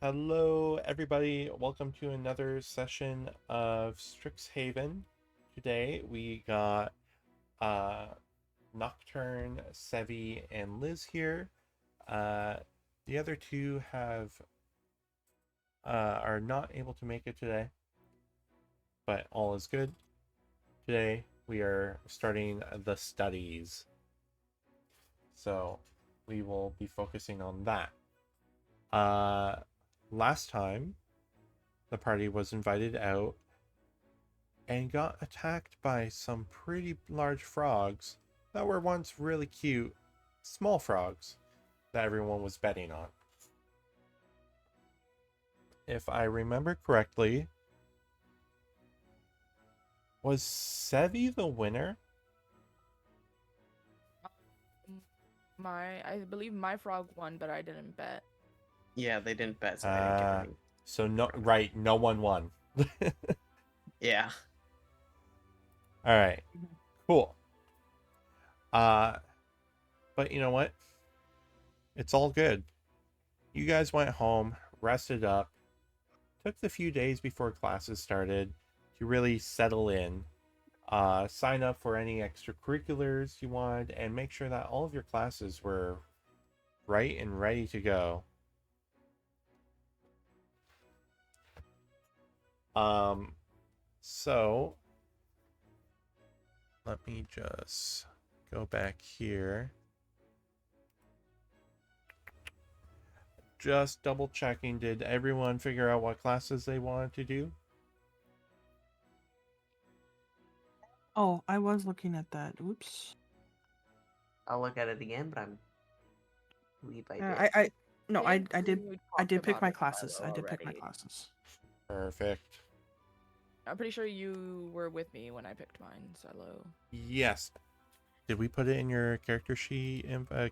Hello, everybody. Welcome to another session of Strixhaven. Today we got uh, Nocturne, Sevi, and Liz here. Uh, the other two are not able to make it today, but all is good. Today we are starting the studies, so we will be focusing on that. Last time the party was invited out and got attacked by some pretty large frogs that were once really cute small frogs that everyone was betting on. If I remember correctly, was Sevi the winner? I believe my frog won, but I didn't bet. Yeah, they didn't bet, so they didn't get any. So no one won. Yeah. All right, cool. Uh, but you know what? It's all good. You guys went home, rested up, took the few days before classes started to really settle in, sign up for any extracurriculars you wanted, and make sure that all of your classes were right and ready to go. Um, so let me just go back here. Just double checking, did everyone figure out what classes they wanted to do? Oh, I was looking at that. Oops. I'll look at it again, but believe I did. I did pick about my it, classes. Milo, I did pick my already. classes. Perfect. I'm pretty sure you were with me when I picked mine, Silo. Yes. Did we put it in your character sheet,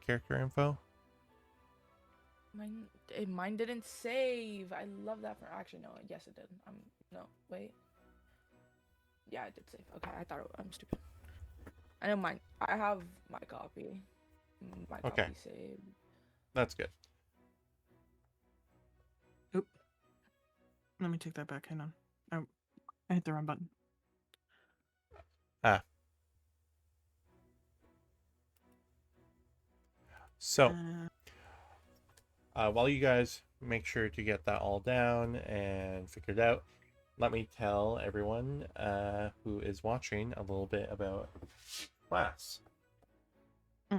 character info? Mine didn't save. I love that for actually no. Yes, it did. No wait. Yeah, it did save. Okay, I thought I'm stupid. I know mine. I have my copy. My Okay. copy saved. That's good. Oop. Let me take that back. Hang on. I hit the wrong button. So, while you guys make sure to get that all down and figured out, let me tell everyone who is watching a little bit about class.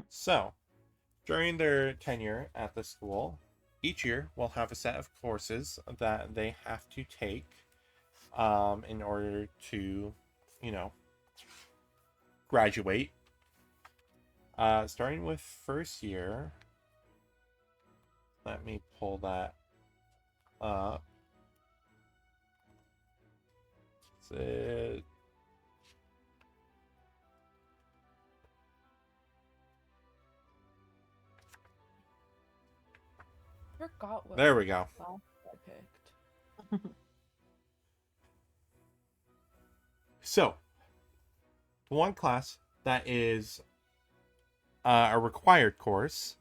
So, during their tenure at the school, each year will have a set of courses that they have to take in order to, graduate. Starting with first year, let me pull that up. Forgot what. There we go. I picked. So, one class that is a required course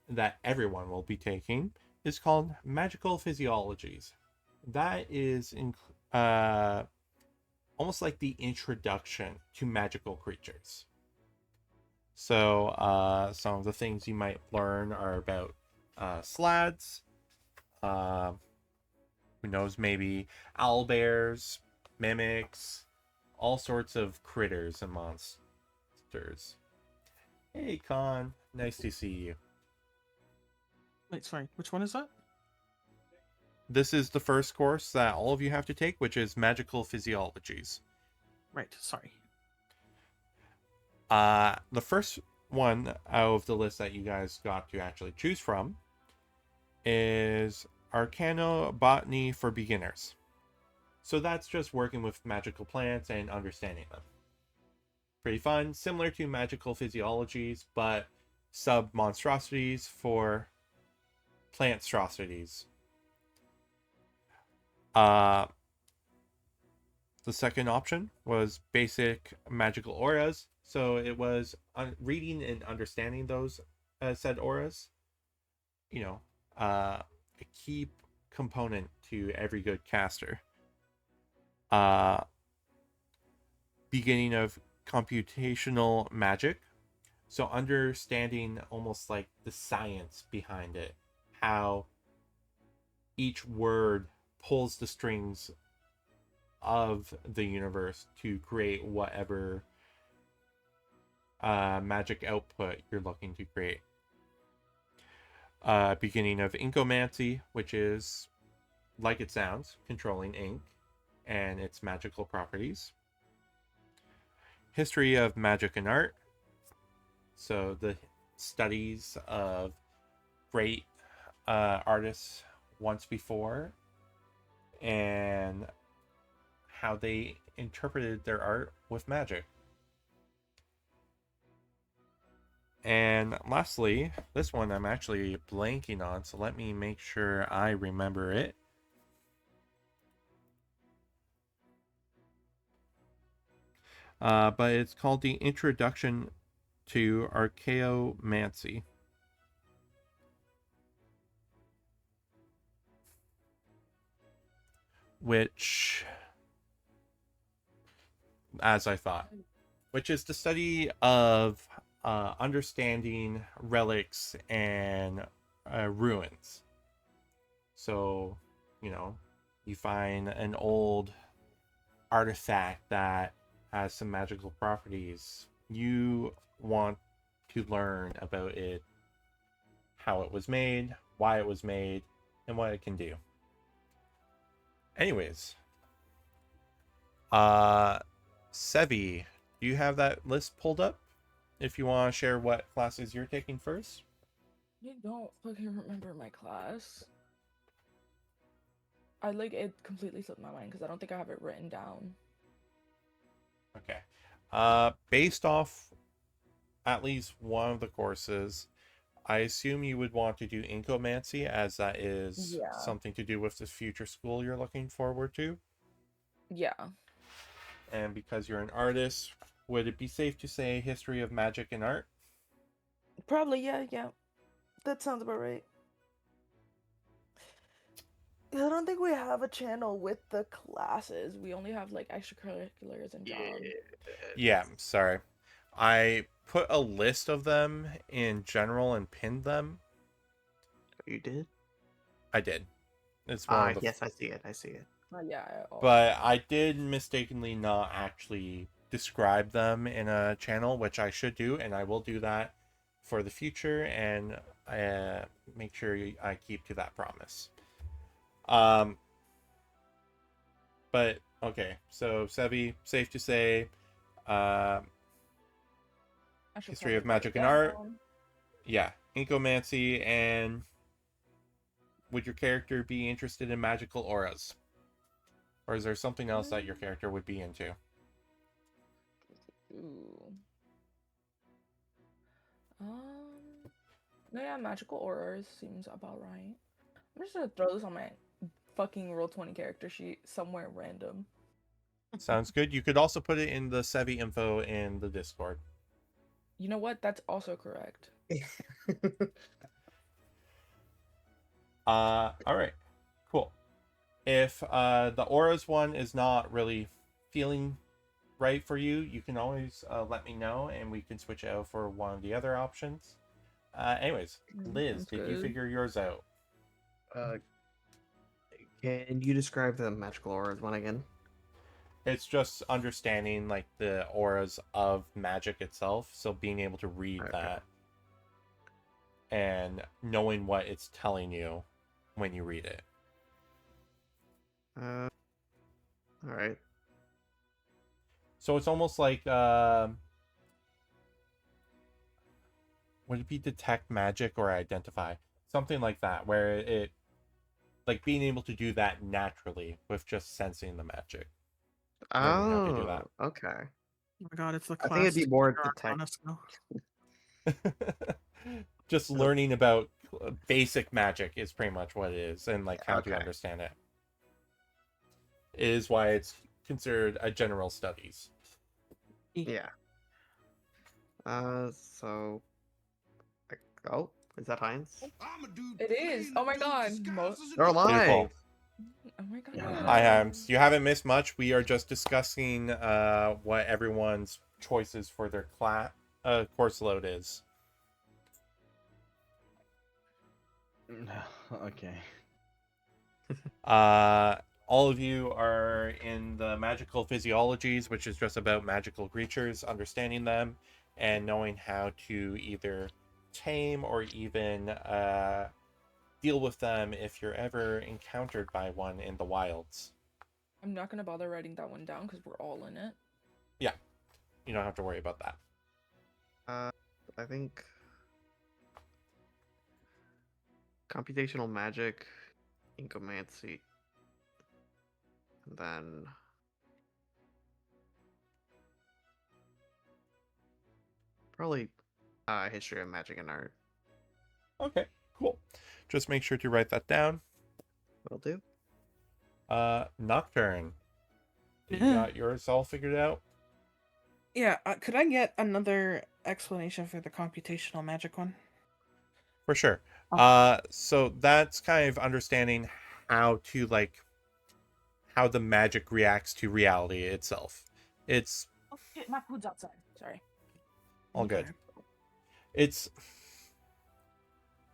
that everyone will be taking is called Magical Physiologies. That is almost like the introduction to magical creatures. So, some of the things you might learn are about slads. Who knows? Maybe owlbears, mimics, all sorts of critters and monsters. Hey, Con. Nice to see you. Wait, sorry. Which one is that? This is the first course that all of you have to take, which is Magical Physiologies. Right. Sorry. The first one out of the list that you guys got to actually choose from is Arcanobotany for Beginners. So that's just working with magical plants and understanding them. Pretty fun, similar to Magical Physiologies, but sub-monstrosities for plantstrosities. The second option was basic magical auras. So it was reading and understanding those said auras. A key component to every good caster. Uh, beginning of computational magic. So understanding almost like the science behind it, how each word pulls the strings of the universe to create whatever magic output you're looking to create. Beginning of inkomancy, which is, like it sounds, controlling ink and its magical properties. History of magic and art. So the studies of great artists once before and how they interpreted their art with magic. And lastly, this one I'm actually blanking on, so let me make sure I remember it. But it's called the Introduction to Archaeomancy. Which, as I thought, which is the study of understanding relics and ruins. So, you know, you find an old artifact that has some magical properties. You want to learn about it, how it was made, why it was made, and what it can do. Anyways, Sevi, do you have that list pulled up? If you want to share what classes you're taking first. I don't fucking remember my class. It completely slipped my mind because I don't think I have it written down. Okay. Based off at least one of the courses, I assume you would want to do inkomancy, as that is something to do with the future school you're looking forward to. Yeah. And because you're an artist, would it be safe to say history of magic and art? Probably, yeah. That sounds about right. I don't think we have a channel with the classes. We only have like extracurriculars and jobs. Yeah, sorry. I put a list of them in general and pinned them. You did? I did. It's one of the... Yes, I see it. Yeah. But I did mistakenly not actually describe them in a channel, which I should do, and I will do that for the future, and make sure I keep to that promise. But okay, so Sevi, safe to say, history of magic and art. Yeah, inkomancy, and would your character be interested in magical auras? Or is there something else that your character would be into? Ooh. No, yeah, magical auras seems about right. I'm just gonna throw this on my fucking Roll20 character sheet somewhere random. Sounds good. You could also put it in the Sevi info in the Discord. You know what? That's also correct. All right, cool. If the auras one is not really feeling right for you, you can always let me know, and we can switch out for one of the other options. Anyways, Liz, did you figure yours out? Can you describe the magical auras one again? It's just understanding like the auras of magic itself, so being able to read that and knowing what it's telling you when you read it. All right. So it's almost like would it be detect magic or identify? Something like that, where it like being able to do that naturally with just sensing the magic. Learning how to do that. Okay. Oh my god, it's the class. I think it'd be more Arcana detect. skill. Just learning about basic magic is pretty much what it is, and like how to Okay. understand it. Is why it's considered a general studies. Yeah. So, Is that Heinz? It is. Oh my god. They're alive. Beautiful. Oh my god. Hi, Hams. You haven't missed much. We are just discussing what everyone's choices for their course load is. Okay. All of you are in the magical physiologies, which is just about magical creatures, understanding them, and knowing how to either tame or even deal with them if you're ever encountered by one in the wilds. I'm not gonna bother writing that one down because we're all in it. Yeah, you don't have to worry about that. I think computational magic, incomancy, and then probably history of magic and art. Okay, cool. Just make sure to write that down. Will do. Nocturne. You Yeah. got yours all figured out? Yeah, could I get another explanation for the computational magic one? For sure. Oh. So that's kind of understanding how the magic reacts to reality itself. It's Oh shit, my food's outside. Sorry. all good. Okay. It's,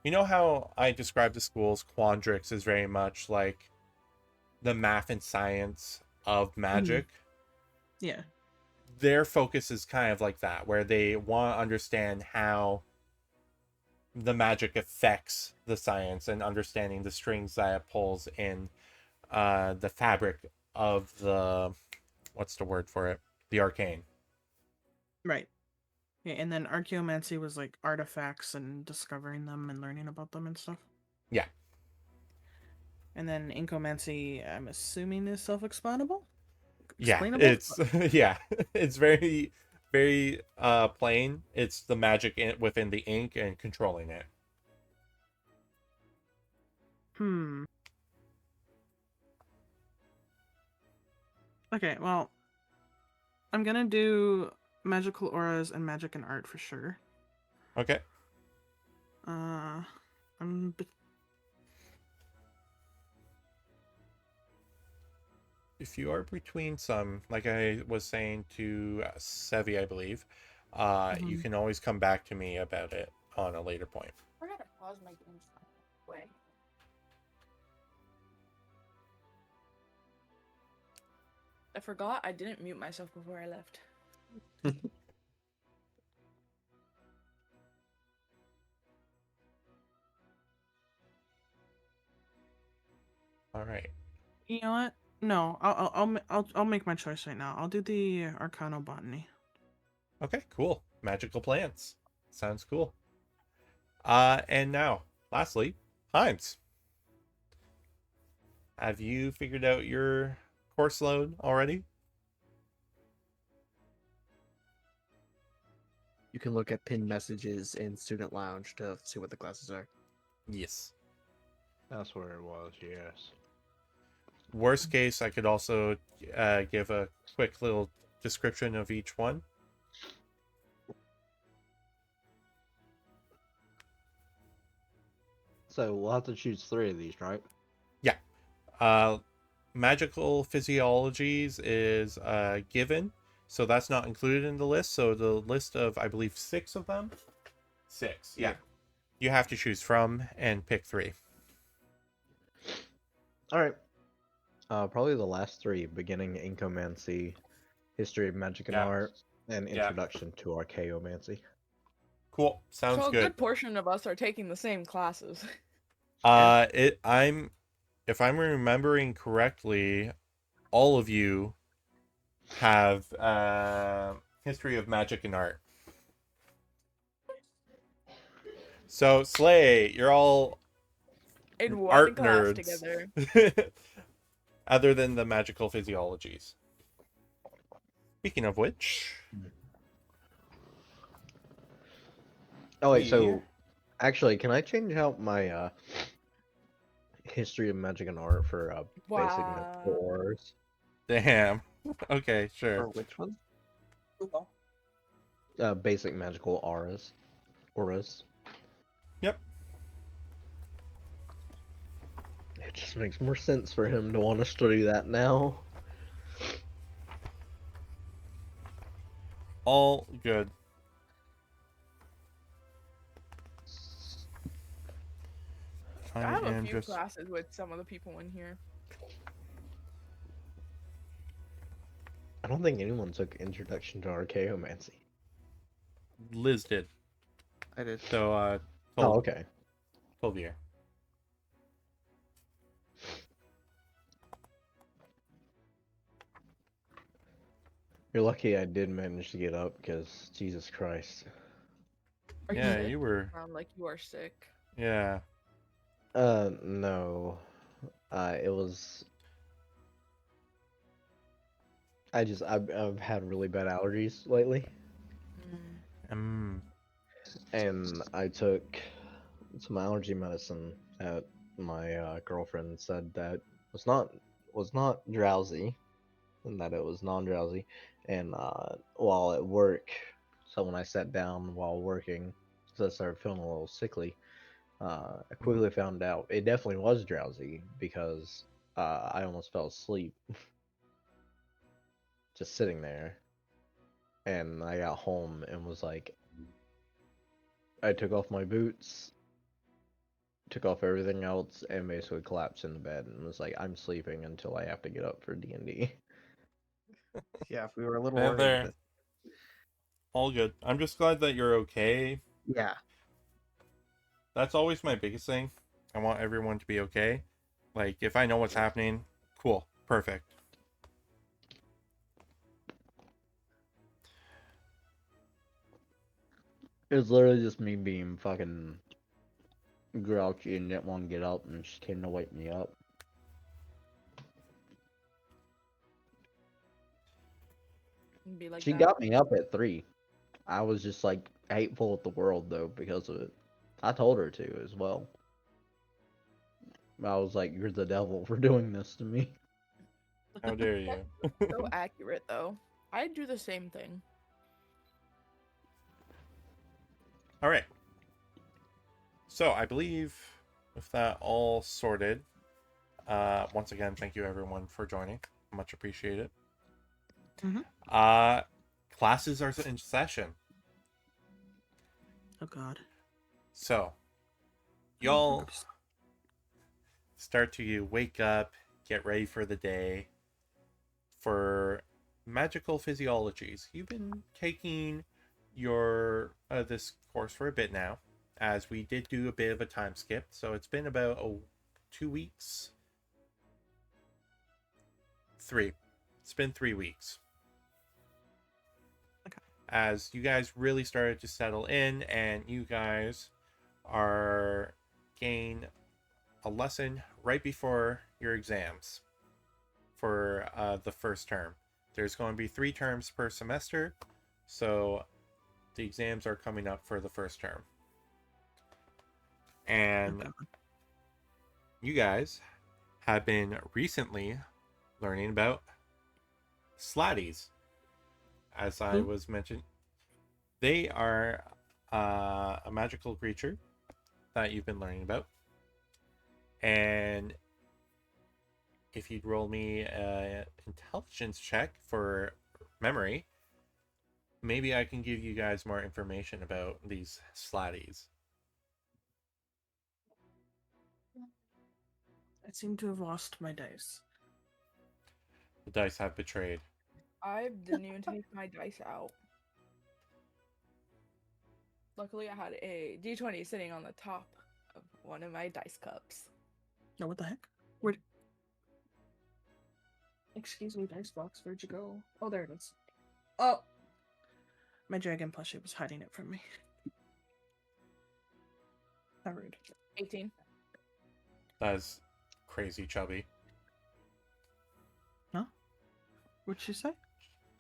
you know how I described the schools, Quandrix is very much like the math and science of magic. Yeah. Their focus is kind of like that, where they want to understand how the magic affects the science and understanding the strings that it pulls in the fabric of the, what's the word for it? The arcane. Right. Yeah, and then archaeomancy was like artifacts and discovering them and learning about them and stuff. Yeah. And then incomancy, I'm assuming, is self-explainable. Yeah, Explainable? it's yeah, it's very, very plain. It's the magic within the ink and controlling it. Okay, well, I'm gonna do magical auras and magic and art for sure. Okay. I'm If you are between some, like I was saying to Sevi, I believe, you can always come back to me about it on a later point. I gotta pause my game. Way. I forgot I didn't mute myself before I left. All right. You know what? No, I'll make my choice right now. I'll do the Arcanobotany. Okay, cool. Magical plants. Sounds cool. And now, lastly, Himes. Have you figured out your course load already? You can look at pinned messages in Student Lounge to see what the classes are. Yes. That's where it was, yes. Worst case, I could also give a quick little description of each one. So we'll have to choose 3 of these, right? Yeah. Magical physiologies is given, so that's not included in the list. So the list of, I believe, 6 of them. 6, yeah. You have to choose from and pick 3. All right. Probably the last 3: beginning incomancy, history of magic and Yeah. art, and Yeah. introduction to archaeomancy. Cool. Sounds So a good. good portion of us are taking the same classes. If I'm remembering correctly, all of you have history of magic and art. So Slay, you're all In one art class nerds. together. Other than the magical physiologies. Speaking of which, Oh wait, we- so actually, can I change out my history of magic and art for basic magical Wow. auras? damn. Okay, Or sure. which one? Basic magical auras. Auras. Yep. It just makes more sense for him to want to study that now. All good. I I have a am few just classes with some of the people in here. I don't think anyone took Introduction to Archaeomancy. Liz did. I did. So Oh, 12, okay. 12 year. You're lucky I did manage to get up, because Jesus Christ. Are you Yeah, sick? you were. Like you are sick. Yeah. No. It was. I've had really bad allergies lately, Mm. and I took some allergy medicine that my girlfriend said that was not drowsy, and that it was non-drowsy, and while at work, so when I sat down while working, so I started feeling a little sickly. I quickly found out it definitely was drowsy because I almost fell asleep just sitting there, and I got home and was like, I took off my boots, took off everything else, and basically collapsed in the bed and was like, I'm sleeping until I have to get up for D&D. Yeah, we were a little And worried. there. All good. I'm just glad that you're okay. Yeah. That's always my biggest thing. I want everyone to be okay. Like, if I know what's happening, cool. Perfect. It was literally just me being fucking grouchy and didn't want to get up, and she came to wake me up. Be like She that. got me up at 3. I was just like hateful at the world though because of it. I told her to as well. I was like, "You're the devil for doing this to me." How dare you? So accurate though. I do the same thing. All right. So I believe with that all sorted, once again, thank you everyone for joining. Much appreciated. Classes are in session. Oh God. So y'all start to wake up, get ready for the day. For magical physiologies, you've been taking your this course for a bit now, as we did do a bit of a time skip, so it's been about 2 weeks. It's been 3 weeks. Okay. As you guys really started to settle in, and you guys are getting a lesson right before your exams for the first term. There's going to be 3 terms per semester, so the exams are coming up for the first term. And Okay. you guys have been recently learning about slatties. As I was mentioned, they are a magical creature that you've been learning about. And if you'd roll me an intelligence check for memory, maybe I can give you guys more information about these slatties. I seem to have lost my dice. The dice have betrayed. I didn't even take my dice out. Luckily, I had a D20 sitting on the top of one of my dice cups. No, what the heck? Where? Excuse me, dice box. Where'd you go? Oh, there it is. Oh, my dragon plushie was hiding it from me. How rude. 18. That is crazy, Chubby. Huh? What'd she say?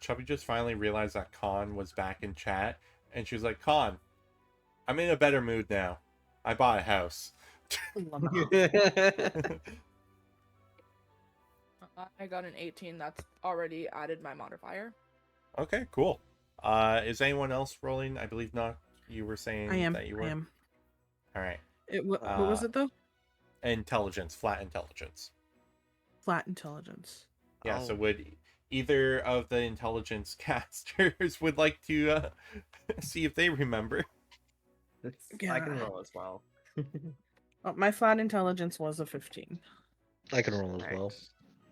Chubby just finally realized that Con was back in chat, and she was like, Con, I'm in a better mood now. I bought a house. I got an 18. That's already added my modifier. Okay, cool. Is anyone else rolling? I believe not. You were saying I am. that you were. I am. All right. What was it though? Intelligence, flat intelligence. Flat intelligence. Yeah, so Oh. would either of the intelligence casters would like to see if they remember? I can Yeah. roll as well. Oh, my flat intelligence was a 15. I can roll as Alright. well.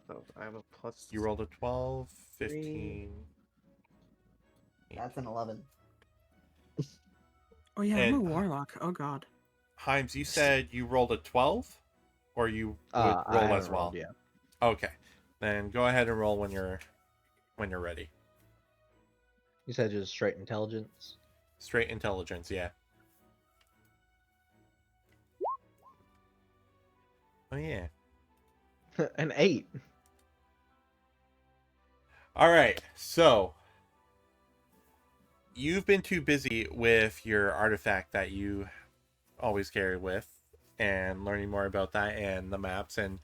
So I have a plus. You rolled a 12, 3. 15. That's an 11. Oh yeah, I'm a And warlock. Oh god. Himes, you said you rolled a 12? Or you would I roll haven't as well? rolled yet. Okay. Then go ahead and roll when you're ready. You said just straight intelligence. Straight intelligence, yeah. Oh yeah. An 8. All right. So you've been too busy with your artifact that you always carry with and learning more about that and the maps and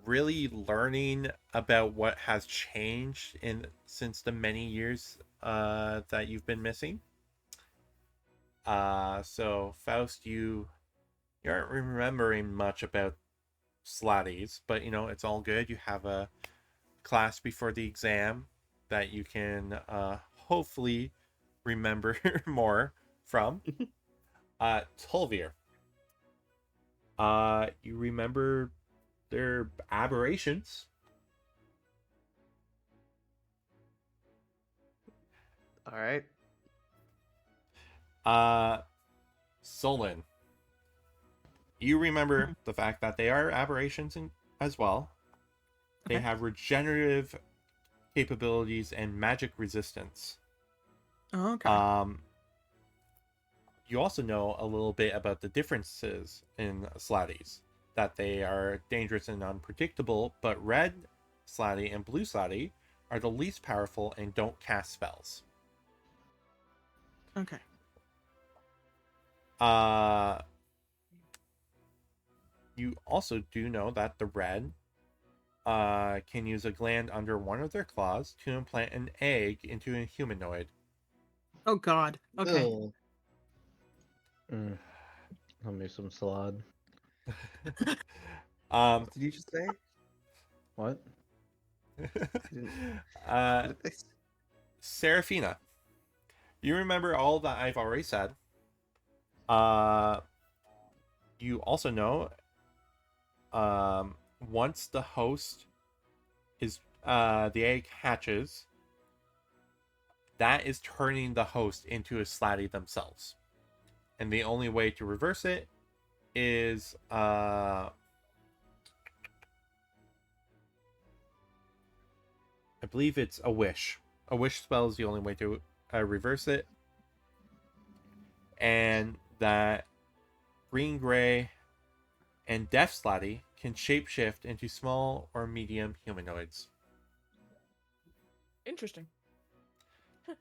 really learning about what has changed since the many years that you've been missing. So Faust, you aren't remembering much about Slatties, but it's all good. You have a class before the exam that you can hopefully remember more from. Tolvir. You remember their aberrations. Alright. Solon. You remember the fact that they are aberrations as well. They Okay. have regenerative capabilities and magic resistance. Oh, okay. You also know a little bit about the differences in Slatties. That they are dangerous and unpredictable, but red Slatty and blue Slatty are the least powerful and don't cast spells. Okay. You also do know that the red can use a gland under one of their claws to implant an egg into a humanoid. Oh god. Okay. Ugh. Let me some salad. What did you just say? What? uh, What did they say? Seraphina, you remember all that I've already said. You also know, once the host is the egg hatches, that is turning the host into a Slatty themselves, and the only way to reverse it is I believe it's a wish. A wish spell is the only way to reverse it. And that green, gray, and deaf Slatty can shapeshift into small or medium humanoids. Interesting. I'm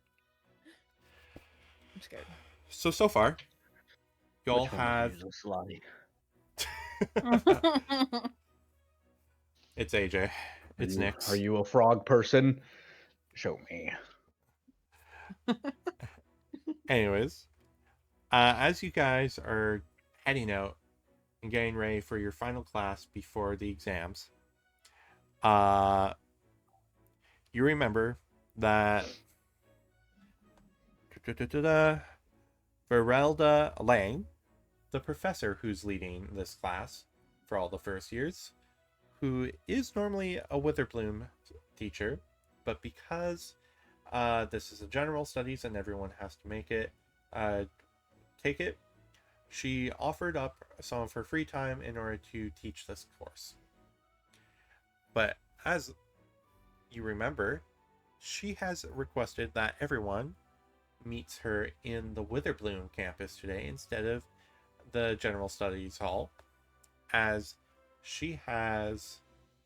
scared. So far, y'all Which one have... would use a slotty? It's AJ. It's Are Nyx. you a frog person? Show me. Anyways, as you guys are heading out and getting ready for your final class before the exams, you remember that Verelda Lang, the professor who's leading this class for all the first years, who is normally a Witherbloom teacher, but because this is a general studies and everyone has to take it, she offered up some of her free time in order to teach this course. But as you remember, she has requested that everyone meets her in the Witherbloom campus today instead of the general studies hall, as she has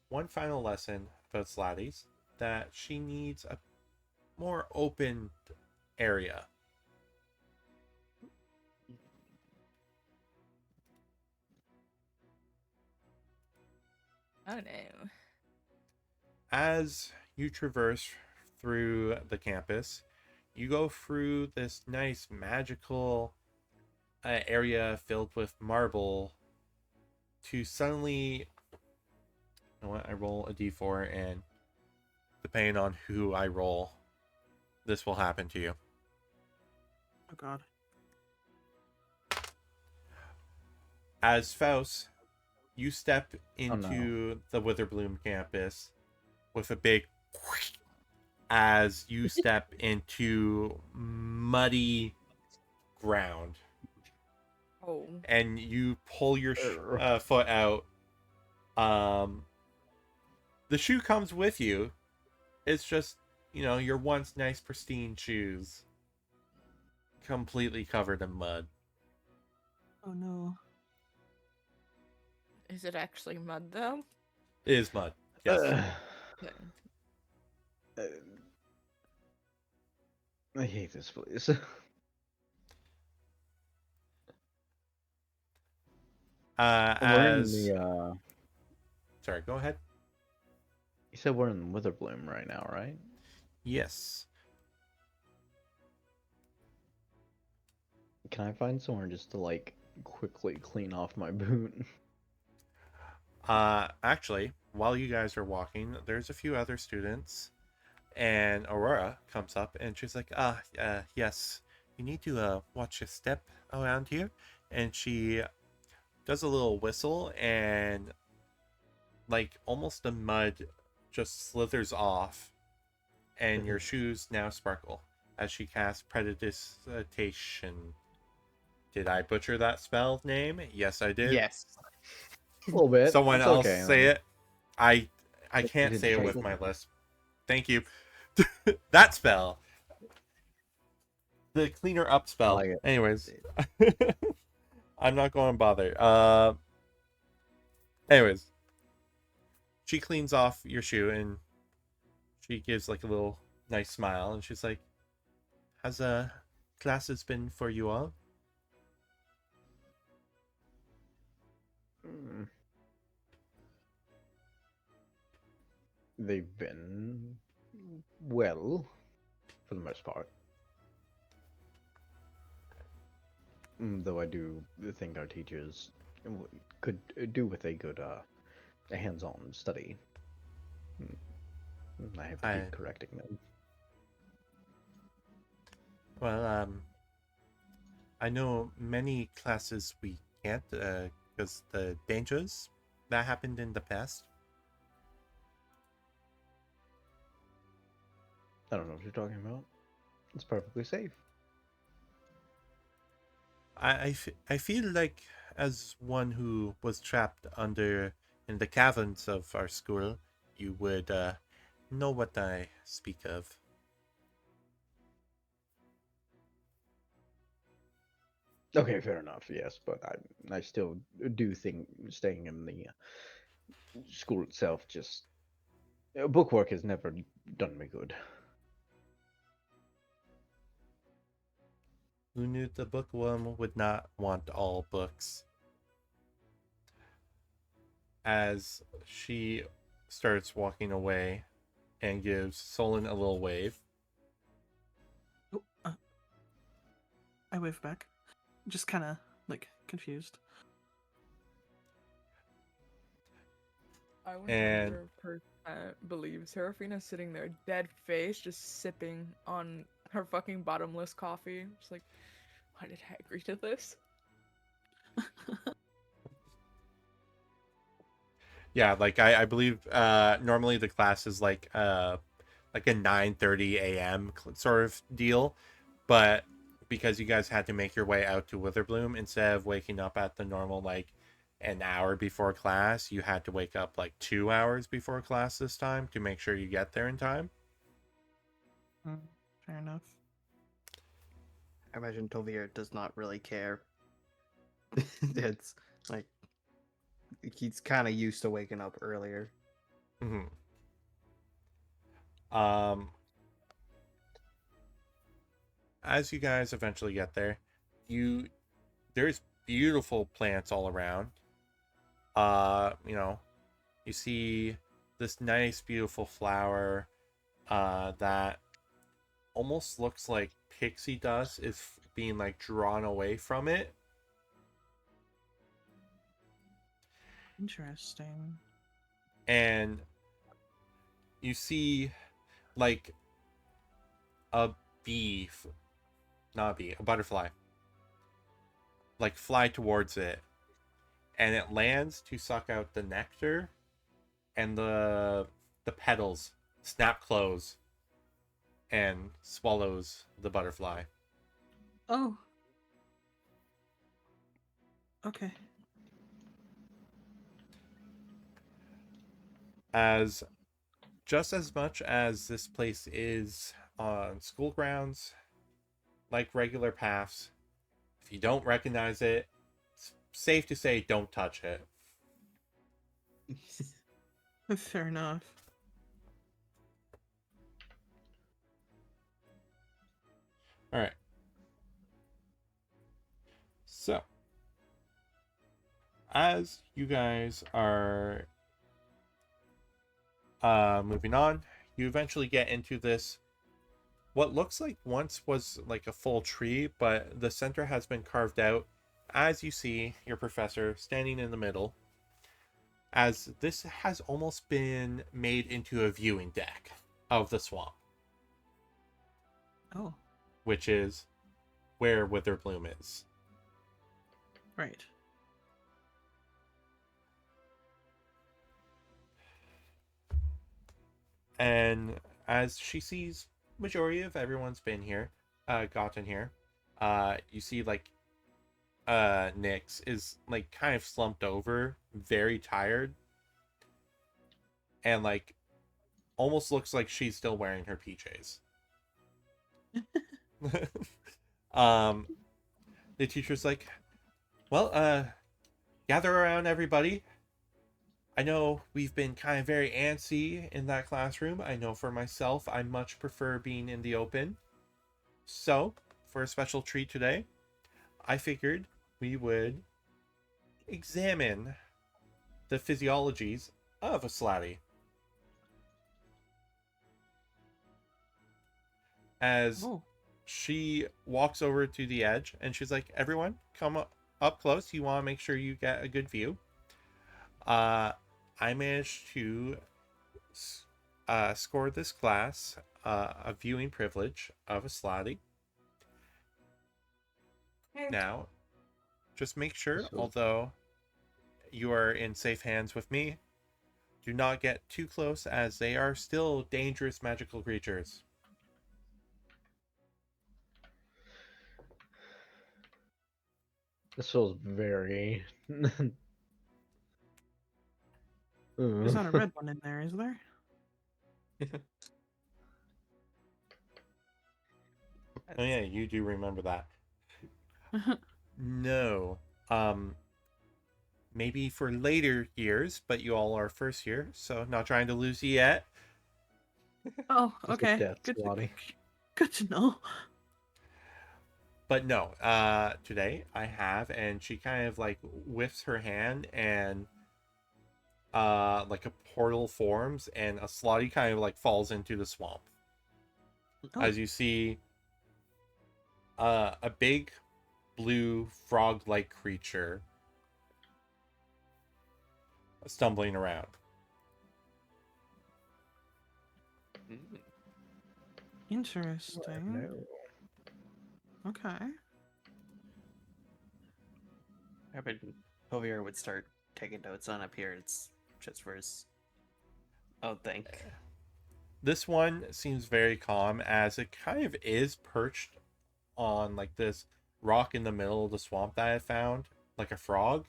one final lesson about Slatties that she needs a more open area. Oh no. As you traverse through the campus, you go through this nice magical area filled with marble to suddenly, you know what, I roll a d4, and depending on who I roll, this will happen to you. Oh God. As Faust, you step Oh, no. into the Witherbloom campus with a big as you step into muddy ground, Oh. and you pull your foot out. The shoe comes with you. It's just, your once nice pristine shoes completely covered in mud. Oh no. Is it actually mud though? It is mud. Yes. Okay. I hate this place. We're in As the. Sorry, go ahead. You said we're in Witherbloom right now, right? Yes. Can I find somewhere just to like quickly clean off my boot? Actually, while you guys are walking, there's a few other students, and Aurora comes up and she's like, yes, you need to watch your step around here. And she does a little whistle, and like almost the mud just slithers off, and your shoes now sparkle as she casts Prestidigitation. Did I butcher that spell name? Yes, I did. Yes. A little bit. Someone It's else okay, say man. it. I can't say it with Prestidigitation. my lisp. Thank you. That spell. The cleaner up spell. like it. Anyways. I'm not going to bother. Anyways. She cleans off your shoe, and she gives like a little nice smile, and she's like, "How's classes been for you all?" Mm. They've been well, for the most part. Though I do think our teachers could do with a good a hands-on study. I have to keep correcting them. Well, I know many classes we can't because the dangers that happened in the past. I don't know what you're talking about. It's perfectly safe. I feel like, as one who was trapped in the caverns of our school, you would know what I speak of. Okay, fair enough. Yes, but I still do think staying in the school itself just bookwork has never done me good. Who knew the bookworm would not want all books? As she starts walking away and gives Solon a little wave. Oh, I wave back, just kind of like confused. I And- 100% believe Seraphina's sitting there, dead face, just sipping on her fucking bottomless coffee. Just like, why did I agree to this? Yeah, like I believe normally the class is like a 9:30 a.m. Sort of deal, but because you guys had to make your way out to Witherbloom, instead of waking up at the normal like an hour before class, you had to wake up like 2 hours before class this time to make sure you get there in time. Fair enough. I imagine Tovir does not really care. It's like he's kind of used to waking up earlier. Mm-hmm. As you guys eventually get there, there's beautiful plants all around. You see this nice, beautiful flower that almost looks like pixie dust is being like drawn away from it. Interesting. and you see like a bee, not a bee, a butterfly, like fly towards it, and it lands to suck out the nectar, and the petals snap close and swallows the butterfly. Oh. Okay. As just as much as this place is on school grounds, like regular paths, if you don't recognize it, it's safe to say don't touch it. Fair enough. All right. So, as you guys are moving on, you eventually get into this what looks like once was like a full tree, but the center has been carved out as you see your professor standing in the middle, as this has almost been made into a viewing deck of the swamp, Oh, which is where Witherbloom is. right. And as she sees majority of everyone's been here, gotten here, you see like Nyx is like kind of slumped over, very tired, and like almost looks like she's still wearing her PJs. The teacher's like, well, gather around, everybody. I know we've been kind of very antsy in that classroom. I know for myself, I much prefer being in the open. So, for a special treat today, I figured we would examine the physiologies of a slatty. As Oh, she walks over to the edge and she's like, everyone, come up close. You want to make sure you get a good view. I managed to score this class a viewing privilege of a slatty. Now, just make sure, So- although you are in safe hands with me, do not get too close, as they are still dangerous magical creatures. This feels very. there's not a red one in there, is there? Oh yeah, you do remember that. No. Maybe for later years, but you all are first year, so not trying to lose you yet. Oh, Just a okay. death Good. squatty. Good to know. But no, today I have, and she kind of like whiffs her hand, and like a portal forms, and a slotty kind of like falls into the swamp. Oh. As you see, a big blue frog-like creature stumbling around. Mm. Interesting. No. Okay. I bet Javier would start taking notes on appearance just for his own thing. This one seems very calm, as it kind of is perched on like this rock in the middle of the swamp that I found, like a frog,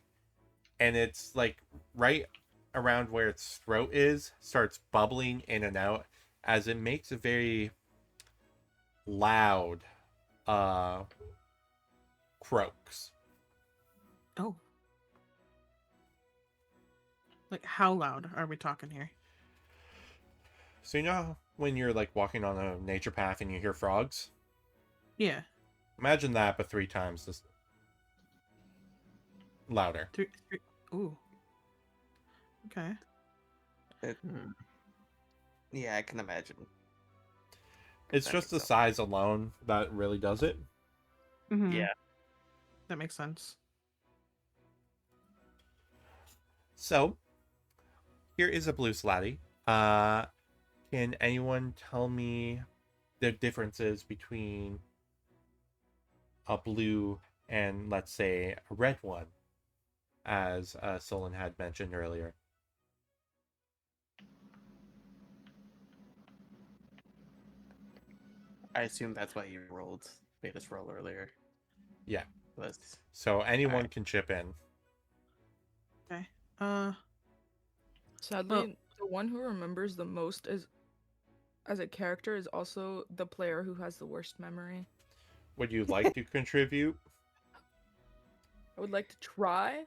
and it's like right around where its throat is, starts bubbling in and out as it makes a very loud croaks. Oh. Like, how loud are we talking here? So you know when you're like walking on a nature path and you hear frogs? Yeah. Imagine that, but 3 times this louder. Three. Ooh. Okay. Hmm. Yeah, I can imagine. It's That just the makes sense. size alone that really does it. Mhm. Yeah. That makes sense. So here is a blue Slatty. Can anyone tell me the differences between a blue and, let's say, a red one, as Solon had mentioned earlier? I assume that's why you made us roll earlier. Yeah. Was So anyone Alright. can chip in. Okay. Sadly, the one who remembers the most as a character is also the player who has the worst memory. Would you like to contribute? I would like to try,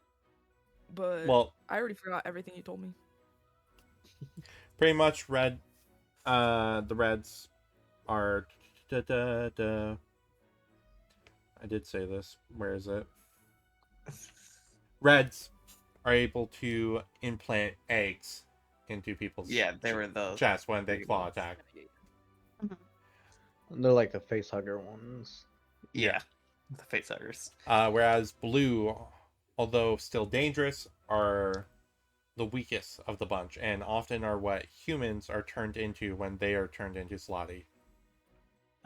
but Well, I already forgot everything you told me. pretty much red. The reds are. I did say this. Where is it? Reds are able to implant eggs into people's Yeah, they were the chest when they big claw ones. attack. They're like the face hugger ones. Yeah, the facehuggers. Whereas blue, although still dangerous, are the weakest of the bunch and often are what humans are turned into when they are turned into Slotty.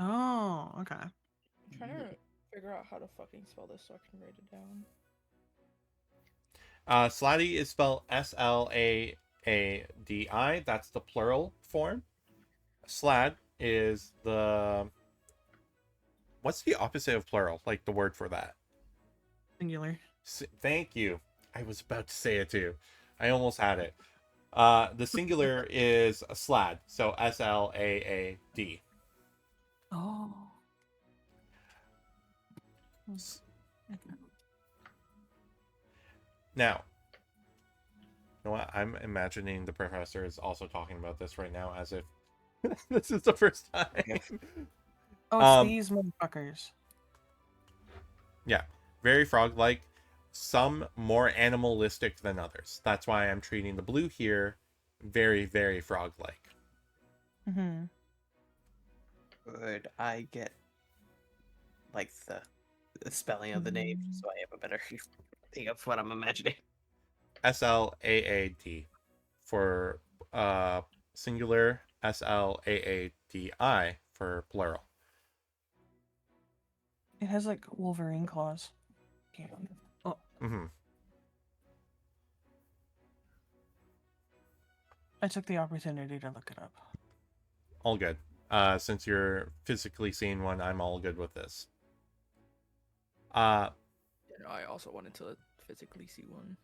Oh, okay. I'm trying to figure out how to fucking spell this so I can write it down. Slady is spelled Slaadi. That's the plural form. Slad is the. What's the opposite of plural? Like the word for that? Singular. Thank you. I was about to say it too. I almost had it. The singular is a slad, so Slaad. Oh. Now, you know what? I'm imagining the professor is also talking about this right now as if this is the first time. Oh, it's these motherfuckers. Yeah, very frog-like. Some more animalistic than others. That's why I'm treating the blue here very, very frog-like. Mm-hmm. Would I get like the spelling of the name so I have a better thing of what I'm imagining? Slaad for singular, Slaadi for plural. It has like Wolverine claws. Yeah. Oh, Mm-hmm. I took the opportunity to look it up. All good. Since you're physically seeing one, I'm all good with this. I also wanted to physically see one.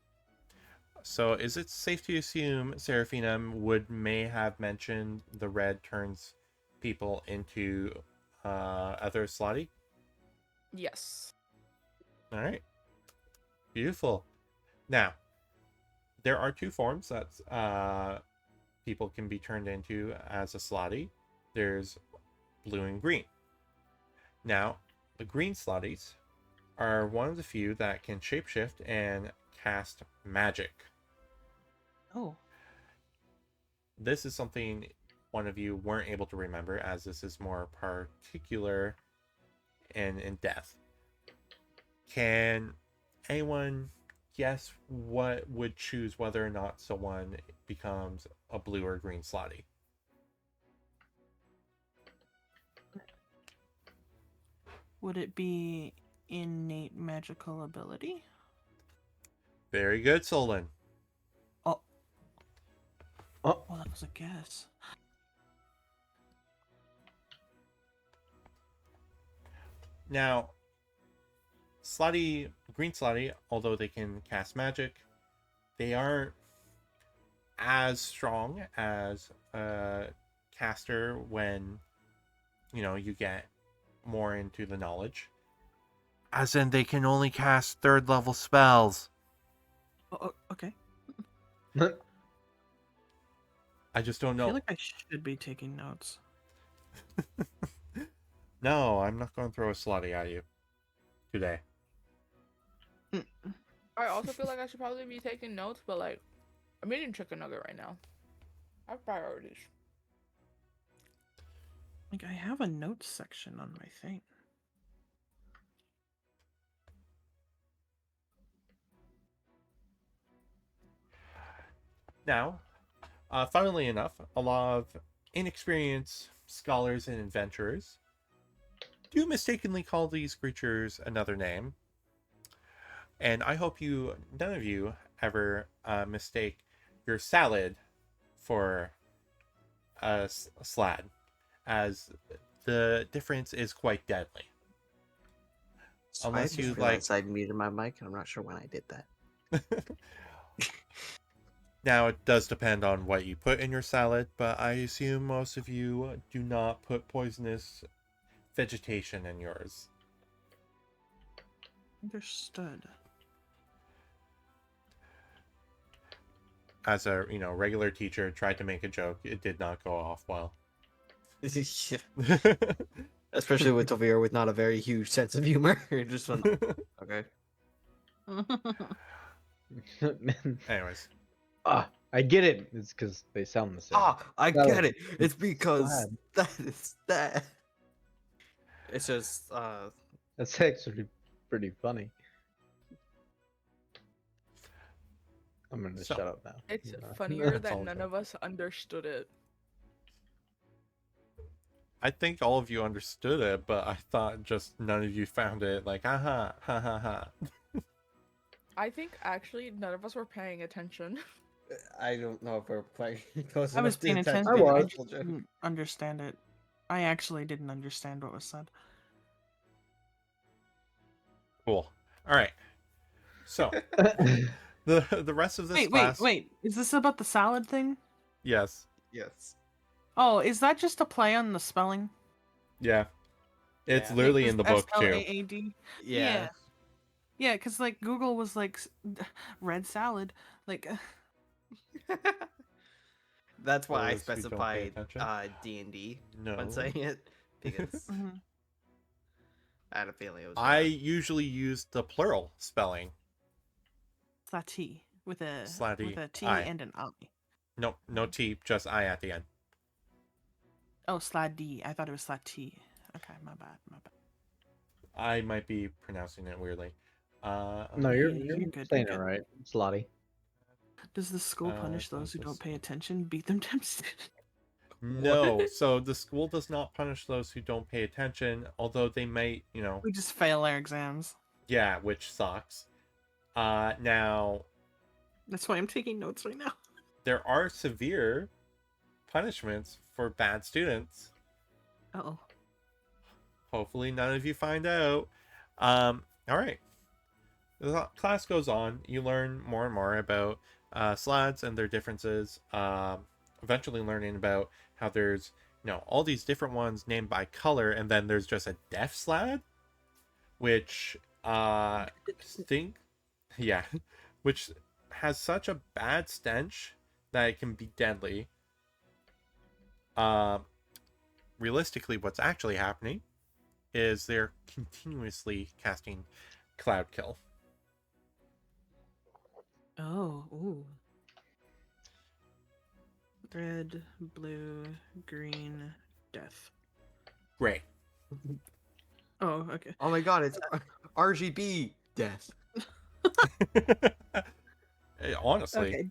So is it safe to assume Seraphina may have mentioned the red turns people into other Slotty? Yes. All right. Beautiful. Now, there are two forms that people can be turned into as a Slotty. There's blue and green. Now, the green Slotties are one of the few that can shapeshift and cast magic. Oh. This is something one of you weren't able to remember, as this is more particular and in depth. Can anyone guess what would choose whether or not someone becomes a blue or green Slotty? Would it be innate magical ability? Very good, Solon. Oh. Oh. Well, that was a guess. Now, green Slotty, although they can cast magic, they aren't as strong as a caster when, you get more into the knowledge. As in, they can only cast 3rd level spells. Oh, okay. I just don't I know. feel like I should be taking notes. No, I'm not going to throw a Slotty at you today. I also feel like I should probably be taking notes, but like, I'm eating chicken nugget right now. I have priorities. Like, I have a notes section on my thing. Now, funnily enough, a lot of inexperienced scholars and adventurers do mistakenly call these creatures another name. And I hope none of you ever mistake your salad for a slad, as the difference is quite deadly. Unless I just you realized I muted my mic, and I'm not sure when I did that. Now, it does depend on what you put in your salad, but I assume most of you do not put poisonous vegetation in yours. Understood. As a regular teacher tried to make a joke, it did not go off well. Yeah. Especially with Tovir with not a very huge sense of humor. Just went, okay. Anyways, I get it. It's because they sound the same. I Salad. get it. It's because Slab. that is that. It's just That's actually pretty funny. I'm gonna So- shut up now. It's Yeah. funnier That's that all none good. of us understood it. I think all of you understood it, but I thought just none of you found it like, aha, ha ha ha. I think actually none of us were paying attention. I don't know if we're playing close I was enough to paying the text attention. to I I was. just actual joke. didn't understand it. I actually didn't understand what was said. Cool. All right. So the rest of this Wait, class, wait. Is this about the salad thing? yes, Yes. Oh, is that just a play on the spelling? yeah, it's Yeah. literally in the book too. SLAAD. Yeah. Yeah, because like Google was like red salad, like That's why I Those who don't pay specified attention? D&D No, when saying it because mhm. I had a feeling it was. I bad. usually use the plural spelling. Slati with a Slati, with a T I. and an I. No T, just I at the end. Oh, Sladi. I thought it was Slati. Okay, my bad. I might be pronouncing it weirdly. No, you're Yeah, you're good, saying you're it good. right. It's Lottie. Does the school punish those who this- don't pay attention? Beat them downstairs? No, so the school does not punish those who don't pay attention, although they might, We just fail our exams. yeah, which sucks. Now, That's why I'm taking notes right now. there are severe punishments for bad students. Oh. Hopefully none of you find out. All right. The class goes on. You learn more and more about slads and their differences. Eventually learning about how there's, all these different ones named by color, and then there's just a deaf slad, which which has such a bad stench that it can be deadly. Realistically, what's actually happening is they're continuously casting Cloud Kill. Oh, ooh. Red, blue, green, death. Great. Oh, okay. Oh my god, it's RGB death. Honestly,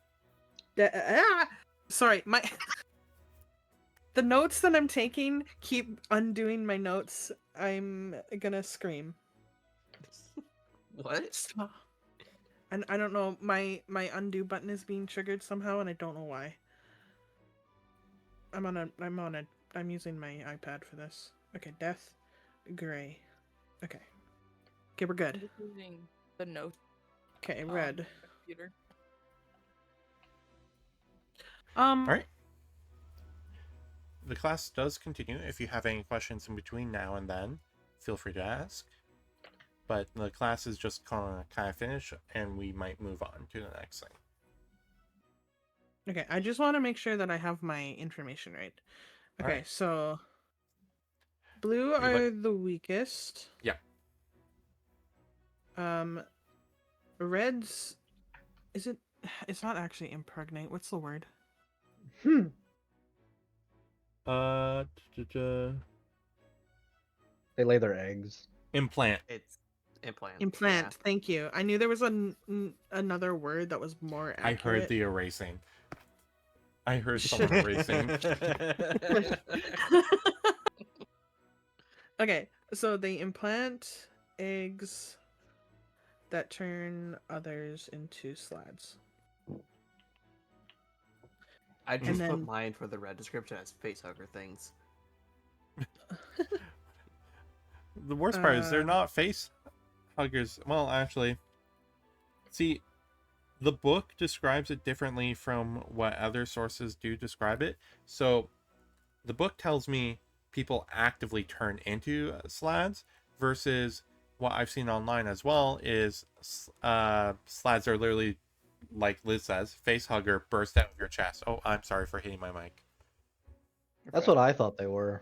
Okay. Sorry, my the notes that I'm taking keep undoing my notes. I'm gonna scream. What? And I don't know, my undo button is being triggered somehow, and I don't know why. I'm using my iPad for this. Okay, death, gray. Okay, we're I'm good. just using the note Okay, on red. the computer. all right. The class does continue. If you have any questions in between now and then, feel free to ask. But the class is just kind of finished, and we might move on to the next thing. Okay, I just want to make sure that I have my information right. Okay, Alright. so blue like- are the weakest. Yeah. Reds, is it? It's not actually impregnate. What's the word? They lay their eggs. Implant. It's implant. Implant. Thank you. I knew there was another word that was more I accurate. heard the erasing. I heard someone racing. Okay, so they implant eggs that turn others into slads. I And just then- put mine for the red description as facehugger things. The worst part is they're Uh, not face huggers. Well, actually, see, the book describes it differently from what other sources do describe it. So the book tells me people actively turn into slads versus what I've seen online as well is slads are literally, like Liz says, face hugger burst out of your chest. Oh, I'm sorry for hitting my mic. That's what I thought they were.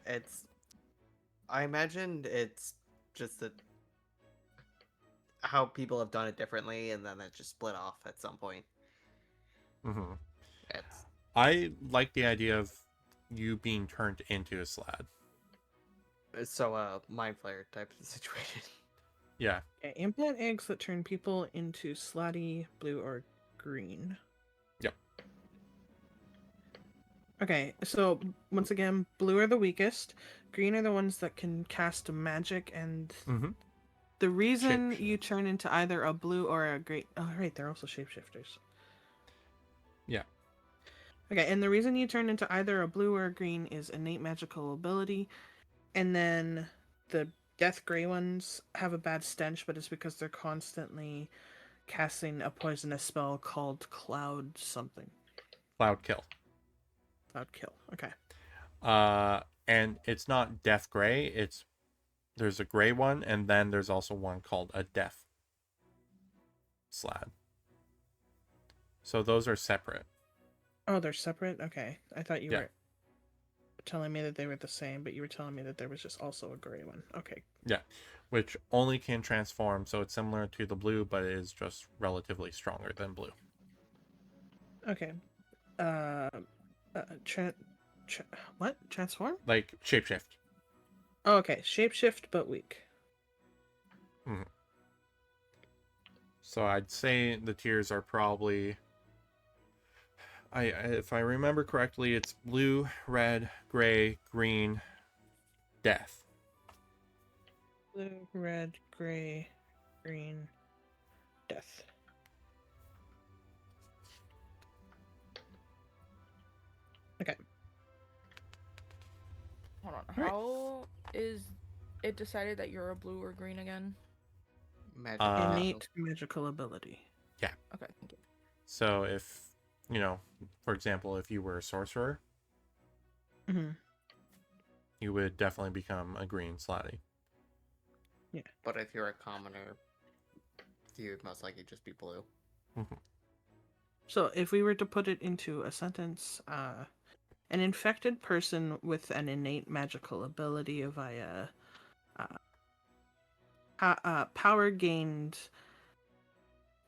It's. I imagined it's just that how people have done it differently, and then it just split off at some point. Mm-hmm. It's I like the idea of you being turned into a slad. so mind flayer type of situation. Yeah. Okay, implant eggs that turn people into slatty, blue, or green. Yep. Okay, so once again, blue are the weakest. Green are the ones that can cast magic, and Mm-hmm. the reason Shape- you turn into either a blue or a green. Oh, right, they're also shapeshifters. Yeah. Okay, and the reason you turn into either a blue or a green is innate magical ability, and then the death gray ones have a bad stench, but it's because they're constantly casting a poisonous spell called Cloud something. Cloud kill. Cloud kill. Okay. And it's not death gray. There's a gray one, and then there's also one called a death slad. So those are separate. Oh, they're separate? Okay. I thought you Yeah. were telling me that they were the same, but you were telling me that there was just also a gray one. Okay. Which only can transform, so it's similar to the blue, but it is just relatively stronger than blue. Okay. What? Transform? Like shapeshift. Oh, okay. Shapeshift, but weak. So I'd say the tiers are probably, if I remember correctly, it's blue, red, gray, green, death. Blue, red, gray, green, death. Okay. Hold on. Alright. How is it decided that you're a blue or green again? Magic. Innate magical ability. Okay, thank you. So if, for example, if you were a sorcerer, Mm-hmm. you would definitely become a green slatty. But if you're a commoner, you would most likely just be blue. So, if we were to put it into a sentence, an infected person with an innate magical ability via power gained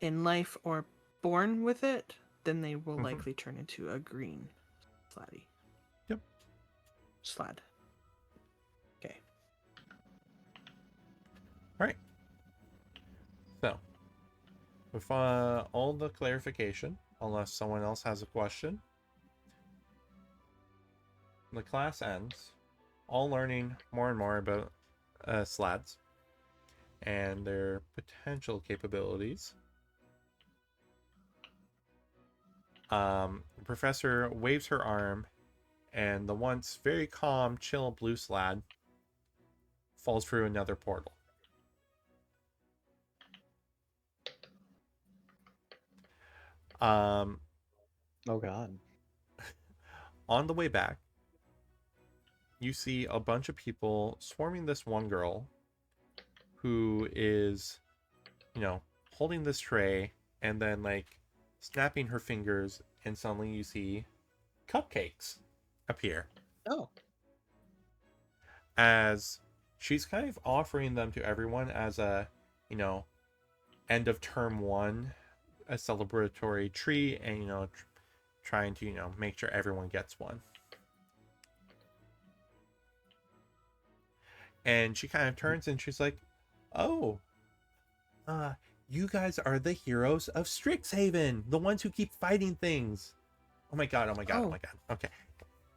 in life or born with it, then they will Mhm. likely turn into a green slatty. Yep. Slad. Okay. All right. So, with all the clarification, unless someone else has a question, the class ends, all learning more and more about slads and their potential capabilities. The professor waves her arm, and the once very calm, chill blue slad falls through another portal. Oh god. On the way back, you see a bunch of people swarming this one girl who is, holding this tray and then snapping her fingers, and suddenly you see cupcakes appear Oh. as she's kind of offering them to everyone as a, end of term one, a celebratory treat, and, trying to, make sure everyone gets one. And she kind of turns and she's like, oh, you guys are the heroes of Strixhaven, the ones who keep fighting things. Oh my god, oh my god, oh Oh. my god. Okay.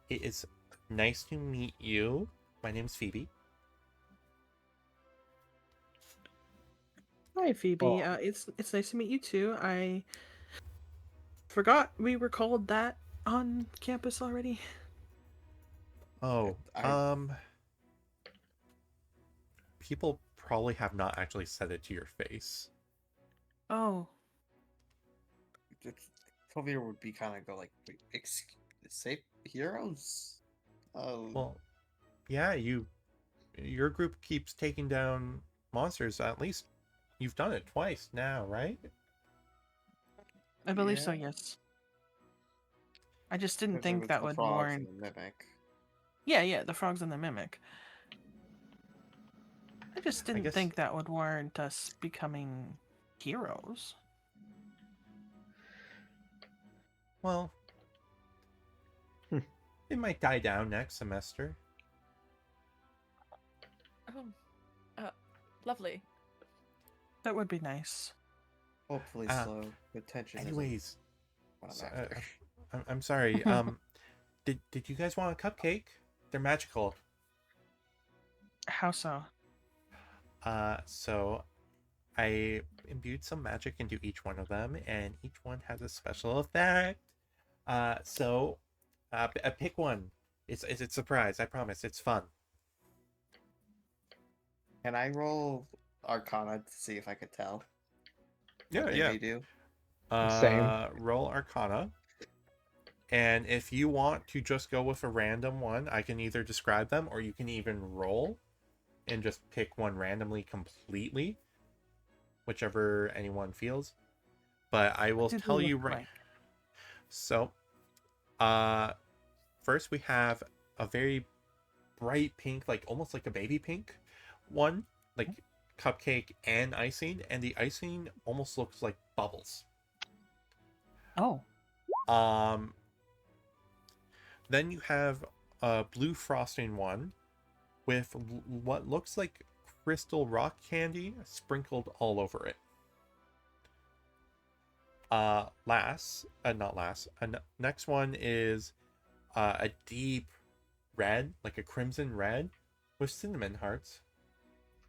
It is nice to meet you. My name's Phoebe. Hi, Phoebe. It's nice to meet you too. I forgot we were called that on campus already. Oh, I- people probably have not actually said it to your face. Oh, Tovier would be kind of go like, "Wait, say heroes? Well, yeah, your group keeps taking down monsters. At least you've done it twice now, right? I believe so. Yeah. Yes. I just didn't Because it think was that the would frogs and warrant. the mimic. Yeah, the frogs and the mimic. I just I didn't guess think that would warrant us becoming heroes. well, Hmm. it might die down next semester. Oh, lovely. That would be nice. Hopefully Ah, slow. The tension isn't Anyways, what I'm so, after. I'm sorry. Did you guys want a cupcake? They're magical. How so? So I imbued some magic into each one of them, and each one has a special effect. Pick one. It's a surprise. I promise. It's fun. Can I roll Arcana to see if I could tell Yeah, what they yeah. may do? Same. Roll Arcana. And if you want to just go with a random one, I can either describe them or you can even roll and just pick one randomly completely, whichever anyone feels. But I will What did they tell you look right. like? So, first we have a very bright pink, like almost like a baby pink one, like cupcake and icing, and the icing almost looks like bubbles. Oh, Then you have a blue frosting one with what looks like crystal rock candy sprinkled all over it. Next one is a deep red, like a crimson red, with cinnamon hearts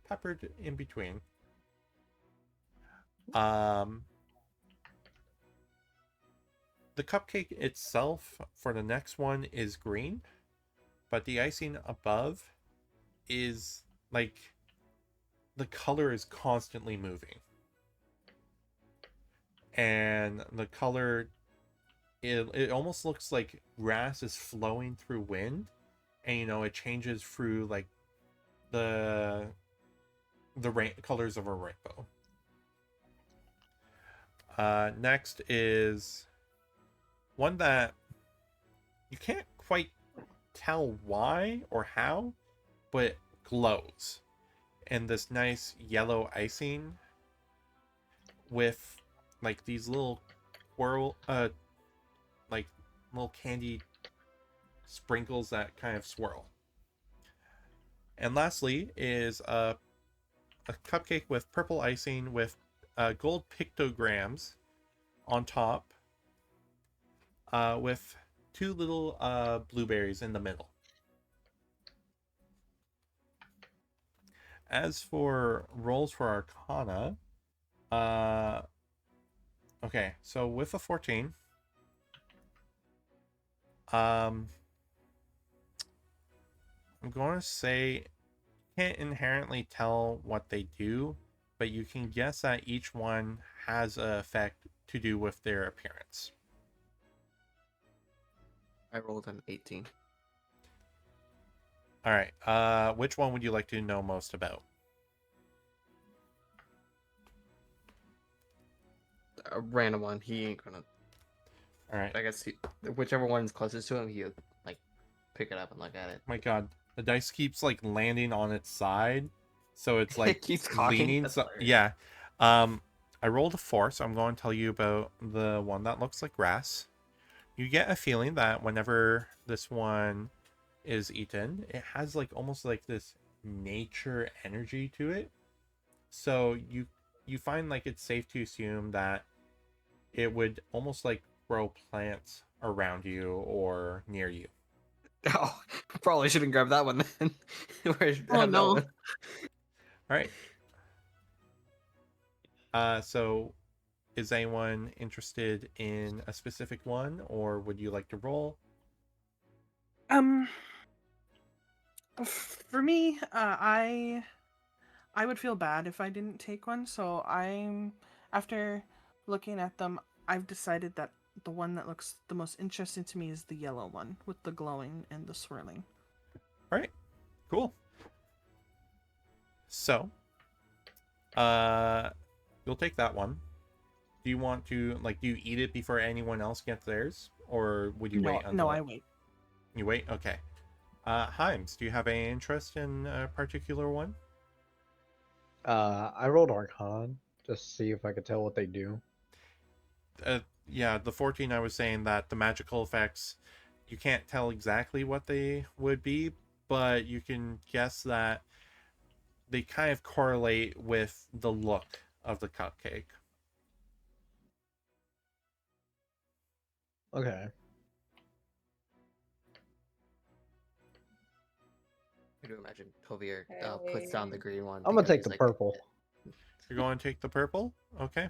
peppered in between. The cupcake itself for the next one is green, but the icing above is like the color is constantly moving. And the color it almost looks like grass is flowing through wind, and it changes through like the colors of a rainbow. Next is one that you can't quite tell why or how, but it glows. And this nice yellow icing with like these little like little candy sprinkles that kind of swirl. And lastly is a cupcake with purple icing with gold pictograms on top, with two little blueberries in the middle. As for rolls for Arcana, okay, so with a 14, I'm going to say you can't inherently tell what they do, but you can guess that each one has an effect to do with their appearance. I rolled an 18. All right. Which one would you like to know most about? A random one. He ain't gonna. All right. I guess whichever one's closest to him, he'll like pick it up and look at it. My God, the dice keeps like landing on its side, so it's like It keeps cocking. leaning. That's So hilarious. yeah. I rolled a 4, so I'm going to tell you about the one that looks like grass. You get a feeling that whenever this one is eaten, it has like almost like this nature energy to it. So you find like it's safe to assume that it would almost like grow plants around you or near you. Oh, probably shouldn't grab that one then. Where should I Oh have that no. one? All right. So is anyone interested in a specific one, or would you like to roll? For me, I would feel bad if I didn't take one. So after looking at them, I've decided that the one that looks the most interesting to me is the yellow one with the glowing and the swirling. All right. Cool. So, you'll take that one. Do you want to do you eat it before anyone else gets theirs, or would you wait until? No, I wait. You wait. Okay. Himes, do you have any interest in a particular one? I rolled Arcana just to see if I could tell what they do. Yeah, the 14. I was saying that the magical effects, you can't tell exactly what they would be, but you can guess that they kind of correlate with the look of the cupcake. Okay. I do imagine Tovier puts down the green one. I'm gonna because take he's the like, purple. You're going to take the purple? Okay.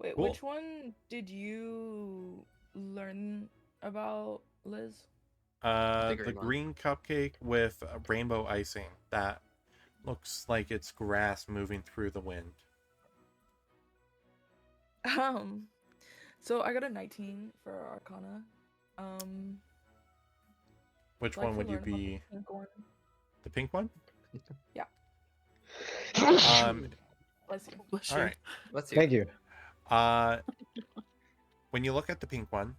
Wait, Cool. which one did you learn about, Liz? The green one. green cupcake with rainbow icing that looks like it's grass moving through the wind. So I got a 19 for Arcana. Which Like one to would you learn about the be? pink one. The pink one? Yeah. Bless you. Bless All you. right. Let's see. Thank you. When you look at the pink one,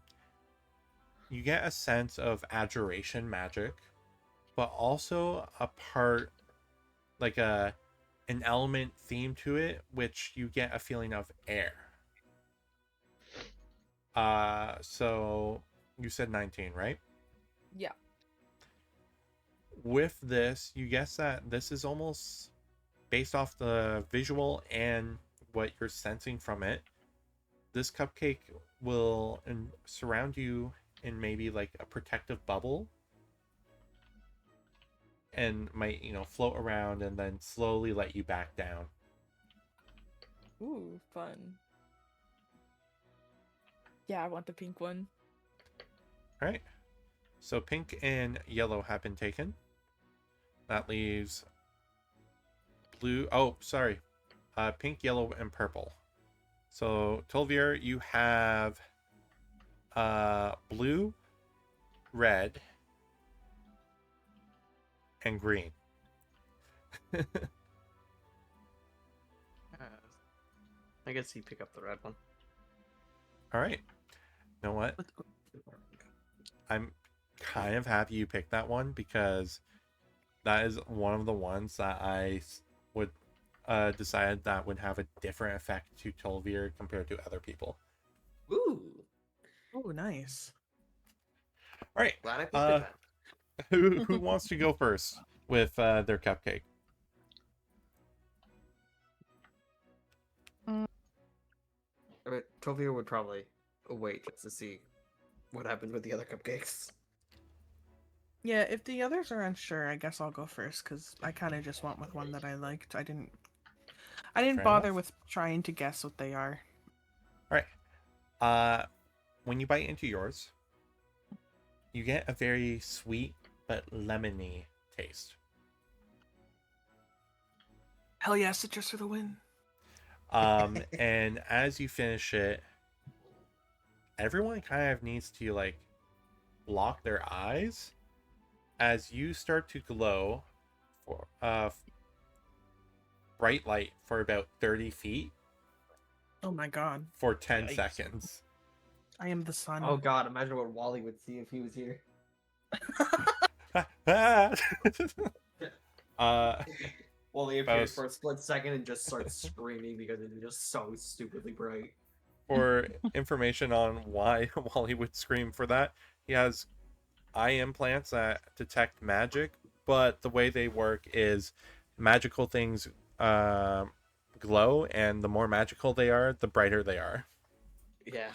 you get a sense of abjuration magic, but also a part, like an element theme to it, which you get a feeling of air. So you said 19, right? Yeah. With this, you guess that this is almost based off the visual and what you're sensing from it. This cupcake will surround you in maybe like a protective bubble and might, float around and then slowly let you back down. Ooh, fun. Yeah, I want the pink one. All right. So pink and yellow have been taken. That leaves blue. Oh, sorry. Pink, yellow, and purple. So Tolvier, you have blue, red, and green. I guess you pick up the red one. All right. You know what? I'm kind of happy you picked that one because that is one of the ones that I would decided that would have a different effect to Tolvier compared to other people. Ooh. Oh, nice. All right. Glad I picked it then. Who wants to go first with their cupcake? But Tovier would probably wait just to see what happens with the other cupcakes. Yeah, if the others are unsure, I guess I'll go first because I kind of just went with one that I liked. I didn't Fair bother enough. with trying to guess what they are. All right. When you bite into yours, you get a very sweet but lemony taste. Hell yeah, citrus for the win. And as you finish it, everyone kind of needs to lock their eyes as you start to glow for bright light for about 30 feet Oh my god. for 10 Yikes. seconds. I am the sun. Oh god, imagine what Wally would see if he was here. Wally appears for a split second and just starts screaming because it's just so stupidly bright. For information on why Wally would scream for that, he has eye implants that detect magic, but the way they work is magical things glow, and the more magical they are, the brighter they are. Yeah.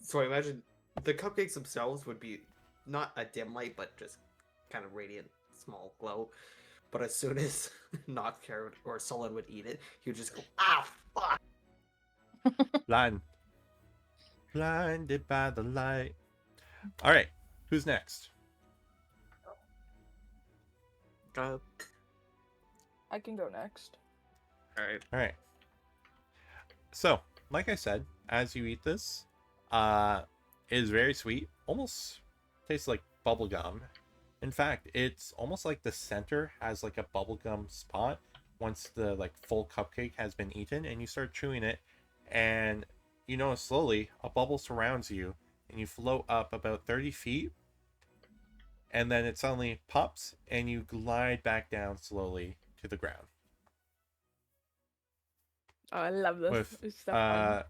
So I imagine the cupcakes themselves would be not a dim light, but just kind of radiant, small glow. But as soon as Nocturne or Solon would eat it, he would just go, ah, fuck! Blind. Blinded by the light. All right. Who's next? I can go next. Alright. All right. So, like I said, as you eat this, it is very sweet. Almost tastes like bubble gum. In fact, it's almost like the center has like a bubblegum spot once the like full cupcake has been eaten, and you start chewing it, and you know slowly a bubble surrounds you, and you float up about 30 feet, and then it suddenly pops, and you glide back down slowly to the ground Oh, I love this. with It's so fun.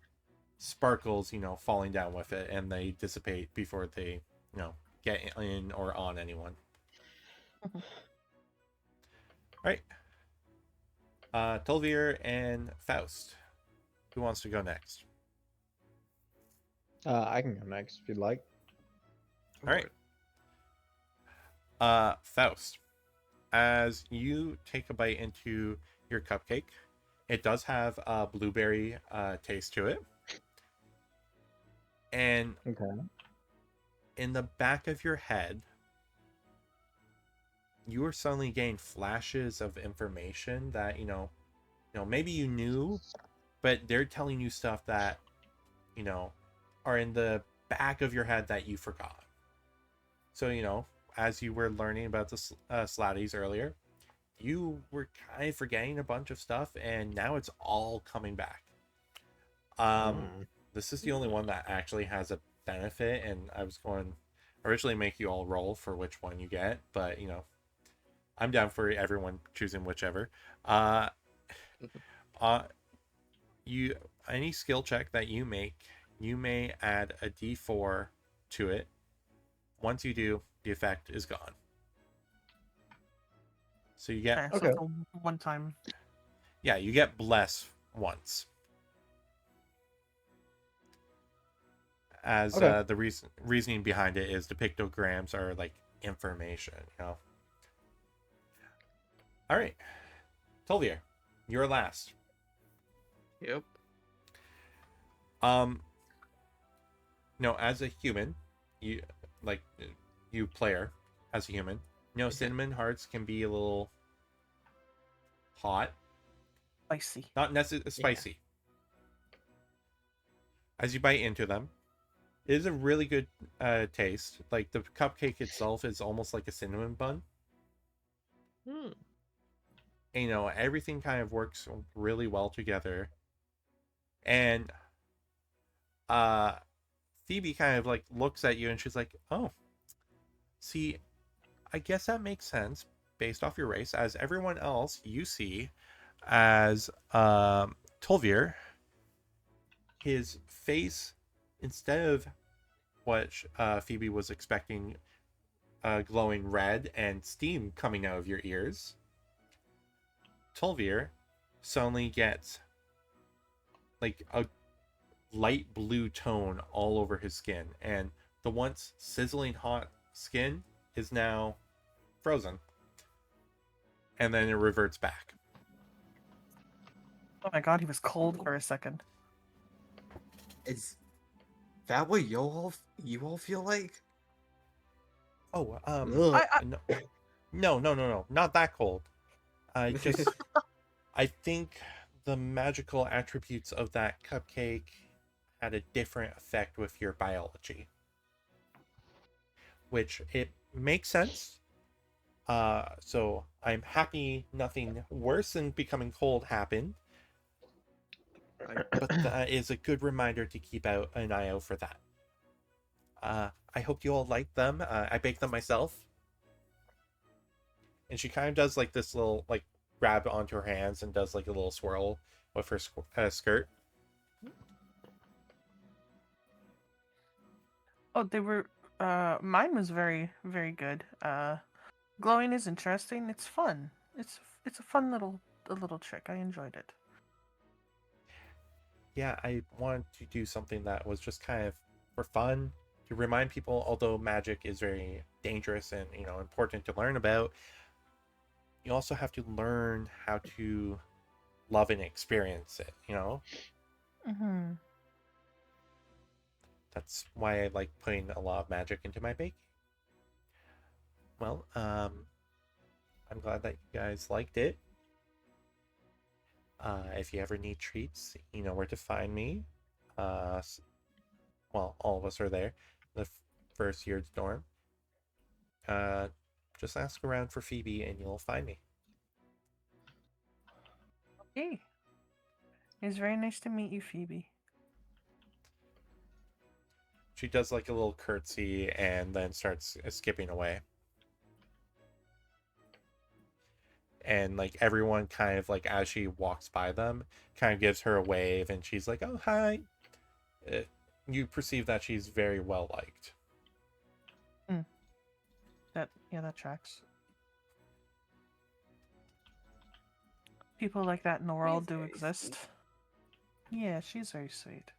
sparkles, you know, falling down with it, and they dissipate before they, you know, get in or on anyone. All right. Tolvir and Faust. Who wants to go next? I can go next if you'd like. All right. Faust. As you take a bite into your cupcake, it does have a blueberry taste to it. And Okay. in the back of your head, you are suddenly getting flashes of information that, you know, maybe you knew, but they're telling you stuff that, you know, are in the back of your head that you forgot. So, you know, as you were learning about the Slatties earlier, you were kind of forgetting a bunch of stuff, and now it's all coming back. This is the only one that actually has a benefit, and I was going to originally make you all roll for which one you get, but, you know, I'm down for everyone choosing whichever. You any skill check that you make, you may add a d4 to it. Once you do, the effect is gone. So you get Okay, so it's a one time. yeah, you get bless once. As Okay. the reasoning behind it is the pictograms are like information, you know. All right, Tolvir, you're last. Yep. As a human, you player as a human, cinnamon hearts can be a little hot, Spicy. not necessarily spicy. As you bite into them, it is a really good taste. Like the cupcake itself is almost like a cinnamon bun. Hmm. And, you know, everything kind of works really well together. And Phoebe kind of like looks at you and she's like, "Oh, see, I guess that makes sense based off your race. As everyone else you see as Tolvir, his face, instead of what Phoebe was expecting, glowing red and steam coming out of your ears, Tolvir suddenly gets like a light blue tone all over his skin, and the once sizzling hot skin is now frozen, and then it reverts back. Oh my god, he was cold for a second. Is that what you all feel like? Oh, Ugh. no, not that cold. I just, I think the magical attributes of that cupcake had a different effect with your biology, which it makes sense. So I'm happy nothing worse than becoming cold happened. But that is a good reminder to keep an eye out for that. I hope you all like them. I baked them myself. And she kind of does like this little like grab onto her hands and does like a little swirl with her skirt. Oh, they were. Mine was very, very good. Glowing is interesting. It's fun. It's a fun little trick. I enjoyed it. Yeah, I wanted to do something that was just kind of for fun, to remind people, although magic is very dangerous and important to learn about, you also have to learn how to love and experience it. Mm-hmm. That's why I like putting a lot of magic into my baking. Well, I'm glad that you guys liked it. If you ever need treats, you know where to find me. Well, all of us are there. The first year's dorm. Just ask around for Phoebe and you'll find me. Okay. It's very nice to meet you, Phoebe. She does like a little curtsy and then starts skipping away. And like everyone kind of like as she walks by them kind of gives her a wave and she's like, oh, hi. You perceive that she's very well liked. That tracks. People like that in the world do very exist. sweet. Yeah, she's very sweet.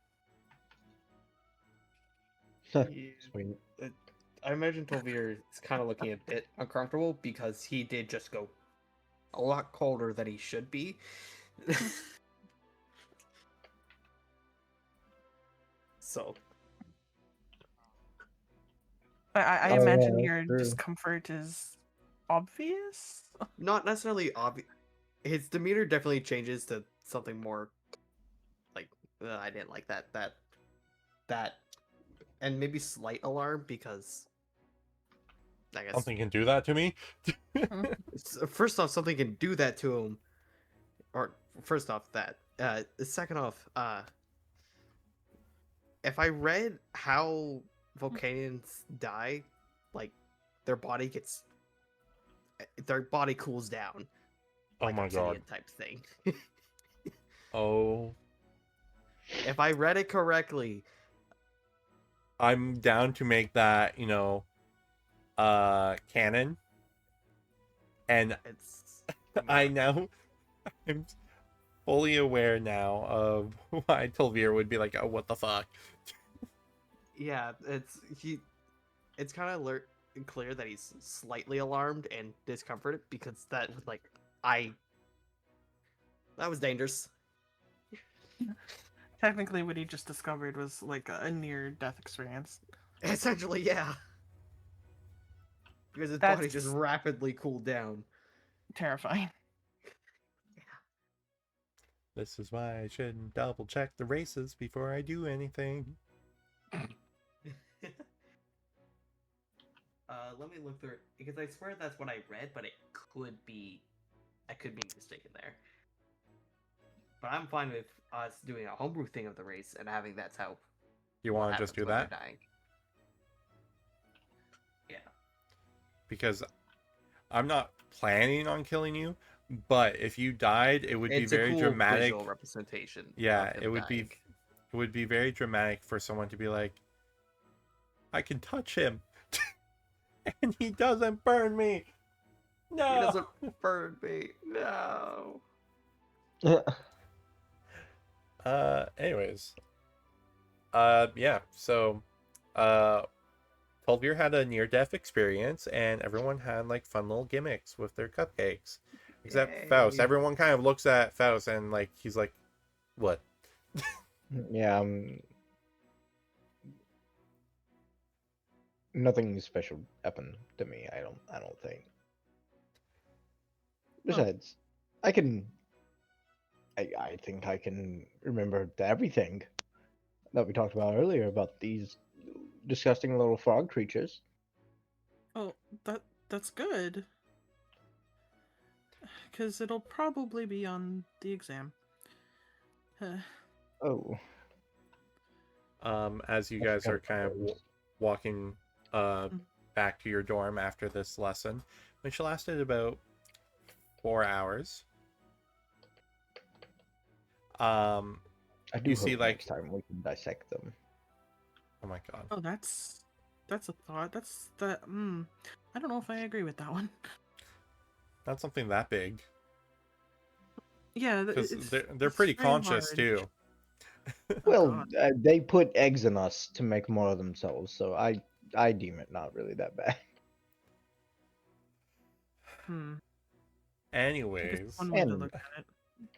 Sweet. I imagine Tolvir is kind of looking a bit uncomfortable because he did just go a lot colder than he should be. So, I Oh, imagine yeah, your that's true. discomfort is obvious. not necessarily obvious. His demeanor definitely changes to something more like, I didn't like that, and maybe slight alarm because I guess Something can do that to me. first off, something can do that to him, or first off that. Second off, if I read how Volcanians die, like their body cools down. Oh Like my obsidian god. type thing. Oh, If I read it correctly, I'm down to make that, canon. And it's I now I'm fully aware now of why Tilvir would be like, oh, what the fuck? yeah, it's kind of clear that he's slightly alarmed and discomforted because that was that was dangerous. Technically, what he just discovered was like a near-death experience. Essentially, yeah. Because his body just rapidly cooled down. Terrifying. This is why I shouldn't double check the races before I do anything. Let me look through it because I swear that's what I read, but I could be mistaken there. But I'm fine with us doing a homebrew thing of the race and having that's how. You what want to just happens do when they're that? dying. Yeah. Because I'm not planning on killing you, but if you died, it would It's be a very cool dramatic. visual representation. Yeah, of him it would dying. be very dramatic for someone to be like, I can touch him and he doesn't burn me. No. He doesn't burn me. No. Anyways. Yeah, so Tolvir had a near-death experience and everyone had like fun little gimmicks with their cupcakes. Except Faust. Yay. Everyone kind of looks at Faust and like he's like, what? Yeah, nothing special happened to me. I don't think. Besides, I think I can remember everything that we talked about earlier about these disgusting little frog creatures. Oh, that's good. Because it'll probably be on the exam. Oh, As you I guys forgot are kind of about those. walking back to your dorm after this lesson, which lasted about 4 hours. I do you hope see, like, next time we can dissect them. oh my god. Oh, that's a thought. I don't know if I agree with that one. Not something that big. Yeah, Because it's they're it's pretty very conscious large. too. Well, God. they put eggs in us to make more of themselves, so I deem it not really that bad. Hmm. I guess Anyways, one way to And look at it.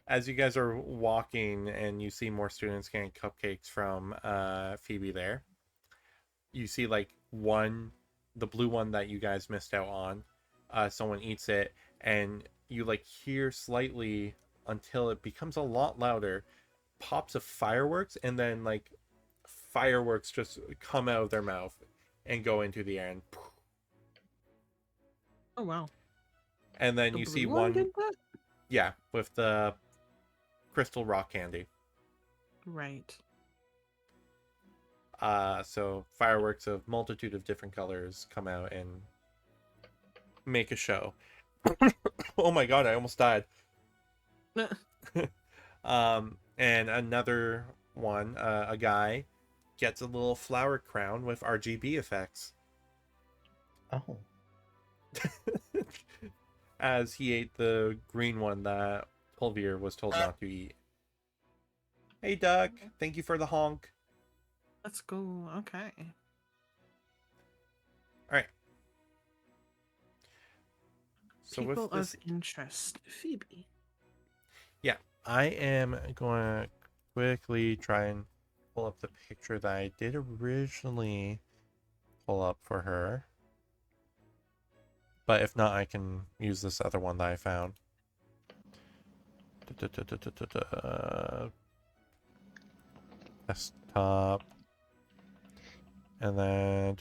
as you guys are walking and you see more students getting cupcakes from Phoebe there, you see like one, the blue one that you guys missed out on. Someone eats it, and you like hear slightly until it becomes a lot louder, pops of fireworks, and then like fireworks just come out of their mouth and go into the air, Oh wow. and then The you see blue one one, did that? yeah, with the crystal rock candy. Right. So fireworks of multitude of different colors come out and make a show. Oh my god, I almost died. And another one, a guy gets a little flower crown with RGB effects oh, as he ate the green one that Pulvier was told not to eat. Hey, Duck, thank you for the honk. Let's go. Okay. All right. So People with this, of interest. Phoebe. yeah, I am going to quickly try and pull up the picture that I did originally pull up for her. But if not, I can use this other one that I found. Desktop. And then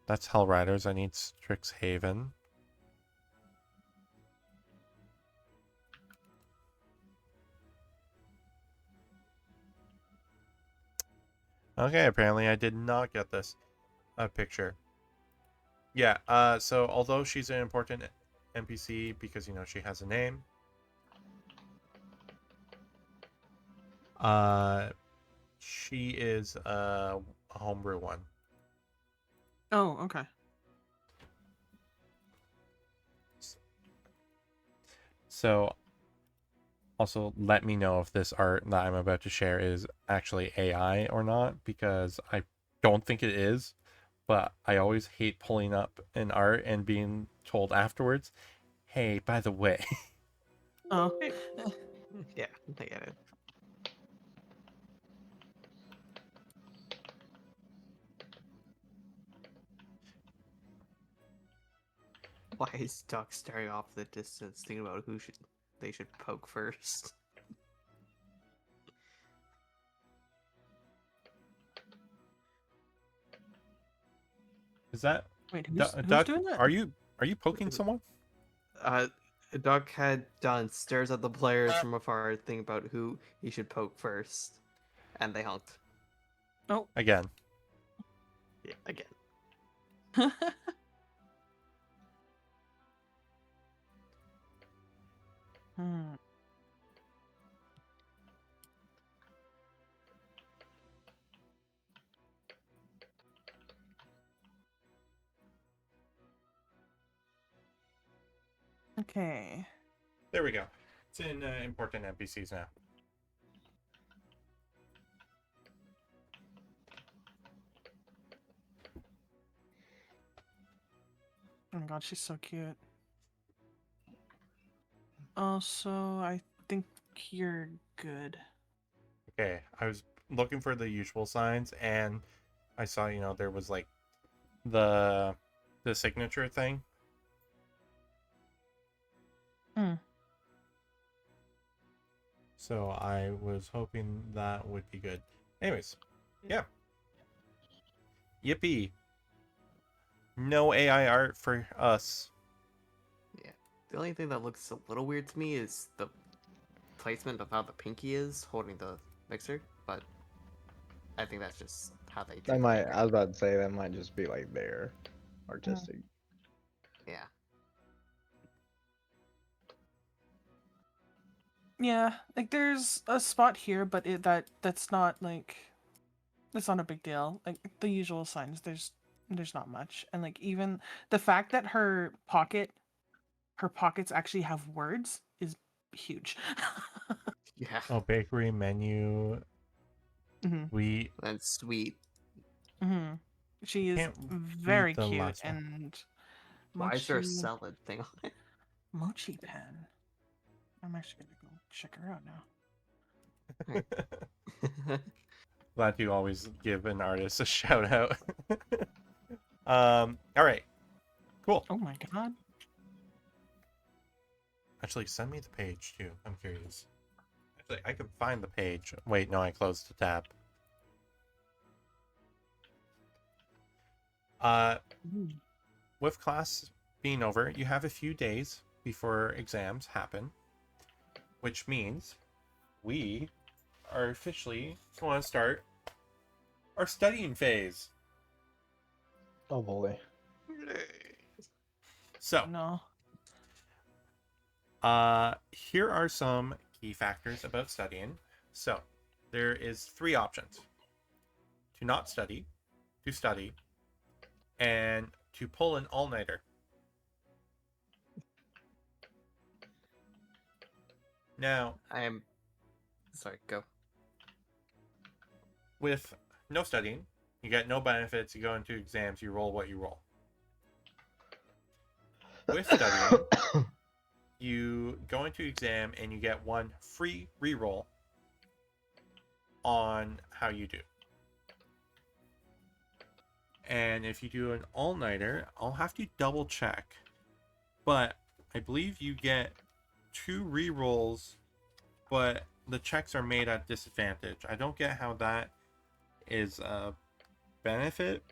that's Hell Riders. I need Strixhaven. Okay, apparently I did not get this picture. Yeah, so although she's an important NPC because, you know, she has a name, she is a homebrew one. Oh, okay. So also let me know if this art that I'm about to share is actually AI or not, because I don't think it is, but I always hate pulling up an art and being told afterwards, hey, by the way. Oh. Yeah, I get it. Why is Duck staring off the distance, thinking about who they should poke first? Is that Wait, who's Duck? doing that? Are you poking someone? Uh, Duck head done stares at the players from afar, thinking about who he should poke first, and they honked. Oh. Again. Yeah, again. Hmm. Okay. There we go. It's in important NPCs now. Oh my god, she's so cute. Also, I think you're good. Okay, I was looking for the usual signs, and I saw, you know, there was like the signature thing. Hmm. So I was hoping that would be good. Anyways, yeah. Yippee. No AI art for us. Yeah. The only thing that looks a little weird to me is the placement of how the pinky is holding the mixer, but I think that's just how they do that the might. finger. I was about to say that might just be like their artistic. Yeah. Yeah, like there's a spot here, but that's not like it's not a big deal. Like the usual signs, there's not much. And like even the fact that her pockets actually have words is huge. Yeah. Oh, bakery menu. Hmm. We And sweet. Hmm. She is can't read very the cute last one. and Why is there a mochi salad thing on it? mochi pen. I'm actually gonna go check her out now. Glad you always give an artist a shout out. All right, cool. Oh my god. Actually, send me the page too. I'm curious. Actually, I could find the page. Wait, no, I closed the tab. Mm. With class being over, you have a few days before exams happen, which means we are officially going to start our studying phase. Oh boy. So, No. here are some key factors about studying. So, there is 3 options: to not study, to study, and to pull an all-nighter. Now, I am. Sorry, go. with no studying, you get no benefits. You go into exams, you roll what you roll. With studying, you go into exam and you get 1 free reroll on how you do. And if you do an all-nighter, I'll have to double check, but I believe you get 2 rerolls, but the checks are made at disadvantage. I don't get how that is a benefit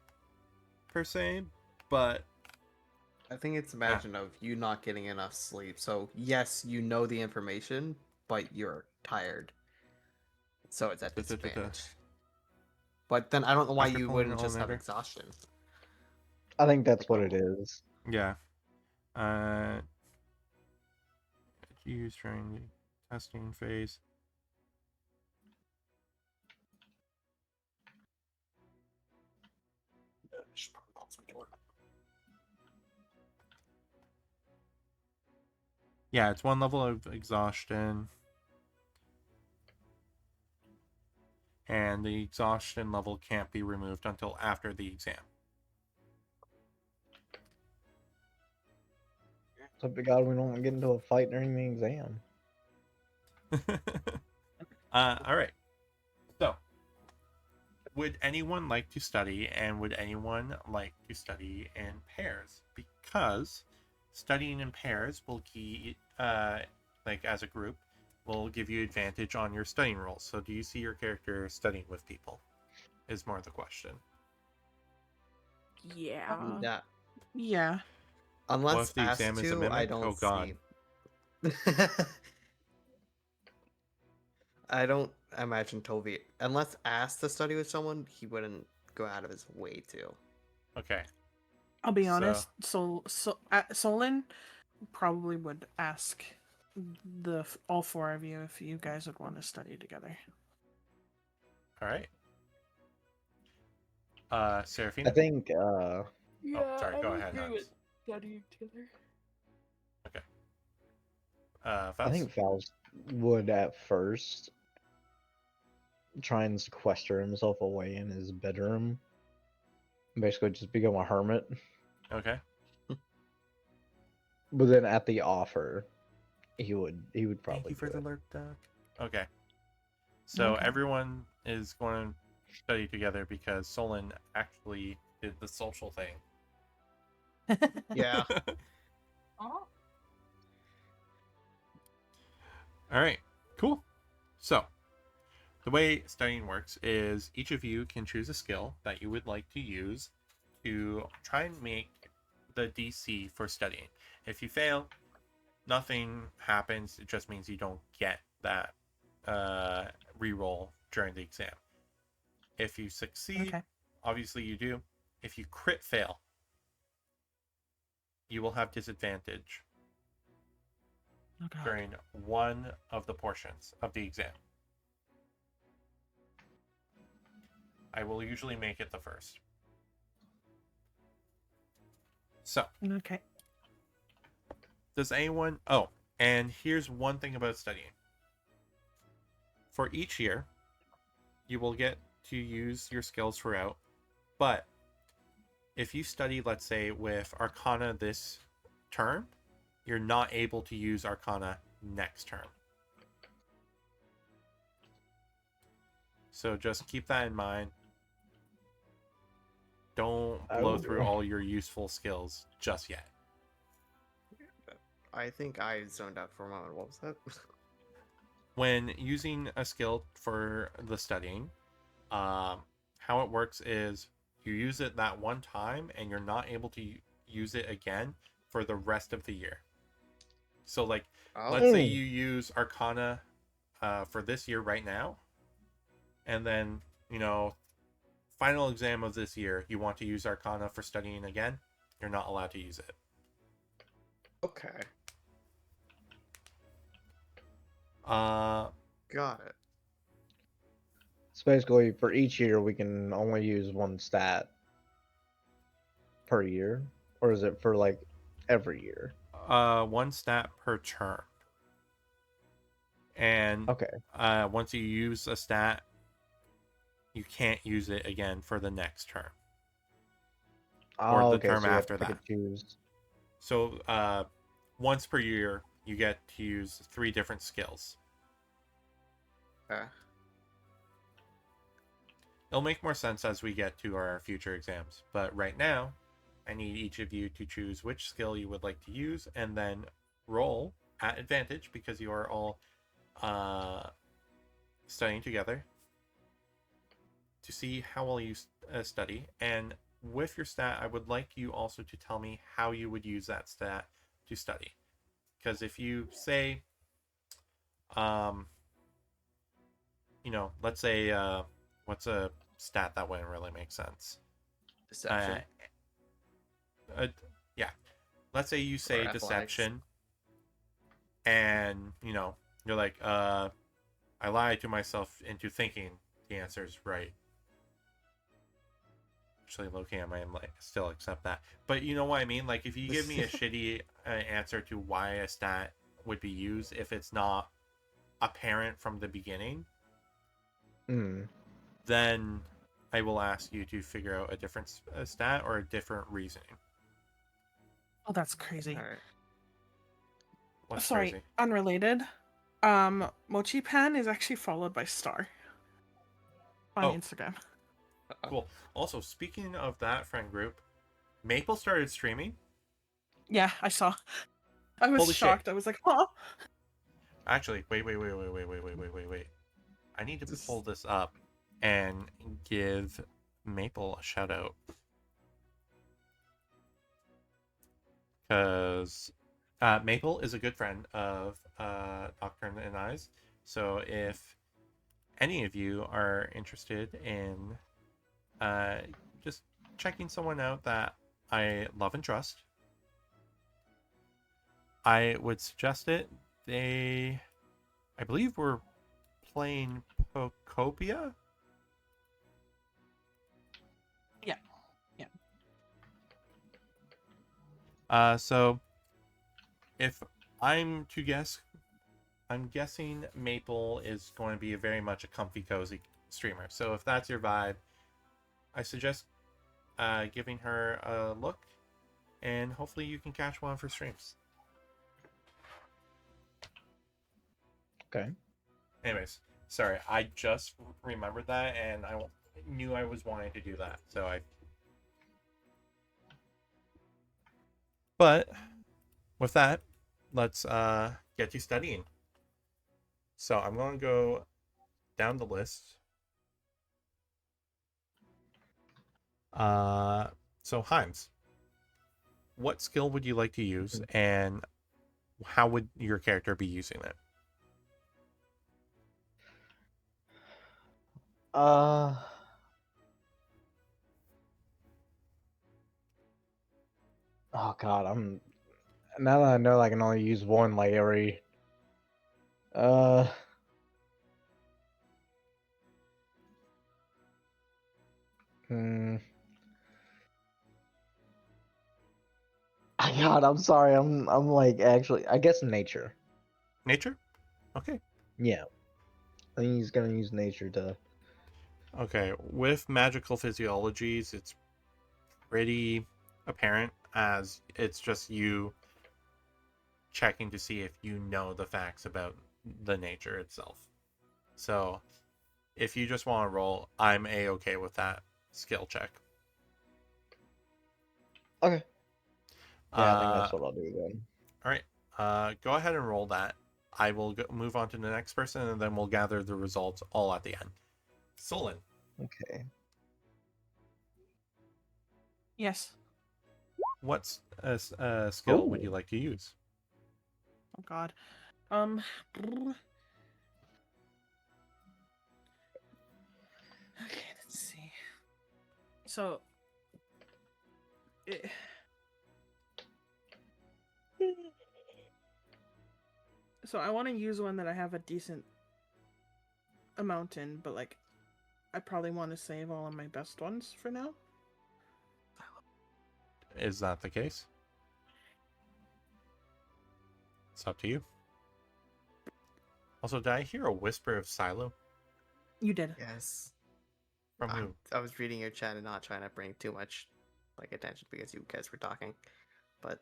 per se, but I think it's a matter of you not getting enough sleep. So yes, you know the information, but you're tired. So it's at disadvantage. But then I don't know why After you pulling an wouldn't just have all-nighter. exhaustion. I think that's what it is. Yeah. Use during the testing phase. Yeah, it's 1 level of exhaustion. And the exhaustion level can't be removed until after the exam. So, God, we don't get into a fight during the exam. All right. So, would anyone like to study, and would anyone like to study in pairs? Because studying in pairs will like as a group, will give you advantage on your studying rolls. So, do you see your character studying with people? Is more the question. Yeah. Yeah. Yeah. Unless if the exam asked is a to, I mimic? don't Oh, God. see. I don't imagine Toby, unless asked to study with someone, he wouldn't go out of his way to. Okay. I'll be So- honest. Solon probably would ask all 4 of you if you guys would want to study together. All right. Seraphine? I think Yeah. sorry, I go would ahead, agree Hans. with studying together. I Faust? think Faust would at first try and sequester himself away in his bedroom. Basically just become a hermit. Okay. But then at the offer, he would Thank probably you for do the it. lurk duck. Okay. So Okay. everyone is going to study together because Solon actually did the social thing. Yeah. Oh. All right. Cool. So the way studying works is each of you can choose a skill that you would like to use to try and make the DC for studying. If you fail, nothing happens. It just means you don't get that reroll during the exam. If you succeed, Okay. obviously you do. If you crit fail, you will have disadvantage Oh, God. during 1 of the portions of the exam. I will usually make it the first. So, Okay. does anyone... Oh, and here's one thing about studying. for each year, you will get to use your skills throughout. But if you study, let's say, with Arcana this term, you're not able to use Arcana next term. So just keep that in mind. Don't blow through all your useful skills just yet. I think I zoned out for a moment. What was that? When using a skill for the studying, how it works is you use it that one time and you're not able to use it again for the rest of the year. So like, let's say you use Arcana for this year right now, and then, final exam of this year, you want to use Arcana for studying again, you're not allowed to use it. Okay. Got it. So basically, for each year, we can only use one stat per year, or is it for like every year? One stat per turn. And Okay. Once you use a stat, you can't use it again for the next turn. Or the okay, term so you have after to pick that. and choose. So once per year, you get to use 3 different skills. It'll make more sense as we get to our future exams. But right now, I need each of you to choose which skill you would like to use and then roll at advantage because you are all studying together to see how well you study. And with your stat, I would like you also to tell me how you would use that stat to study. Because if you say, let's say, what's a stat that wouldn't really make sense? Deception. Yeah. Let's say you say deception, and you're like, I lied to myself into thinking the answer is right. Actually, low-key, I might still accept that. But you know what I mean? Like, if you give me a shitty answer to why a stat would be used, if it's not apparent from the beginning, then I will ask you to figure out a different stat or a different reasoning. Oh, that's crazy. All right. What's Sorry, crazy? unrelated. Mochi Pan is actually followed by Star on Instagram. Cool. Also, speaking of that friend group, Maple started streaming. Yeah, I saw. I was Holy shocked. shit. I was like, huh? Actually, wait. I need to pull this up and give Maple a shout out. Because Maple is a good friend of Nocturne and I's. So if any of you are interested in just checking someone out that I love and trust, I would suggest it. I believe we're playing Pocopia. Yeah. So if I'm to guess, I'm guessing Maple is going to be very much a comfy, cozy streamer. So if that's your vibe, I suggest giving her a look, and hopefully you can catch one of her streams. Okay. Anyways, sorry, I just remembered that, and I knew I was wanting to do that, so I. But with that, let's get to studying. So I'm going to go down the list. So Himes, what skill would you like to use, and how would your character be using it? Oh god, now that I know I can only use one like every God, I'm sorry. I'm like actually I guess nature. Nature? Okay. Yeah. I think he's gonna use nature to. Okay, with magical physiologies, it's pretty apparent as it's just you checking to see if you know the facts about the nature itself. So, if you just want to roll, I'm a-okay with that skill check. Okay. Yeah, I think Uh, that's what I'll do then. all right. Go ahead and roll that. I will move on to the next person, and then we'll gather the results all at the end. Solon, Okay. Yes. what's a skill would Ooh. you like to use? Oh God. Okay, let's see. So, so I want to use one that I have a decent amount in, but like, I probably want to save all of my best ones for now. Is that the case? It's up to you. Also, did I hear a whisper of Silo? You did. Yes. From who? I was reading your chat and not trying to bring too much like attention because you guys were talking, but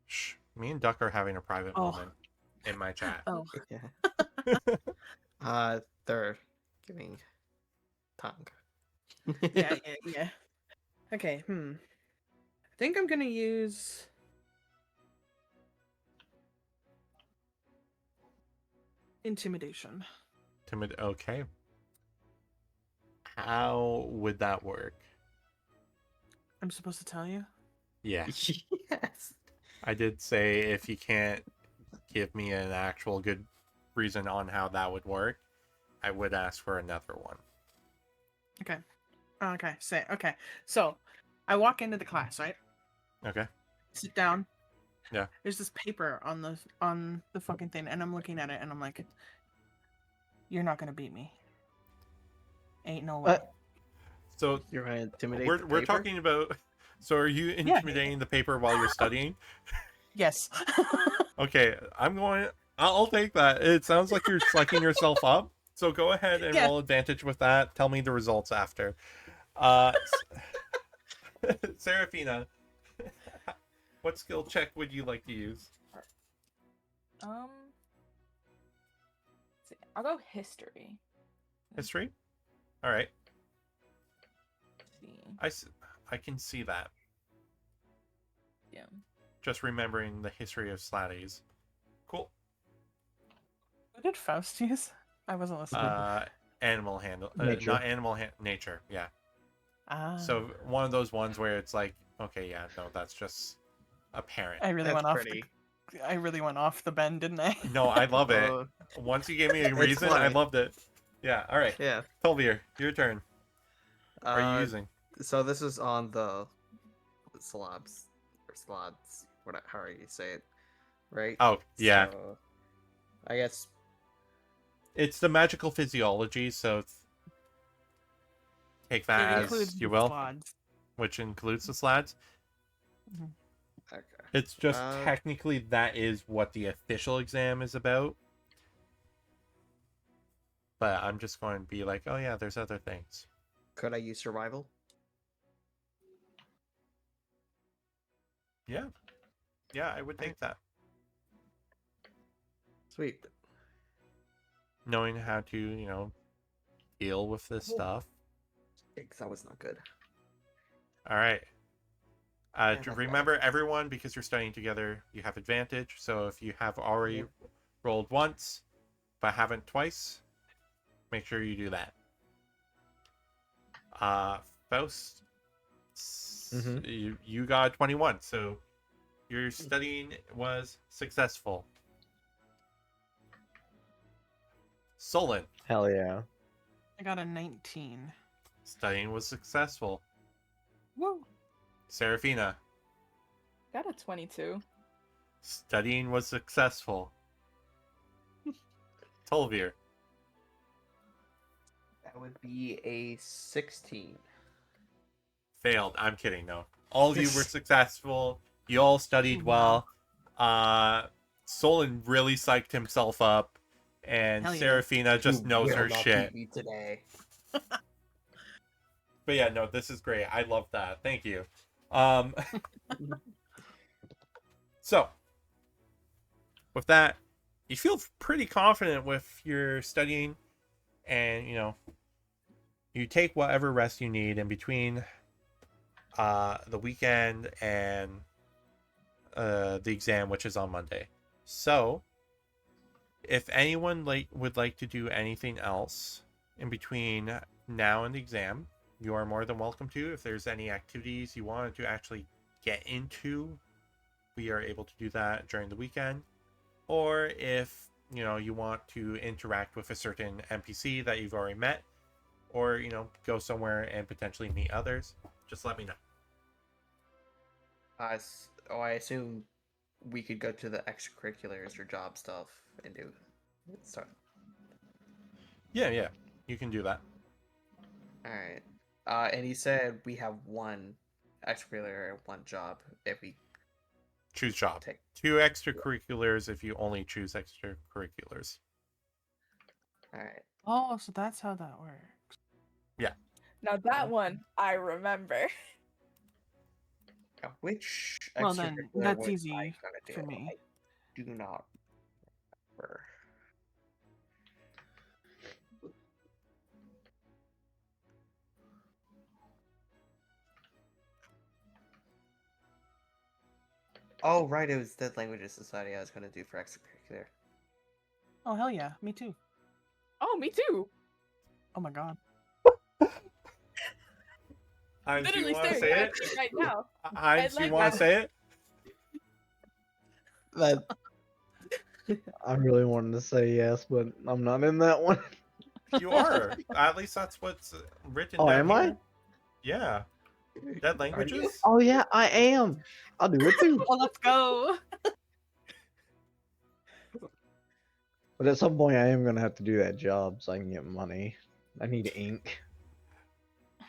Shh. Me and Duck are having a private Oh. moment in my chat. Oh. yeah. They're giving tongue. Yeah. Okay. I think I'm gonna use. Intimidation. Timid. Okay. How would that work? I'm supposed to tell you? Yeah. Yes. I did say if you can't give me an actual good reason on how that would work, I would ask for another one. Okay. Okay. So, I walk into the class, right? Okay. Sit down. Yeah. There's this paper on the fucking thing, and I'm looking at it, and I'm like, "You're not gonna beat me. Ain't no way." So You're gonna intimidate we're the we're paper? talking about. So are you intimidating the paper while you're studying? Yes. Okay, I'll take that. It sounds like you're psyching yourself up. So go ahead and Yeah. roll advantage with that. Tell me the results after. Uh, Serafina, what skill check would you like to use? Let's see. I'll go history. History? All right. Let's see. I can see that. Yeah. Just remembering the history of Slatties. Cool. What did Faust use? I wasn't listening. Animal handle. Nature. Not animal nature. Yeah. So one of those ones where it's like, okay, yeah, no, that's just apparent. I really That's went off. pretty. I really went off the bend, didn't I? No, I love it. Uh, Once you gave me a It's reason, I funny. loved it. Yeah, all right. yeah. Tolvier, your turn. What are you using? So this is on the slabs or slots, whatever how you say it, right? Oh, yeah. So, I guess It's the magical physiology, so take that It as includes you the will, slots. which includes the slats. okay. It's just Uh, technically that is what the official exam is about. But I'm just going to be like, oh yeah, there's other things. Could I use survival? Yeah. Yeah, I would think that. Sweet. Knowing how to, deal with this stuff. Because that was not good. All right. Yeah, To that's remember, everyone, because you're studying together, you have advantage. So if you have already rolled once, but haven't twice, make sure you do that. Faust, you got 21, so your studying was successful. Solon, Hell yeah. I got a 19. studying was successful. Woo! Serafina, Got a 22. studying was successful. Tolvier, That would be a 16. failed. I'm kidding, no. All of you were successful. You all studied well. Solon really psyched himself up, and Hell yeah. Serafina just You knows will her not shit. beat me today. But yeah, no, this is great. I love that. Thank you. Um, so, with that, you feel pretty confident with your studying, and you take whatever rest you need in between the weekend and the exam, which is on Monday. So, if anyone would like to do anything else in between now and the exam, you are more than welcome to. If there's any activities you wanted to actually get into, we are able to do that during the weekend. Or if you want to interact with a certain NPC that you've already met, or go somewhere and potentially meet others, just let me know. I assume we could go to the extracurriculars or job stuff and do stuff. Yeah, you can do that. All right. And he said we have one extracurricular and one job if we Choose job. take. 2 extracurriculars if you only choose extracurriculars. All right. Oh, so that's how that works. Now that one I remember. Now, which Well, then, extracurricular that's was I easy gonna for do? me. I do not remember. Oh, right, it was Dead Languages Society I was gonna do for extracurricular. Oh, hell yeah. Me too. Oh, me too. Oh my god. Heinz, do you Literally want to staring say at it? it right now. Heinz, do you like want to that. say it? That I really wanted to say yes, but I'm not in that one. You are. At least that's what's written Oh, down am here. I? Yeah. Dead Languages? Oh yeah, I am. I'll do it too. Well, let's go. But at some point, I am gonna have to do that job so I can get money. I need ink.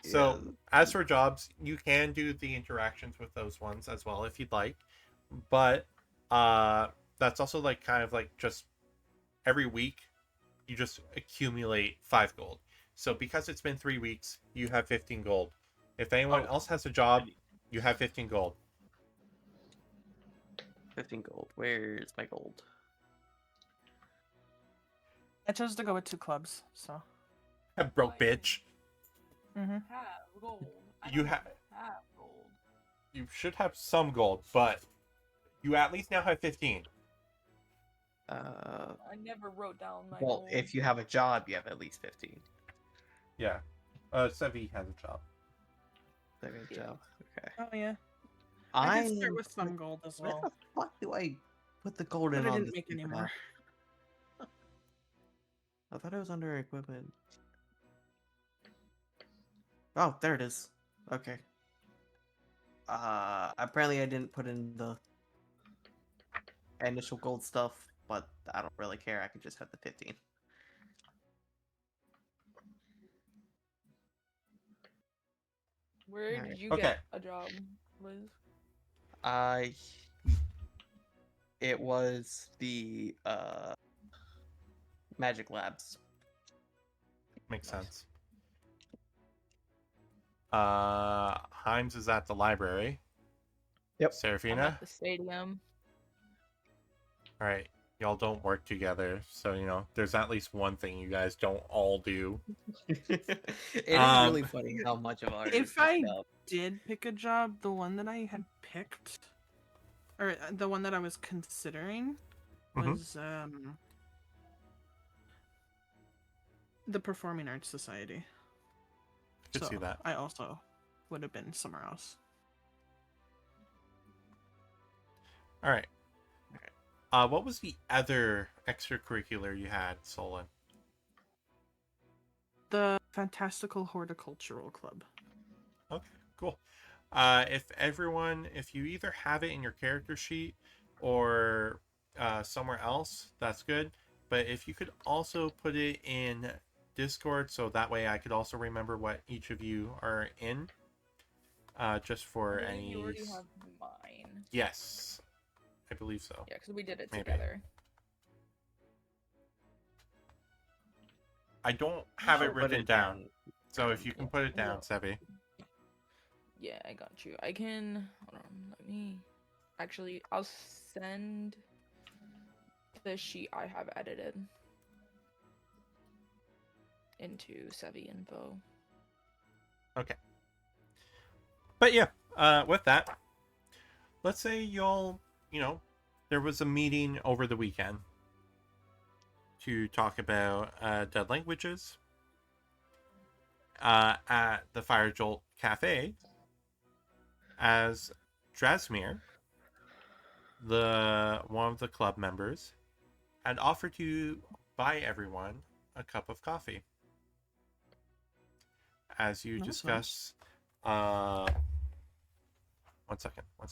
So, as for jobs, you can do the interactions with those ones as well if you'd like. But that's also like kind of like just every week you just accumulate 5 gold. So because it's been 3 weeks, you have 15 gold. If anyone else has a job, you have 15 gold. 15 gold. Where's my gold? I chose to go with 2 clubs, so. Broke bitch. Mm-hmm. Have gold. You have gold. you should have some gold, but you at least now have 15. Uh, I never wrote down my well, gold. if you have a job, you have at least 15. Yeah. Sevi has a job. Second Yeah. job. Okay. Oh yeah. I did start with some gold as Where well, the fuck do I put the gold but in I on didn't this make any stupid more. app? I thought it was under equipment. Oh, there it is. Okay. Apparently I didn't put in the initial gold stuff, but I don't really care. I can just have the 15. Where Alright. did you Okay. get a job, Liz? It was the Magic Labs. Makes sense. Himes is at the library. Yep. I'm Serafina? at the stadium. Alright. Y'all don't work together, so there's at least one thing you guys don't all do. It is really funny how much of ours. If I did pick a job, the one that I had picked, or the one that I was considering, Mhm. was the Performing Arts Society. Could see that. I also would have been somewhere else. Alright. What was the other extracurricular you had, Solon? The Fantastical Horticultural Club. Okay, cool. If you either have it in your character sheet or somewhere else, that's good. But if you could also put it in Discord, so that way I could also remember what each of you are in. Just for any. You already have mine. Yes, I believe so. Yeah, because we did it Maybe. together. I don't have I'll it put written it down. So if you can Yeah. put it down, Sevi. Yeah, I got you. I can. Hold on. Let me. Actually, I'll send the sheet I have edited into Sevi info. Okay. But yeah, with that, let's say y'all, there was a meeting over the weekend to talk about dead languages at the Fire Jolt Cafe as Drasmir, one of the club members, had offered to buy everyone a cup of coffee. As you That's discuss, nice. one second. I'm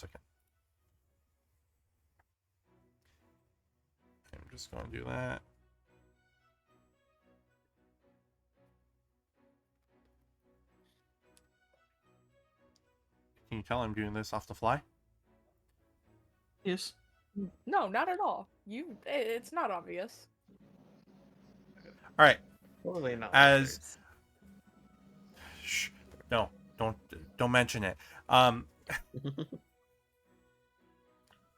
just going to do that. Can you tell I'm doing this off the fly? Yes. No, not at all. It's not obvious. All right. Totally not. As shh, no, don't mention it.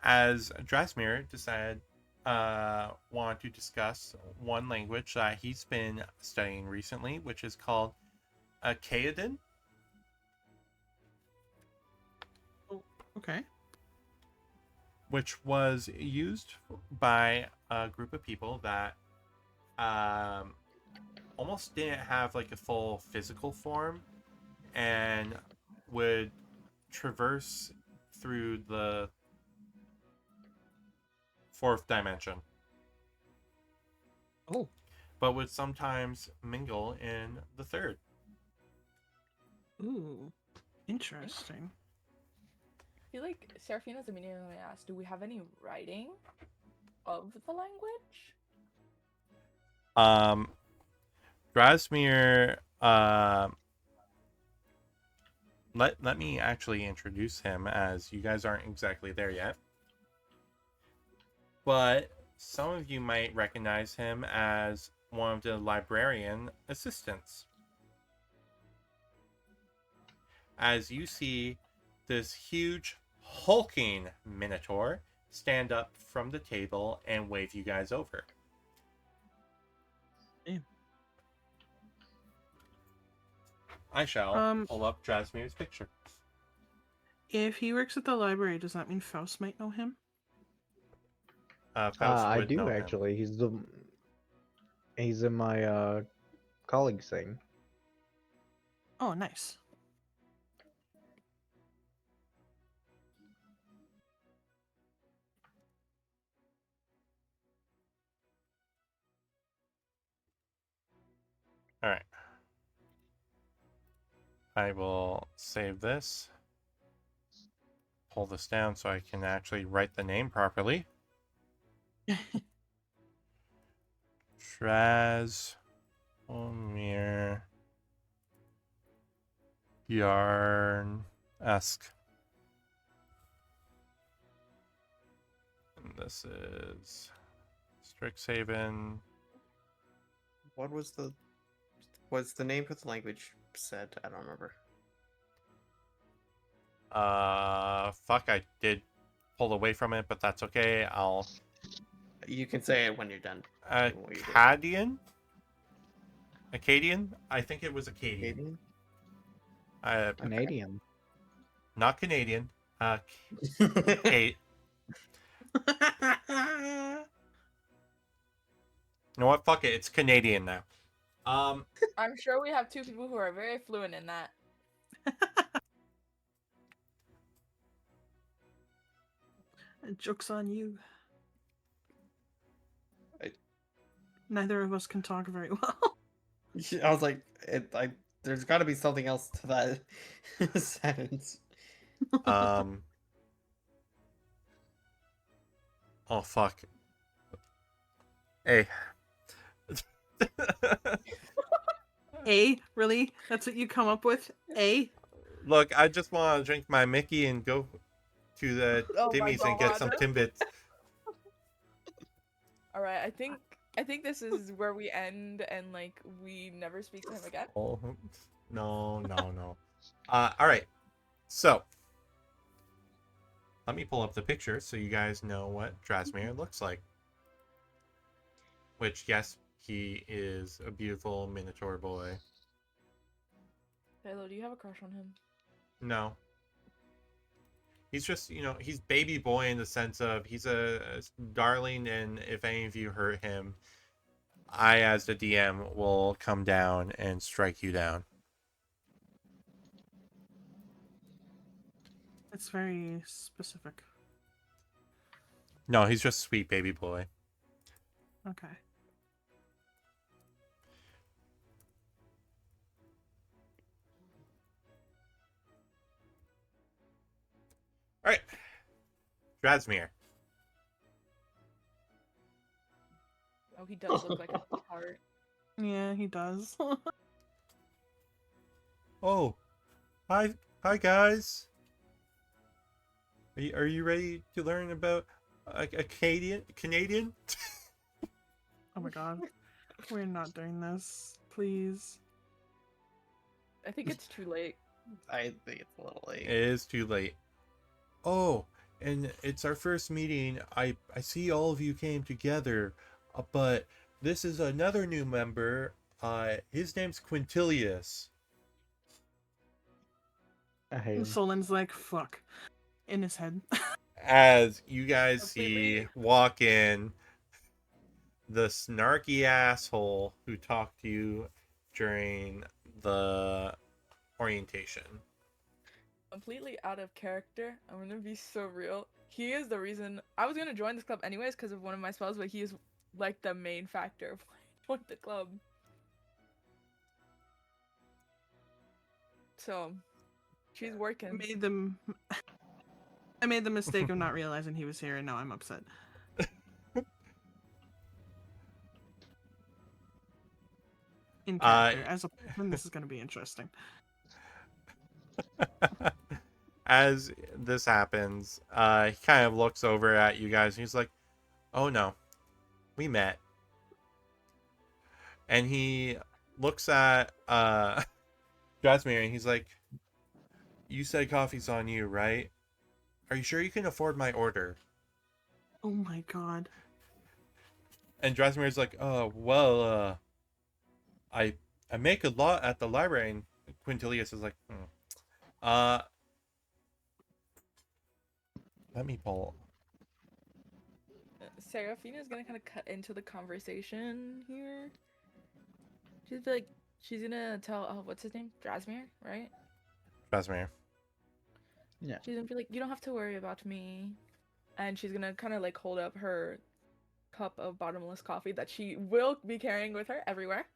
As Drasmir decided want to discuss one language that he's been studying recently, which is called Achaedan. Okay. Which was used by a group of people that almost didn't have like a full physical form and would traverse through the fourth dimension. Oh. But would sometimes mingle in the third. Ooh. Interesting. I feel like Seraphina's immediately asked, do we have any writing of the language? Drasmir, let me actually introduce him, as you guys aren't exactly there yet. But some of you might recognize him as one of the librarian assistants. As you see this huge hulking minotaur stand up from the table and wave you guys over. Damn. I shall pull up Drasmir's picture. If he works at the library, does that mean Faust might know him? Faust I would know do him. actually. He's in my colleagues thing. Oh, nice. All right. I will save this. Pull this down so I can actually write the name properly. Drasmir Yarn-esque. And this is Strixhaven. What was the name for the language said? I don't remember. Fuck, I did pull away from it, but that's okay. You can say it when you're done. Acadian? Acadian? I think it was Acadian. Canadian? Canadian. Not Canadian. Kate. You know what? Fuck it. It's Canadian now. I'm sure we have two people who are very fluent in that. Joke's on you. Neither of us can talk very well. I was like, there's got to be something else to that sentence. Oh fuck. Hey. A? Really? That's what you come up with? A? Look, I just want to drink my Mickey and go to the Oh my Timmies and get some God. Timbits. All right, I think this is where we end, and like we never speak to him again. Oh, no, no, no. All right. So let me pull up the picture so you guys know what Drasmir looks like. Which, yes, he is a beautiful Minotaur boy. Halo, do you have a crush on him? No. He's just, he's baby boy in the sense of he's a darling, and if any of you hurt him, I, as the DM, will come down and strike you down. It's very specific. No, he's just sweet baby boy. Okay. All right. Drasmir. Oh, he does look like a heart. Yeah, he does. Oh, hi guys. Are you ready to learn about a Canadian? Oh my god. We're not doing this. Please. I think it's too late. I think it's a little late. It is too late. Oh, and it's our first meeting. I see all of you came together, but this is another new member. His name's Quintilius. I hate him. Solin's like, fuck. In his head. As you guys see Completely. walk in the snarky asshole who talked to you during the orientation. Completely out of character. I'm gonna be so real. He is the reason I was gonna join this club anyways because of one of my spells, but he is like the main factor of why I joined the club. So, she's working. I made the mistake of not realizing he was here, and now I'm upset. In character, as a person, this is going to be interesting. As this happens, he kind of looks over at you guys and he's like, "Oh no, we met." And he looks at Drasmir and he's like, "You said coffee's on you, right? Are you sure you can afford my order?" Oh my god. And Drasmir's like, well, I make a lot at the library." And Quintilius is like, let me pull. Seraphina's gonna kind of cut into the conversation here. She's like, she's gonna tell, what's his name? Drasmir, right? Drasmir. Yeah. She's gonna be like, you don't have to worry about me. And she's gonna kind of like hold up her cup of bottomless coffee that she will be carrying with her everywhere.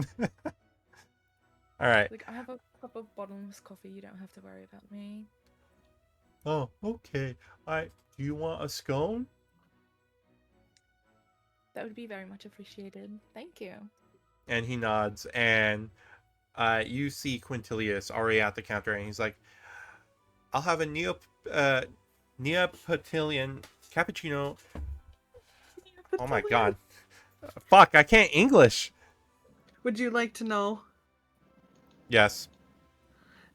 All right. Like, I have a cup of bottomless coffee. You don't have to worry about me. Oh, okay. Do you want a scone? That would be very much appreciated. Thank you. And he nods, and you see Quintilius already at the counter, and he's like, "I'll have a Neapolitan cappuccino." Oh my god. Fuck, I can't English. Would you like to know Yes.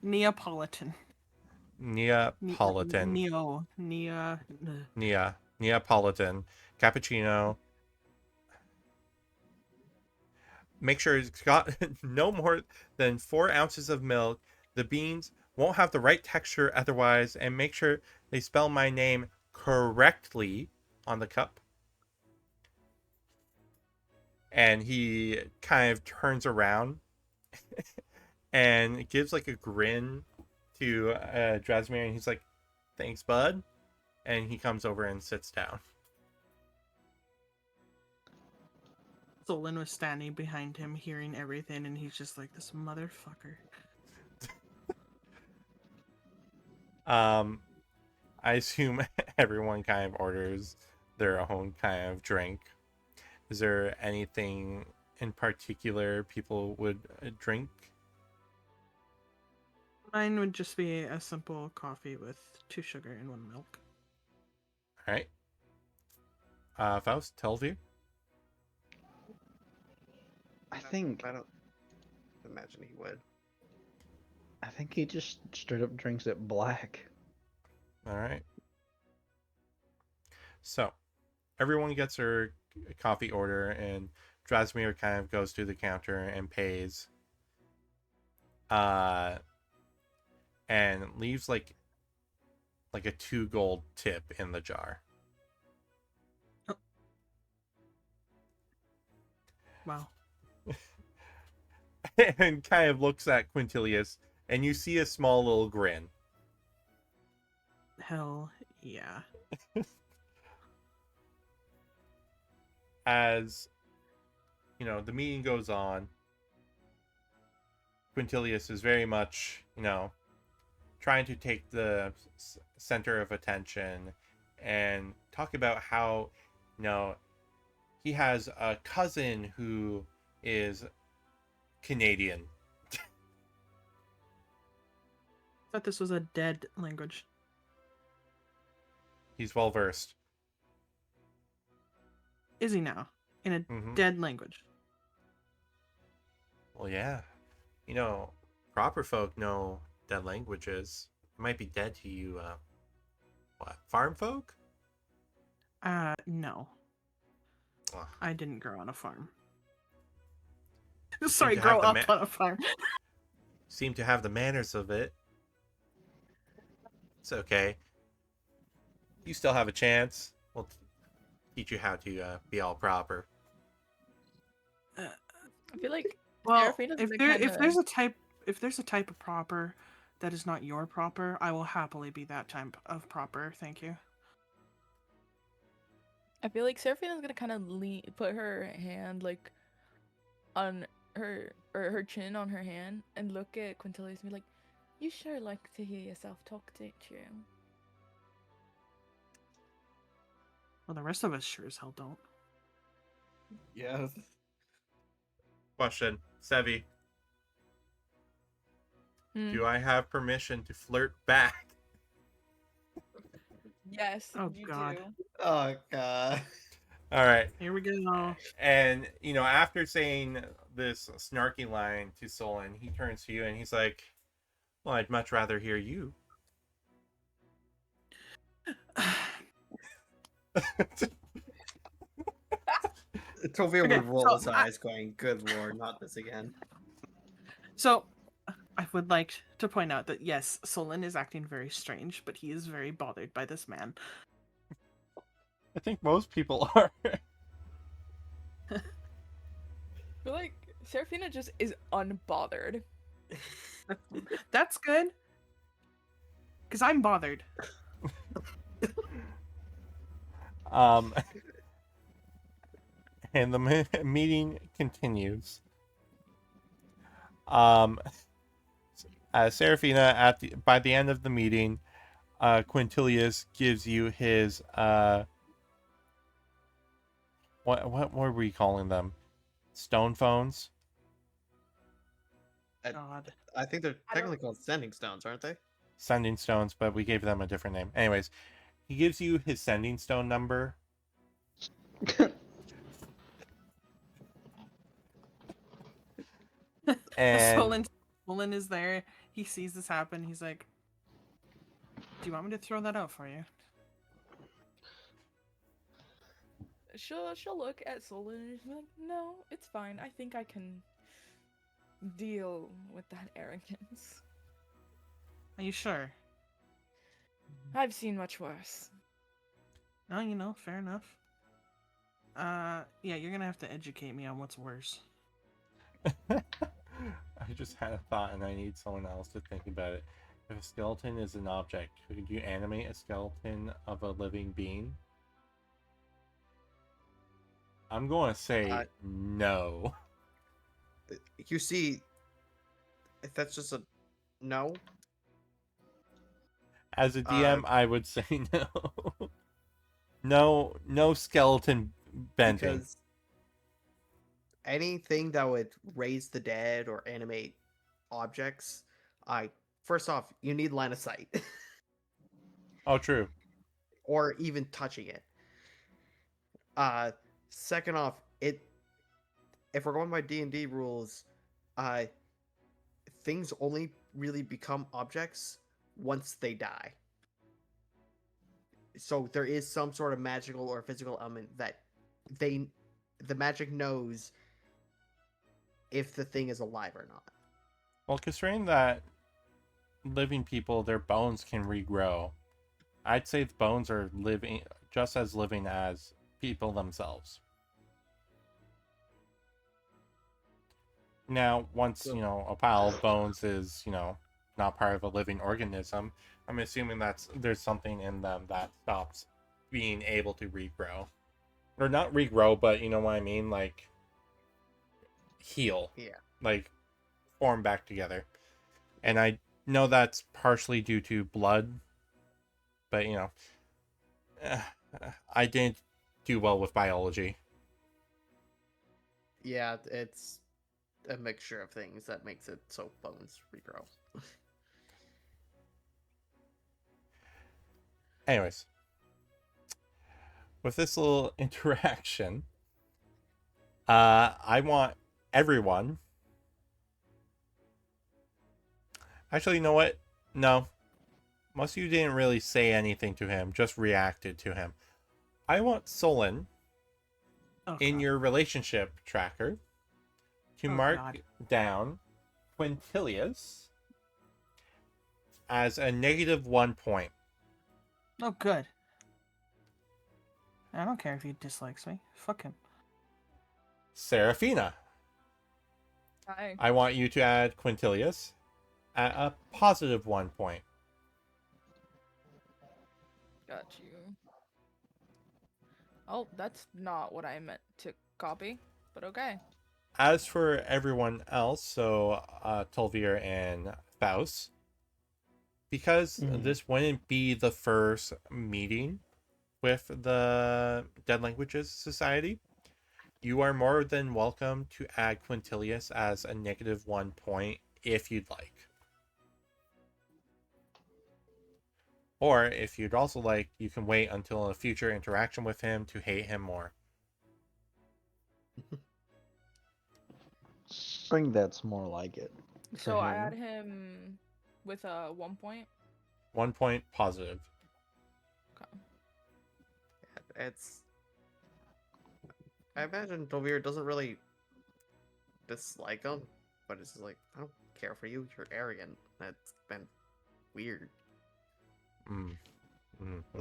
Neapolitan? Neapolitan. Neapolitan cappuccino. Make sure it's got no more than 4 ounces of milk. The beans won't have the right texture otherwise, and make sure they spell my name correctly on the cup. And he kind of turns around and gives like a grin to Drasmir, and he's like, "Thanks, bud." And he comes over and sits down. Solin was standing behind him, hearing everything, and he's just like, this motherfucker. I assume everyone kind of orders their own kind of drink. Is there anything in particular people would drink? Mine would just be a simple coffee with 2 sugar and 1 milk. All right. Faust, tells you. I think I don't imagine he would. I think he just straight up drinks it black. All right. So, everyone gets their coffee order, and Drasmir kind of goes to the counter and pays. And leaves like a 2 gold tip in the jar. Wow. And kind of looks at Quintilius, and you see a small little grin. Hell yeah. As the meeting goes on, Quintilius is very much trying to take the center of attention and talk about how he has a cousin who is Canadian. Thought this was a dead language. He's well versed. Is he now? In a dead language. Well, yeah. Proper folk know dead languages. It might be dead to you, what, farm folk? No. Ugh. I didn't grow on a farm. Sorry, to grow have up the on a farm. Seem to have the manners of it. It's okay. You still have a chance. We'll teach you how to be all proper. I feel like Well, Seraphina's if the there's a type of proper that is not your proper, I will happily be that type of proper. Thank you. I feel like Seraphina's gonna kind of put her hand like on her or her chin on her hand and look at Quintilius and be like, "You sure like to hear yourself talk, don't you?" Well, the rest of us sure as hell don't. Yes. Question, Sevi. Do I have permission to flirt back? Yes. Oh, you God. do. Oh god. All right. Here we go. And, after saying this snarky line to Solon, he turns to you and he's like, well, I'd much rather hear you. Tovia Okay, would roll so his eyes going, good lord, not this again. So, I would like to point out that yes, Solon is acting very strange, but he is very bothered by this man. I think most people are. I feel like Seraphina just is unbothered. That's good. Because I'm bothered. And the meeting continues. Seraphina, by the end of the meeting, Quintilius gives you his what were we calling them? Stone phones? God. I think they're technically called sending stones, aren't they? Sending stones, but we gave them a different name. Anyways, he gives you his sending stone number. And Solon is there. He sees this happen. He's like, "Do you want me to throw that out for you?" She'll look at Solon and she'll be like, "No, it's fine. I think I can deal with that arrogance. Are you sure? I've seen much worse." No, fair enough. Yeah, you're gonna have to educate me on what's worse. I just had a thought and I need someone else to think about it. If a skeleton is an object, could you animate a skeleton of a living being? I'm going to say no. You see, if that's just a no. As a DM, I would say no. No skeleton bending. Because anything that would raise the dead or animate objects, I first off, you need line of sight, Oh, true. or even touching it. Second off, if we're going by D&D rules, uh, things only really become objects once they die. So there is some sort of magical or physical element that the magic knows if the thing is alive or not. Well, considering that living people, their bones can regrow, I'd say the bones are living just as living as people themselves. Now, once, a pile of bones is, not part of a living organism, I'm assuming there's something in them that stops being able to regrow. Or not regrow, but you know what I mean? Like, heal. Yeah. Like, form back together. And I know that's partially due to blood, but, I didn't do well with biology. Yeah, it's a mixture of things that makes it so bones regrow. Anyways, with this little interaction, I want everyone. Actually, you know what? No. Most of you didn't really say anything to him, just reacted to him. I want Solon in God. your relationship tracker to mark God. down Quintilius as a -1 point. Oh, good. I don't care if he dislikes me. Fuck him. Serafina, Hi. I want you to add Quintilius at a +1 point. Got you. Oh, that's not what I meant to copy, but okay. As for everyone else, so Tolvir and Faust, because this wouldn't be the first meeting with the Dead Languages Society, you are more than welcome to add Quintilius as a -1 point if you'd like. Or if you'd also like, you can wait until a future interaction with him to hate him more. I think that's more like it. So I him. had him with a 1 point. 1 point positive. Okay. It's. I imagine Dovir doesn't really dislike him, but it's just like, I don't care for you. You're arrogant. That's been weird.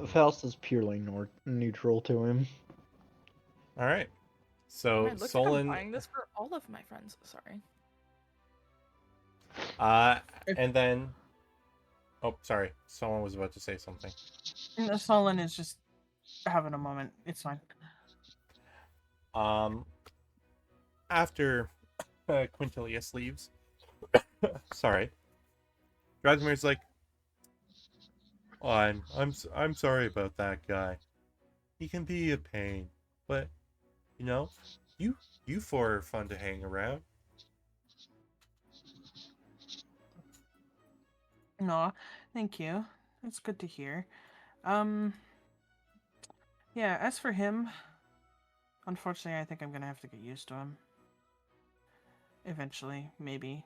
Faust is purely neutral to him. All right. So Man, looks like Solon, I'm buying this for all of my friends. Sorry. and then, oh, sorry, someone was about to say something. Solon is just having a moment. It's fine. After Quintilius leaves, sorry, Dragomir's like, oh, I'm sorry about that guy. He can be a pain, but you four are fun to hang around. No, thank you. That's good to hear. Yeah, as for him, unfortunately, I think I'm gonna have to get used to him. Eventually, maybe.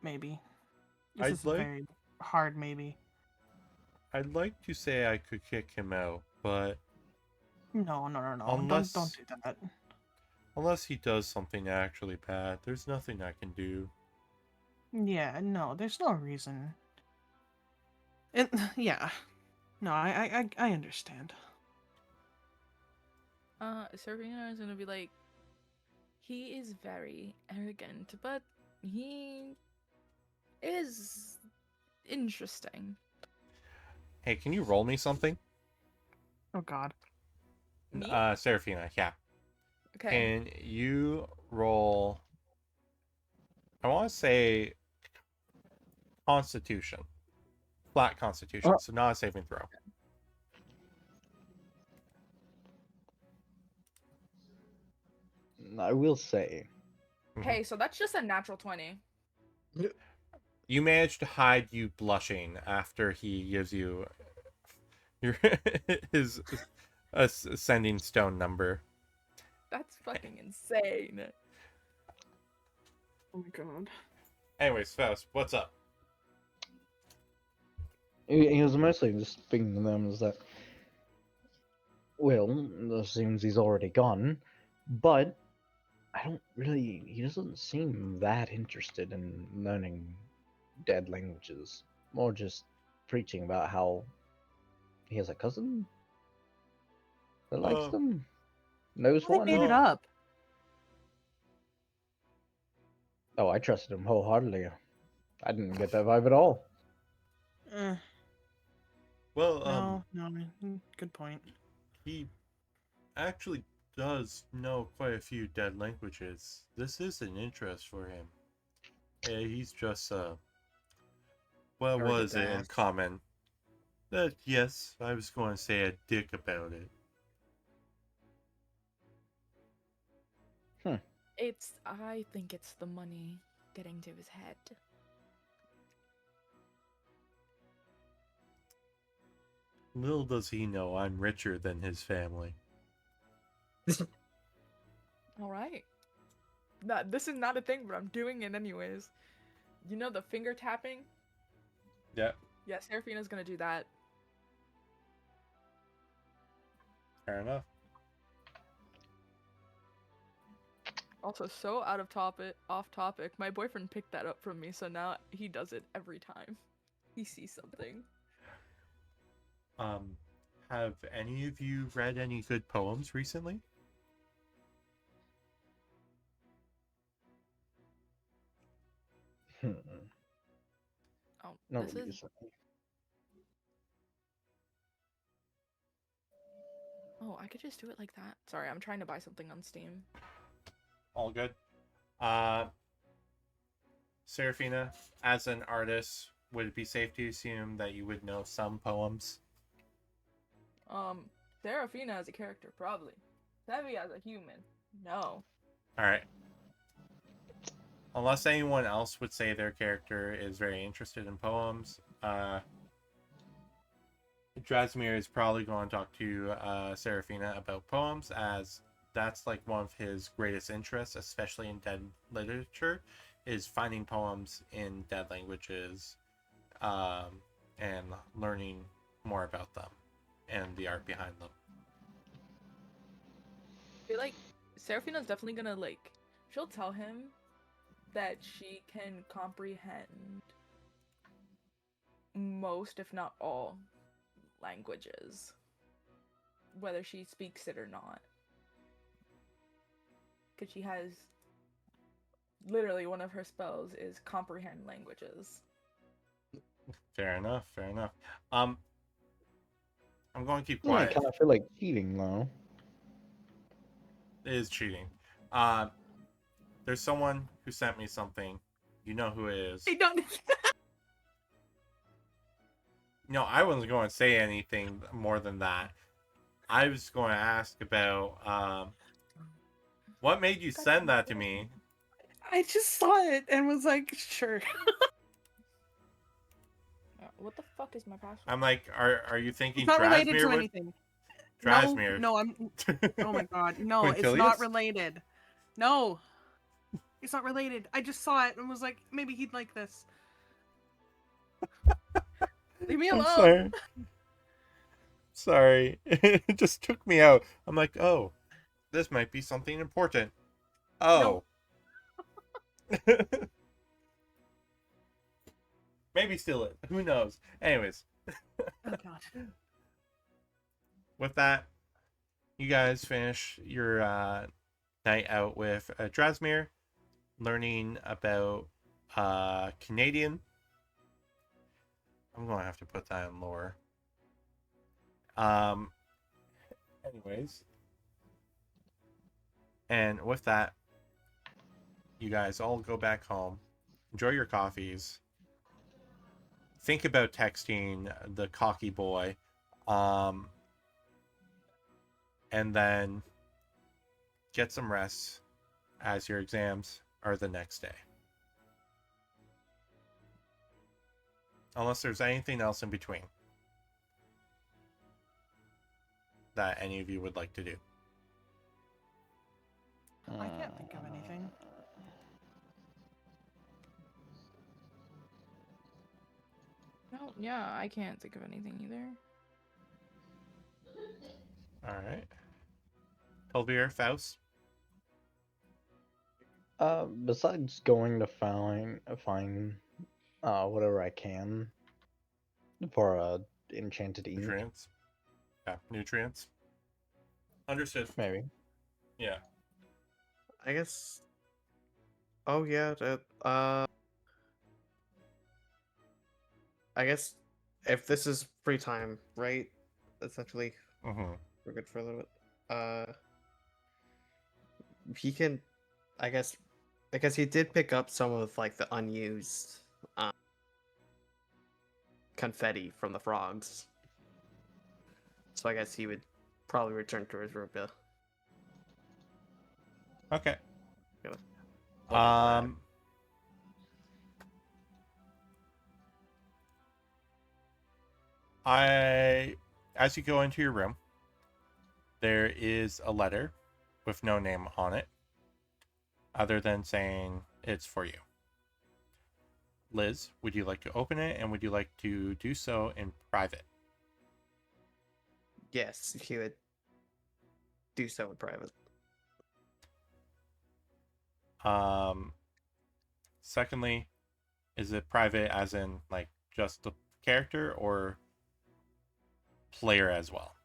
This is a very hard maybe. I'd like to say I could kick him out, but No. Unless- Don't do that. unless he does something actually bad, there's nothing I can do. Yeah, no, there's no reason. Yeah. No, I understand. Servina is gonna be like, he is very arrogant, but he is interesting. Hey, can you roll me something? Oh God. Me? Serafina, yeah. Okay. Can you roll, I want to say Constitution. Flat Constitution, so not a saving throw. I will say, Hey, so that's just a natural 20. You manage to hide you blushing after he gives you your his ascending stone number. That's fucking insane. Oh my god. Anyways, Faust, what's up? He was mostly just speaking to them is that, well, it seems he's already gone, but I don't really. He doesn't seem that interested in learning dead languages. More just preaching about how he has a cousin that likes Oh. them, knows They made it one. up. Oh, I trusted him wholeheartedly. I didn't get that vibe at all. Well, Good point. he actually does know quite a few dead languages. This is an interest for him. Yeah, he's just what Arrogant was it in ass. common? Yes, I was going to say a dick about it. I think it's the money getting to his head. Little does he know I'm richer than his family. All right. This is not a thing, but I'm doing it anyways. You know the finger tapping? Yeah, Yeah, Seraphina's gonna do that. fair enough. Also, so off topic. My boyfriend picked that up from me, so now he does it every time he sees something. Have any of you read any good poems recently? Hmm. Oh, Not this is recently. Oh, I could just do it like that. Sorry, I'm trying to buy something on Steam. All good. Seraphina, as an artist, would it be safe to assume that you would know some poems? Seraphina as a character, probably. Sevi as a human, no. Alright. Unless anyone else would say their character is very interested in poems, Drasmir is probably going to talk to Seraphina about poems, as that's like one of his greatest interests, especially in dead literature, is finding poems in dead languages and learning more about them and the art behind them. I feel like Seraphina's definitely gonna, she'll tell him that she can comprehend most, if not all, languages. Whether she speaks it or not. Because she has... Literally, one of her spells is comprehend languages. Fair enough, fair enough. I'm going to keep I quiet. kind of feel like cheating though. It is cheating. There's someone who sent me something. You know who it is. I don't. No, I wasn't going to say anything more than that. I was going to ask about what made you send that to me? I just saw it and was like, sure. What the fuck is my password? I'm like, are you thinking It's not related Drasmir to would... anything. Drasmir. No, I'm. Oh my god, no, it's Quintilius? not related. No, it's not related. I just saw it and was like, maybe he'd like this. Leave me I'm alone. sorry. It just took me out. I'm like, oh, this might be something important. Oh. Maybe steal it. Who knows? Anyways. Oh god. With that, you guys finish your night out with Drasmir, learning about Canadian. I'm going to have to put that in lore. Anyways. And with that, you guys all go back home. Enjoy your coffees. Think about texting the cocky boy. And then get some rest as your exams are the next day. Unless there's anything else in between that any of you would like to do. I can't think of anything. No, yeah, I can't think of anything either. All right. Elvira, Faust. Besides going to find whatever I can for enchanted ink, Nutrients. Yeah, nutrients. Understood. maybe. Yeah. I guess. Oh yeah. I guess if this is free time, right? Essentially, Mm-hmm. we're good for a little bit. He can. I guess. Because he did pick up some of like the unused confetti from the frogs. So I guess he would probably return to his room to Okay. look at that. As you go into your room, there is a letter with no name on it, other than saying it's for you. Liz, would you like to open it, and would you like to do so in private? Yes, he would do so in private. Secondly, is it private as in like just the character or player as well?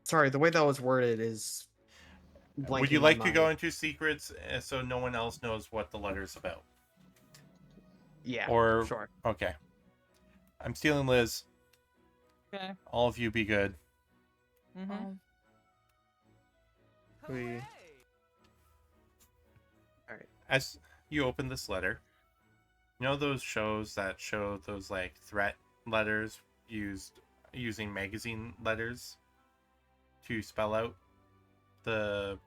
Sorry, the way that was worded is Would blanking you my like to go mind. into secrets so no one else knows what the letter's about? Yeah, Or sure. okay. I'm stealing Liz. Okay. All of you be good. Mm-hmm. We... Alright. As you open this letter, you know those shows that show those like threat letters using magazine letters to spell out the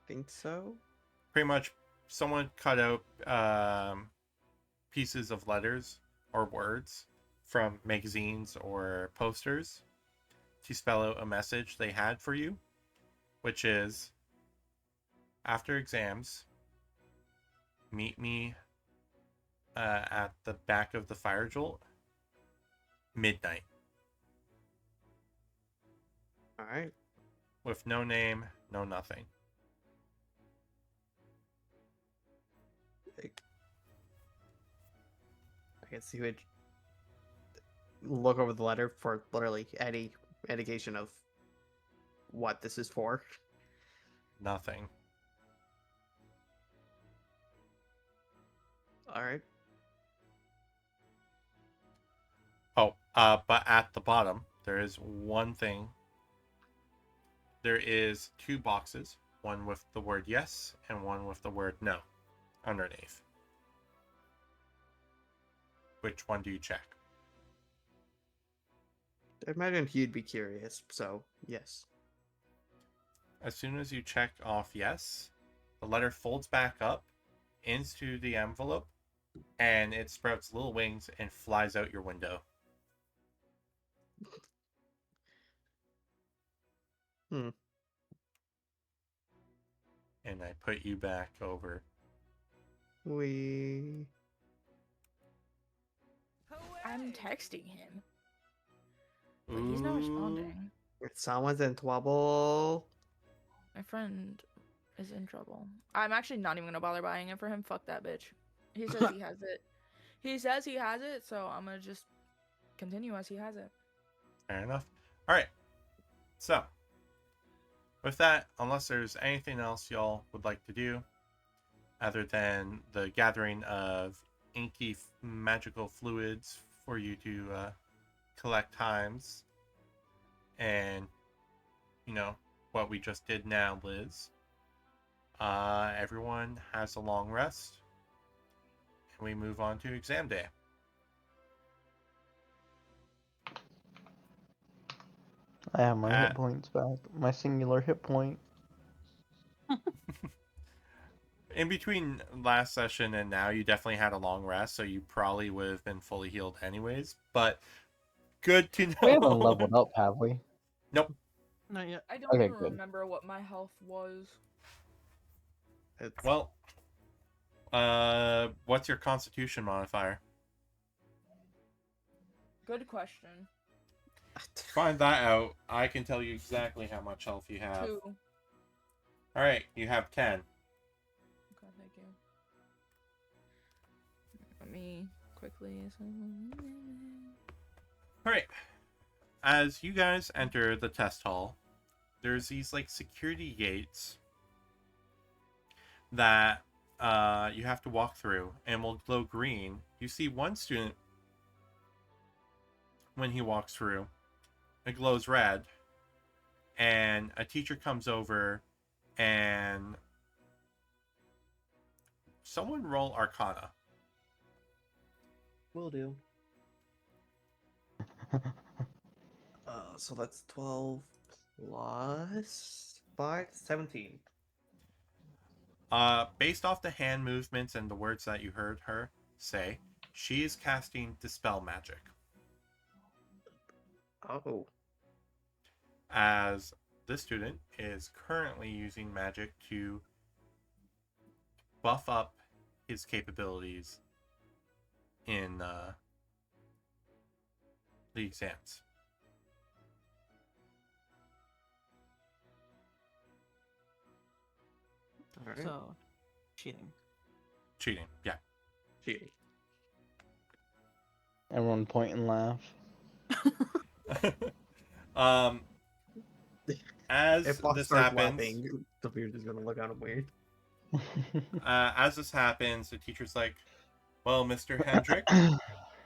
Think so? pretty much someone cut out pieces of letters or words from magazines or posters to spell out a message they had for you, which is, after exams, meet me at the back of the fire jolt, midnight. Alright. With no name, no nothing. I guess he would look over the letter for literally any indication of what this is for. Nothing. Alright. Oh, but at the bottom, there is one thing. There is two boxes, one with the word yes and one with the word no underneath. Which one do you check? I imagine he'd be curious, so yes. As soon as you check off yes, the letter folds back up into the envelope and it sprouts little wings and flies out your window. Hmm. And I put you back over. We... I'm texting him, but he's not responding. Someone's in trouble. My friend is in trouble. I'm actually not even gonna bother buying it for him. Fuck that bitch. He says he has it. He says he has it, so I'm gonna just continue as he has it. Fair enough. All right. So, with that, unless there's anything else y'all would like to do, other than the gathering of inky magical fluids for you to collect times, and what we just did now, Liz. Everyone has a long rest, and we move on to exam day. I have my Uh, hit points back. My singular hit point. In between last session and now, you definitely had a long rest, so you probably would have been fully healed anyways. But good to We haven't know. leveled up, have we? Nope. Not yet. I don't Okay, even good. remember what my health was. It's Well, what's your Constitution modifier? Good question. Find that out. I can tell you exactly how much health you have. 2. All right, you have 10. Okay, thank you. Let me quickly. All right. As you guys enter the test hall, there's these like security gates that you have to walk through and will glow green. You see one student when he walks through, it glows red, and a teacher comes over and someone roll Arcana. will do. So that's 12 plus 5, 17. Based off the hand movements and the words that you heard her say, she is casting Dispel Magic. Oh. As this student is currently using magic to buff up his capabilities in the exams. Alright. So, cheating. Cheating, yeah. Cheating. Everyone point and laugh. um, as If Fox this starts happens, laughing, Sophia's just gonna look at him weird. as this happens, the teacher's like, "Well, Mr. Hendrick,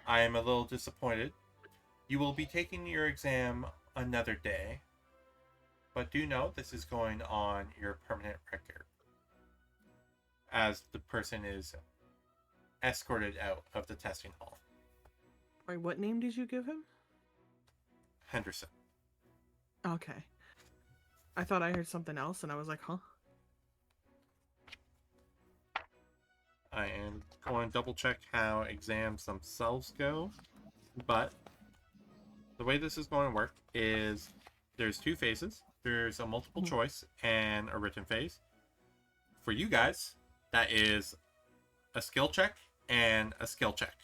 I am a little disappointed. You will be taking your exam another day, but do note this is going on your permanent record." As the person is escorted out of the testing hall. Wait, what name did you give him? Henderson. Okay. I thought I heard something else, and I was like, huh? I am going to double check how exams themselves go, but the way this is going to work is there's 2 phases. There's a multiple choice and a written phase. For you guys, that is a skill check and a skill check.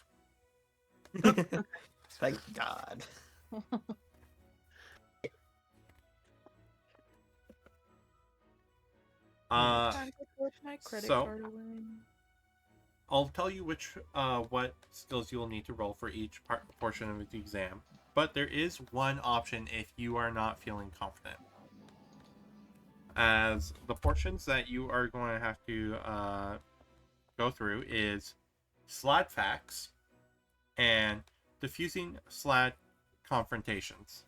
Thank God. Time to put my credit so- card away. I'll tell you which what skills you will need to roll for each portion of the exam, but there is one option if you are not feeling confident. As the portions that you are going to have to go through is SLAD facts and diffusing SLAD confrontations.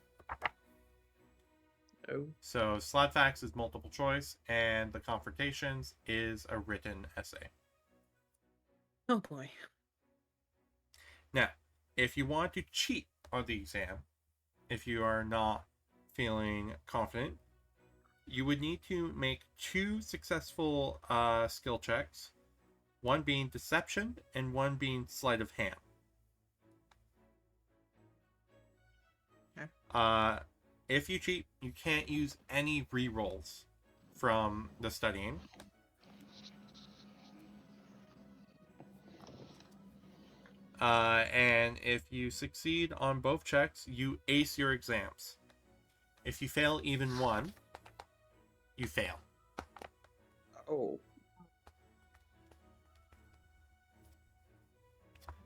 Oh. So SLAD facts is multiple choice, and the confrontations is a written essay. Oh boy. Now, if you want to cheat on the exam, if you are not feeling confident, you would need to make 2 successful skill checks, one being deception and one being sleight of hand. Okay. If you cheat, you can't use any rerolls from the studying. And if you succeed on both checks, you ace your exams. If you fail even one, you fail. Oh.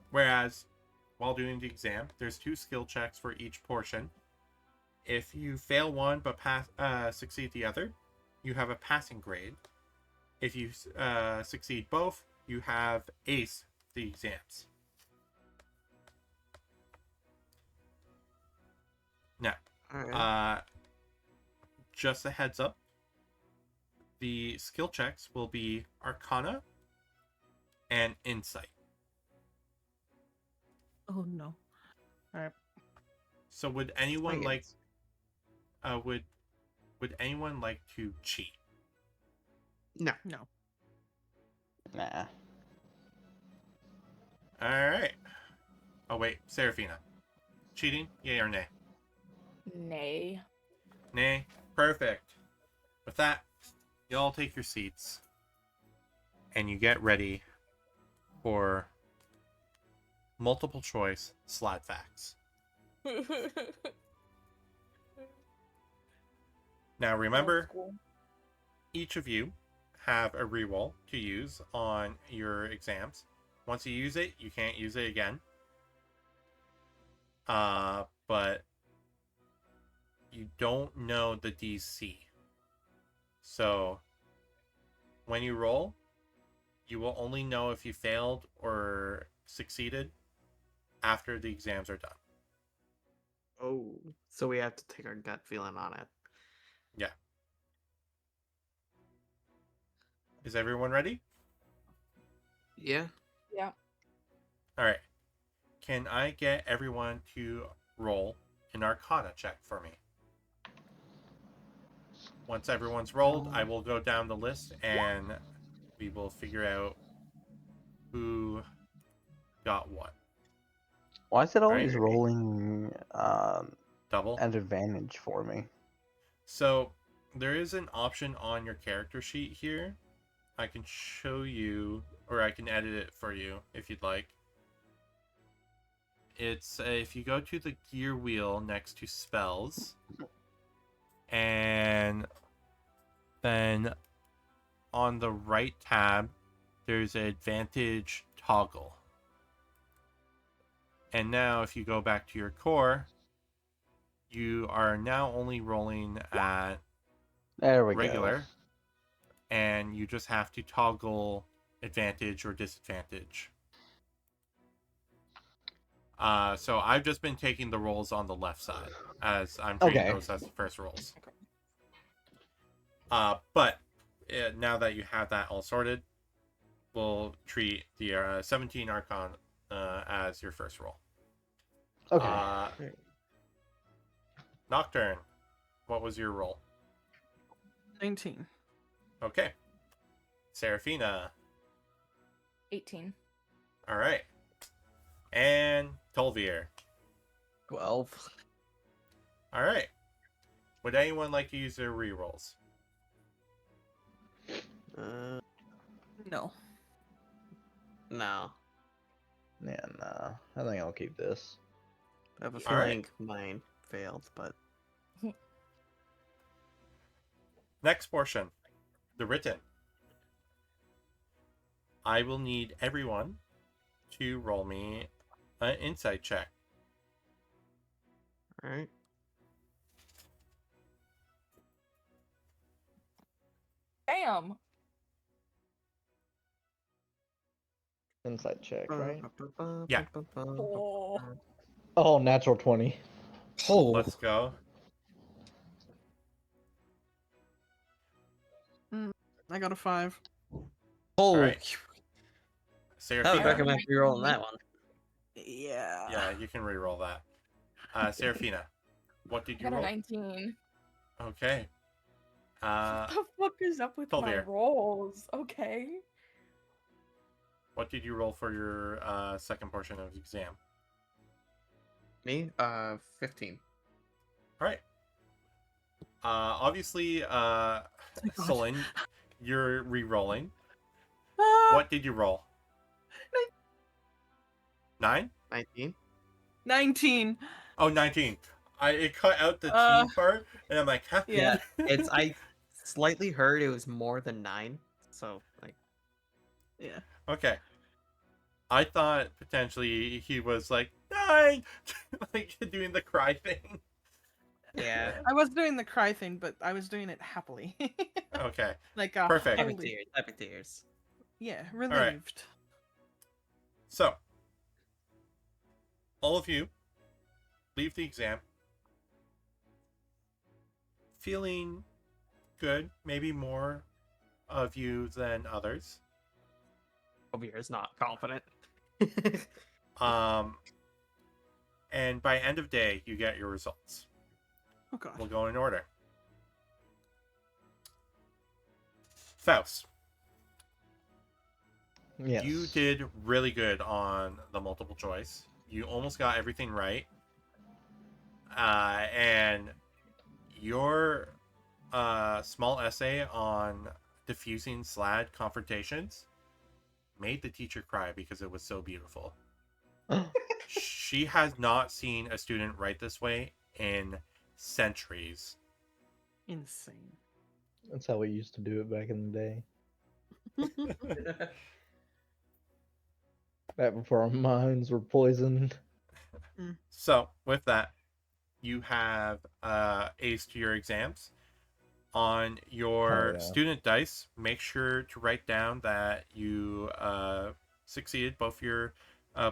Whereas, while doing the exam, there's 2 skill checks for each portion. If you fail one but succeed the other, you have a passing grade. If you succeed both, you have ace the exams. Now, Alright. just a heads up, the skill checks will be Arcana and Insight. Oh no. Alright. So would anyone like would anyone like to cheat? No. No. Nah. All right. Oh wait, Serafina. Cheating? Yay or nay? Nay. Nay. Perfect. With that, you all take your seats, and you get ready for multiple choice slide facts. Now remember, each of you have a reroll to use on your exams. Once you use it, you can't use it again. But you don't know the DC. So when you roll, you will only know if you failed or succeeded after the exams are done. Oh, so we have to take our gut feeling on it. Yeah. Is everyone ready? Yeah. Yeah. All right. Can I get everyone to roll an Arcana check for me? Once everyone's rolled, I will go down the list and we will figure out who got what. Why is it Right. always rolling Double. at advantage for me? So there is an option on your character sheet here. I can show you, or I can edit it for you if you'd like. It's if you go to the gear wheel next to spells, and then on the right tab, there's an advantage toggle. And now if you go back to your core, you are now only rolling at There we regular, go. and you just have to toggle advantage or disadvantage. So I've just been taking the rolls on the left side as I'm treating Okay. those as the first rolls. But now that you have that all sorted, we'll treat the 17 Archon as your first roll. Okay. Nocturne, what was your roll? 19. Okay. Serafina. 18. All right. And Tolvier. 12. All right. Would anyone like to use their rerolls? No. No. Yeah, nah. I think I'll keep this. I have a All right. feeling mine failed, but Next portion. The written. I will need everyone to roll me an insight check. alright. Damn. Insight check, right? Yeah. Oh. Oh, natural 20. Oh, Let's go. I got a 5. All right. I would Serafina. recommend rerolling that one. Yeah. Yeah, you can reroll that. Serafina, what did I you got a roll? 19. Okay. What the fuck is up with my Tolvier. rolls? Okay. What did you roll for your second portion of the exam? Me? 15. All right. Obviously, Solon, you're re-rolling. What did you roll? 9? 19? 19. Oh, 19. It cut out the T part, and I'm like, huh? Yeah. It's I slightly heard it was more than 9, so like Yeah. Okay. I thought potentially he was like 9, like doing the cry thing. yeah. I was doing the cry thing, but I was doing it happily. Okay. like Perfect. Epic holy- tears, epic tears. Yeah, relieved. So, all of you leave the exam feeling good, maybe more of you than others. Over here is not confident. And by end of day, you get your results. Oh god. We'll go in order. Faust, Yes. you did really good on the multiple choice. You almost got everything right. And your small essay on diffusing SLAD confrontations made the teacher cry because it was so beautiful. She has not seen a student write this way in centuries. Insane. That's how we used to do it back in the day. Back before our minds were poisoned. So, with that, you have aced your exams. On your yeah. student dice, make sure to write down that you succeeded both your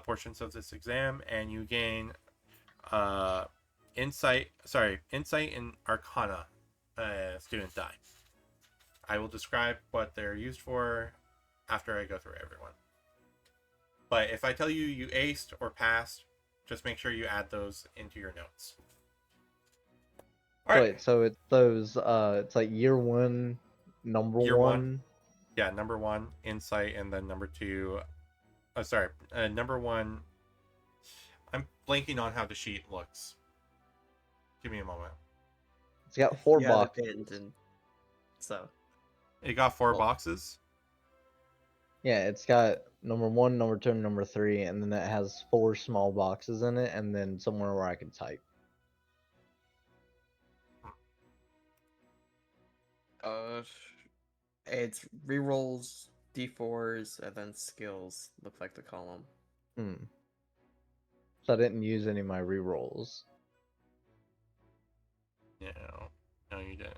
portions of this exam, and you gain insight and arcana student die. I will describe what they're used for after I go through everyone. But if I tell you you aced or passed, just make sure you add those into your notes. All right. Wait, so it's those it's like year one, number Year one. one. Yeah, number 1 insight, and then number 2 number 1, I'm blanking on how the sheet looks. Give me a moment. It's got 4 You have it boxes. pinned, and so It got 4 Well- boxes. Yeah, it's got number 1, number 2, and number 3, and then it has 4 small boxes in it, and then somewhere where I can type. it's rerolls, d4s, and then skills. Look like the column. So I didn't use any of my rerolls. No, you didn't.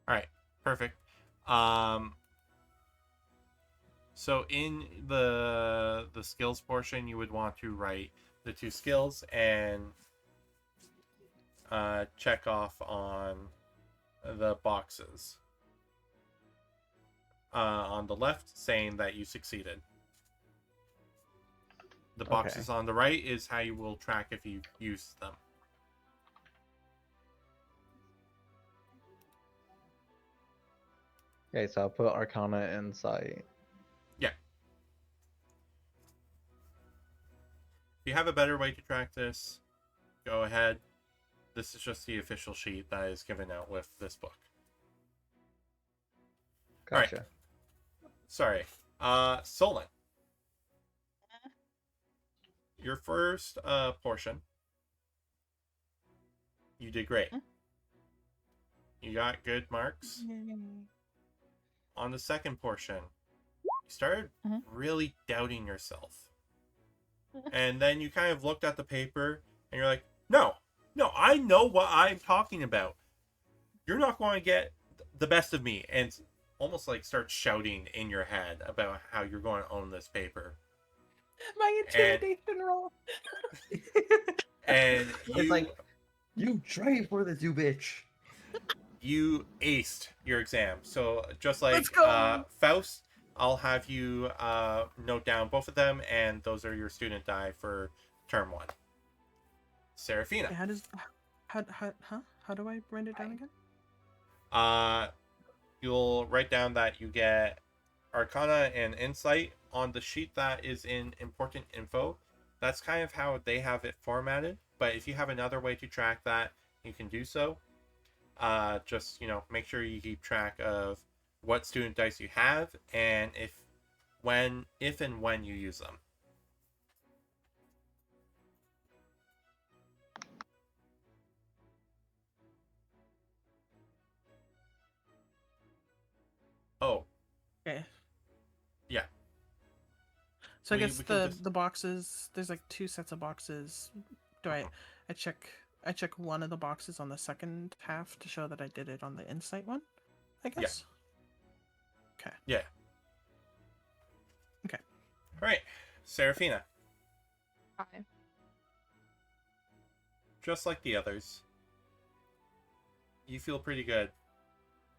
All right, perfect. So in the skills portion, you would want to write the 2 skills and check off on the boxes on the left saying that you succeeded. The boxes on the right is how you will track if you use them. Okay, so I'll put Arcana Insight. Yeah. If you have a better way to track this, go ahead. This is just the official sheet that is given out with this book. Alright. Gotcha. Sorry. Solon. Your first portion, you did great. You got good marks. On the second portion, you started really doubting yourself. And then you kind of looked at the paper and you're like, no, I know what I'm talking about. You're not going to get the best of me. And almost like start shouting in your head about how you're going to own this paper. My intimidation roll. And It's like, you trained for this, you bitch. you aced your exam. So just like Let's go! Faust, I'll have you note down both of them, and those are your student die for term 1. Serafina. How do I write it down again? You'll write down that you get Arcana and Insight on the sheet that is in important info. That's kind of how they have it formatted, but if you have another way to track that, you can do so. Just, make sure you keep track of what student dice you have and if and when you use them. Oh, Okay. yeah. So I We guess can just- the boxes, there's like 2 sets of boxes. Do I check one of the boxes on the second half to show that I did it on the insight one, I guess? Okay. Yeah. Okay. All right, Serafina. Hi. Just like the others, you feel pretty good.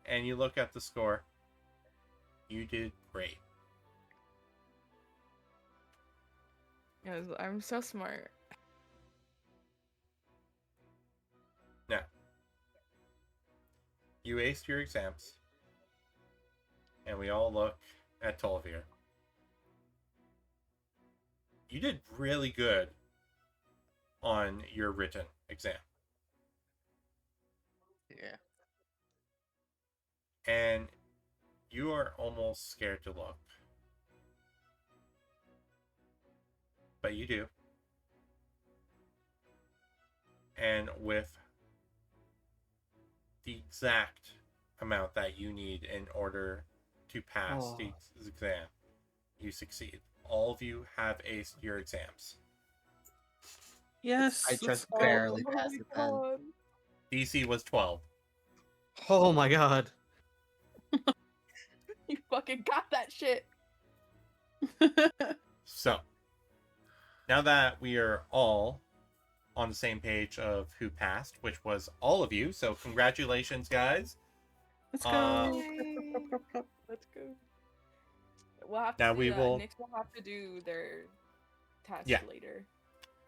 And you look at the score. You did great. Yes, I'm so smart. Now, you aced your exams, and we all look at Tolvir. You did really good on your written exam. Yeah. And you are almost scared to look. But you do. And with the exact amount that you need in order to pass the exam, you succeed. All of you have aced your exams. Yes. I let's just go. barely Oh passed my it then. god. DC was 12. Oh my god. You fucking got that shit. So, now that we are all on the same page of who passed, which was all of you, so congratulations, guys. Let's go. Let's go. We'll have to Now see, we will. Nyx will have to do their test Yeah. later.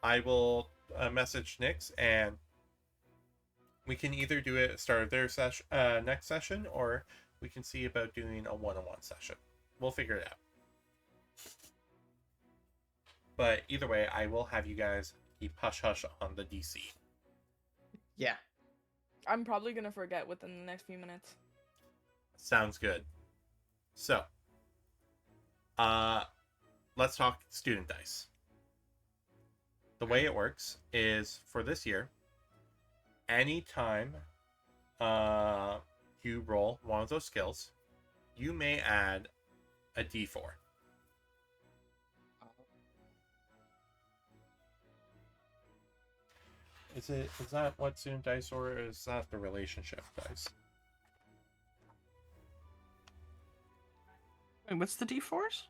I will message Nyx, and we can either do it at the start of their session, next session, or we can see about doing a one-on-one session. We'll figure it out. But either way, I will have you guys keep hush-hush on the DC. Yeah. I'm probably gonna forget within the next few minutes. Sounds good. So, let's talk student dice. The way it works is for this year, anytime you roll one of those skills, you may add a d4. Is that what student dice, or is that the relationship dice? Wait, what's the D4s?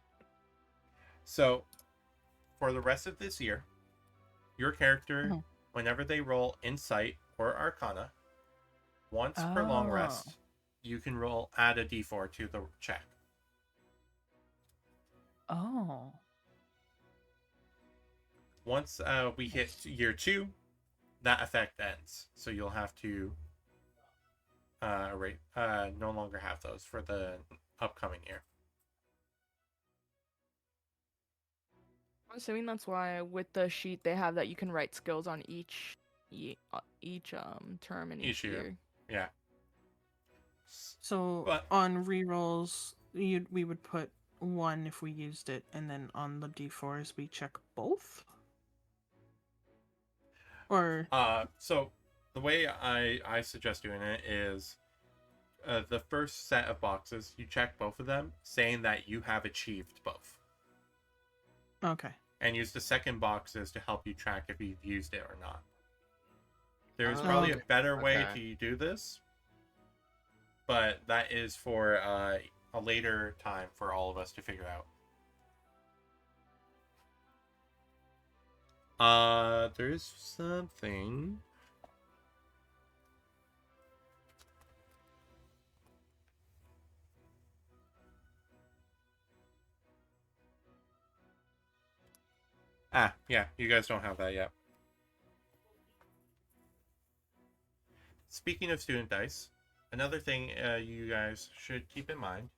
So, for the rest of this year, your character, Mhm. whenever they roll Insight or Arcana, once per long rest, you can add a d4 to the check. Oh. Once we hit year 2, that effect ends. So you'll have to no longer have those for the upcoming year. I'm assuming that's why with the sheet they have that you can write skills on each term and each year. Yeah. So But on rerolls, we would put 1 if we used it, and then on the D4s we check both? Or so the way I suggest doing it is the first set of boxes, you check both of them, saying that you have achieved both. okay. And use the second boxes to help you track if you've used it or not. There's probably a better way to do this, but that is for a later time for all of us to figure out. There's something. Yeah, you guys don't have that yet. Speaking of student dice, another thing you guys should keep in mind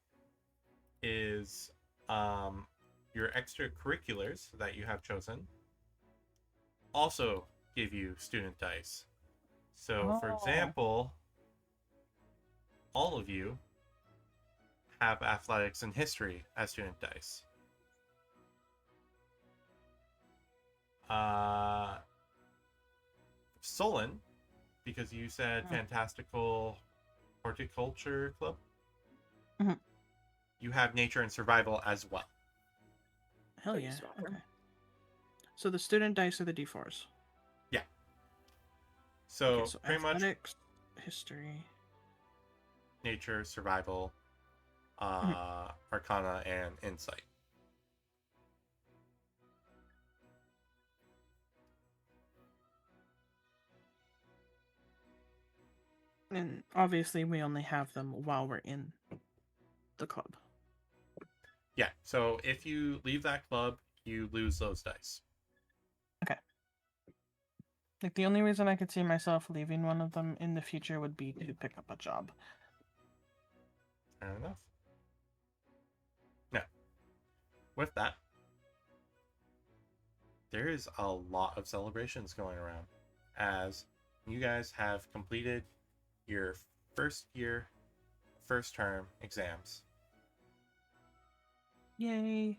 is your extracurriculars that you have chosen also give you student dice. So, for example, all of you have athletics and history as student dice. Solon, because you said fantastical horticulture club, Mhm. you have nature and survival as well. Hell Oh, you yeah. swap 'em. Okay. So the student dice are the D4s. Yeah. So, Okay, so pretty much athletics, history. nature, survival, arcana, and insight. And obviously we only have them while we're in the club. Yeah, so if you leave that club, you lose those dice. Like the only reason I could see myself leaving one of them in the future would be to pick up a job. Fair enough. Now, with that, there is a lot of celebrations going around as you guys have completed your first year, first term exams. Yay!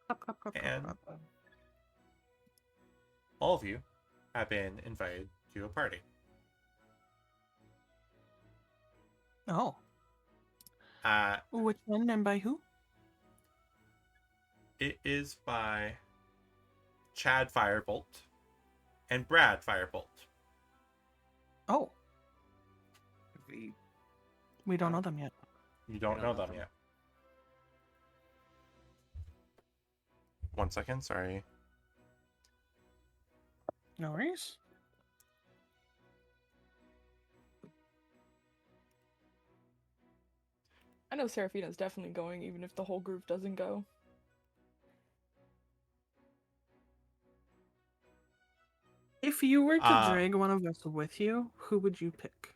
Clap, clap, clap, clap, And clap. all of you have been invited to a party. Oh, Uh, which one and by who? it is by Chad Firebolt and Brad Firebolt. Oh, We we don't know them yet. You don't don't know know them them. yet. 1 second, sorry. No worries. I know Seraphina's definitely going, even if the whole group doesn't go. If you were to Uh, drag one of us with you, who would you pick?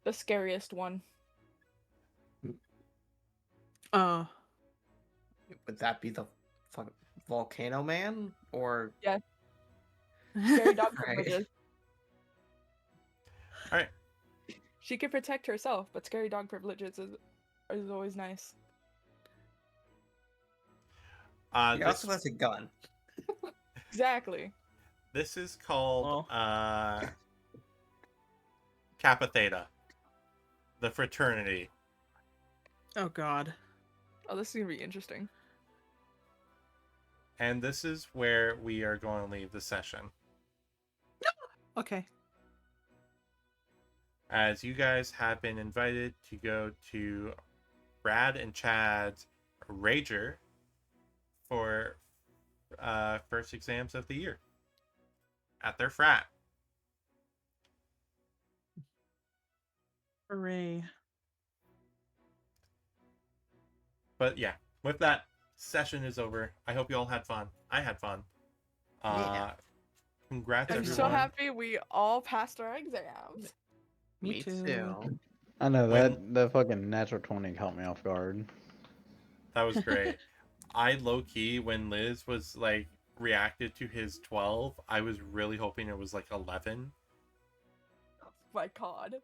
The scariest one. Uh, would that be the volcano man or Yeah, scary dog Right. privileges. All right. She can protect herself, but scary dog privileges is always nice. he This also has a gun? Exactly. this is called Well. Kappa Theta, the fraternity. oh God. Oh, this is gonna be interesting. And this is where we are going to leave the session. Okay. As you guys have been invited to go to Brad and Chad's Rager for first exams of the year at their frat. Hooray. But yeah, with that, session is over. I hope you all had fun. I had fun. Yeah. Congrats, I'm everyone. so happy we all passed our exams. Me too. I know When- that fucking natural 20 caught me off guard. That was great. I low key, when Liz was like reacted to his 12, I was really hoping it was like 11. My God.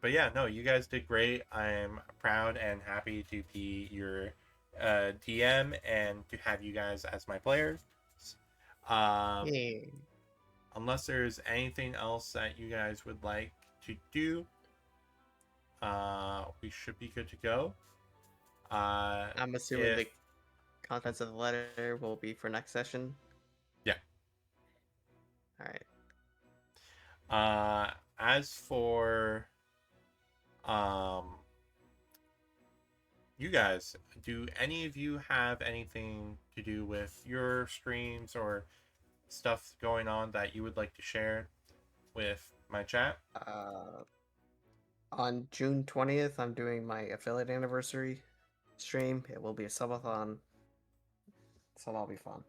But yeah, no, you guys did great. I'm proud and happy to be your DM and to have you guys as my players. Yeah. Unless there's anything else that you guys would like to do, we should be good to go. I'm assuming if- the contents of the letter will be for next session. Yeah. All right. As for you guys, do any of you have anything to do with your streams or stuff going on that you would like to share with my chat? On June 20th, I'm doing my affiliate anniversary stream. It will be a subathon, so that'll be fun.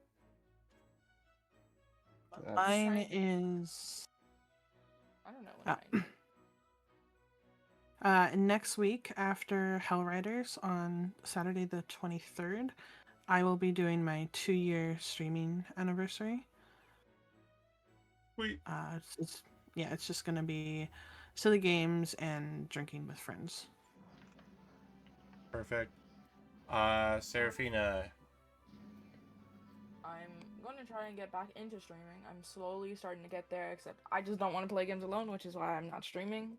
That's- Mine is I don't know what mine. next week after Hellriders on Saturday the 23rd. I will be doing my 2-year streaming anniversary. Sweet. It's just gonna be silly games and drinking with friends. Perfect. Seraphina. I'm going to try and get back into streaming. I'm slowly starting to get there, except I just don't want to play games alone, which is why I'm not streaming.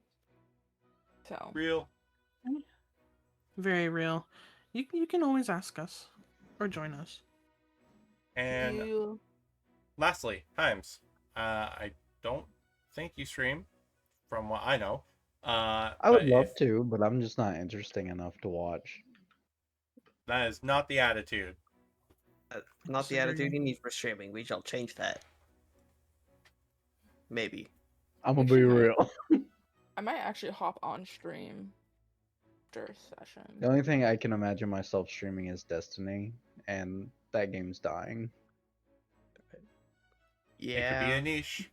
So. Real. Very real. You can always ask us or join us. And You... lastly, Himes. I don't think you stream, from what I know. I would but love if- to, but I'm just not interesting enough to watch. That is not the attitude. Not the Disagree. attitude you need for streaming. We shall change that. Maybe. I'm gonna be Actually, real. I might actually hop on stream after session. The only thing I can imagine myself streaming is Destiny, and that game's dying. It could be a niche.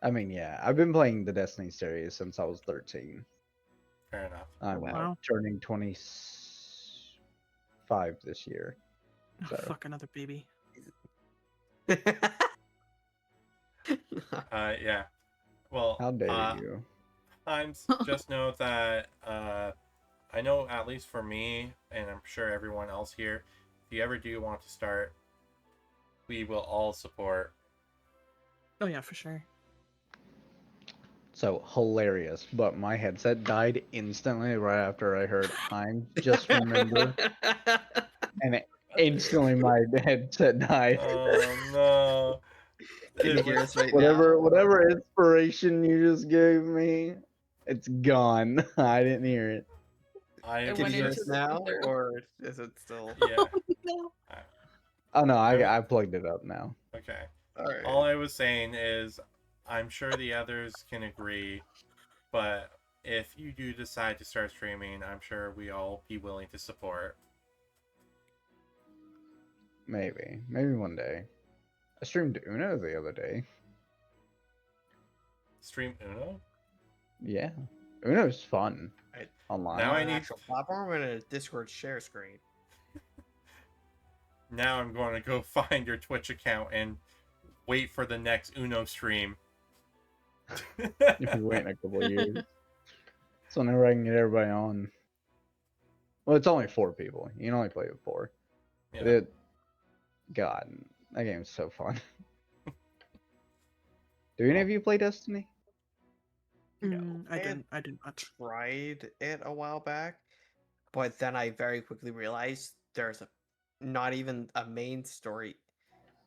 I mean, yeah, I've been playing the Destiny series since I was 13. Fair enough. I'm Wow. turning 25 this year. Oh, So. fuck, another baby. Yeah. Well, How dare you? just know that I know at least for me, and I'm sure everyone else here, if you ever do want to start, we will all support. Oh yeah, for sure. So hilarious, but my headset died instantly right after I heard "I'm just remember," and instantly my headset died. Oh no! Can you It hear was us right whatever, now? whatever inspiration you just gave me, it's gone. I didn't hear it. I It Can went you hear was into us the now, ether. or is it still? yeah. No. Oh no, I I plugged it up now. okay. All right. All I was saying is, I'm sure the others can agree, but if you do decide to start streaming, I'm sure we all be willing to support. Maybe one day. I streamed Uno the other day. Stream Uno? Yeah, Uno's fun Right. online. Now On I an need- actual platform or in a Discord share screen. Now I'm going to go find your Twitch account and wait for the next Uno stream. If you wait a couple of years. So whenever I can get everybody on. Well, it's only 4 people. You can only play with 4. Yeah. God, that game's so fun. Do any of you play Destiny? No, I and- didn't. I did not. Tried it a while back, but then I very quickly realized there's not even a main story,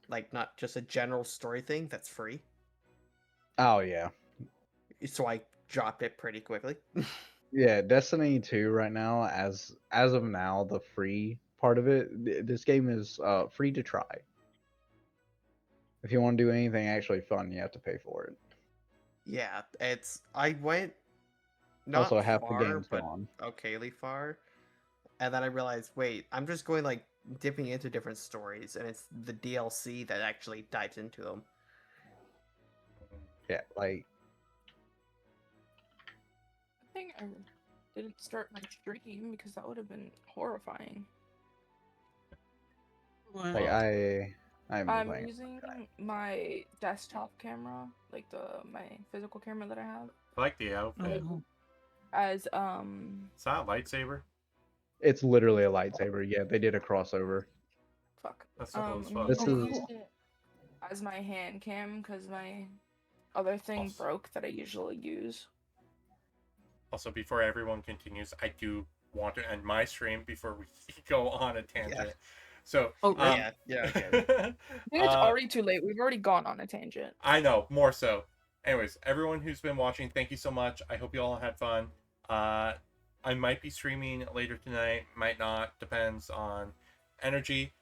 like not just a general story thing that's free. Oh yeah, So I dropped it pretty quickly. yeah. Destiny 2 right now, as of now, the free part of it. This game is free to try. If you want to do anything actually fun, you have to pay for it. Yeah, I went not Also, half the far, game's but gone. okayly far, and then I realized, wait, I'm just going like dipping into different stories, and it's the DLC that actually dives into them. Yeah, like I think I didn't start my stream because that would have been horrifying. What? like I I'm I'm playing. using my desktop camera, like my physical camera that I have, I like the outfit. Oh, as Is that a lightsaber? It's literally a lightsaber. Yeah, they did a crossover. fuck. That's cool as I'm fuck. This using is- it as my hand cam because my other thing Awesome. broke that I usually use. Also, before everyone continues, I do want to end my stream before we go on a tangent. So, Oh, right. Yeah, okay. I think it's already too late. We've already gone on a tangent. I know, more so. Anyways, everyone who's been watching, thank you so much. I hope you all had fun. I might be streaming later tonight, might not, depends on energy.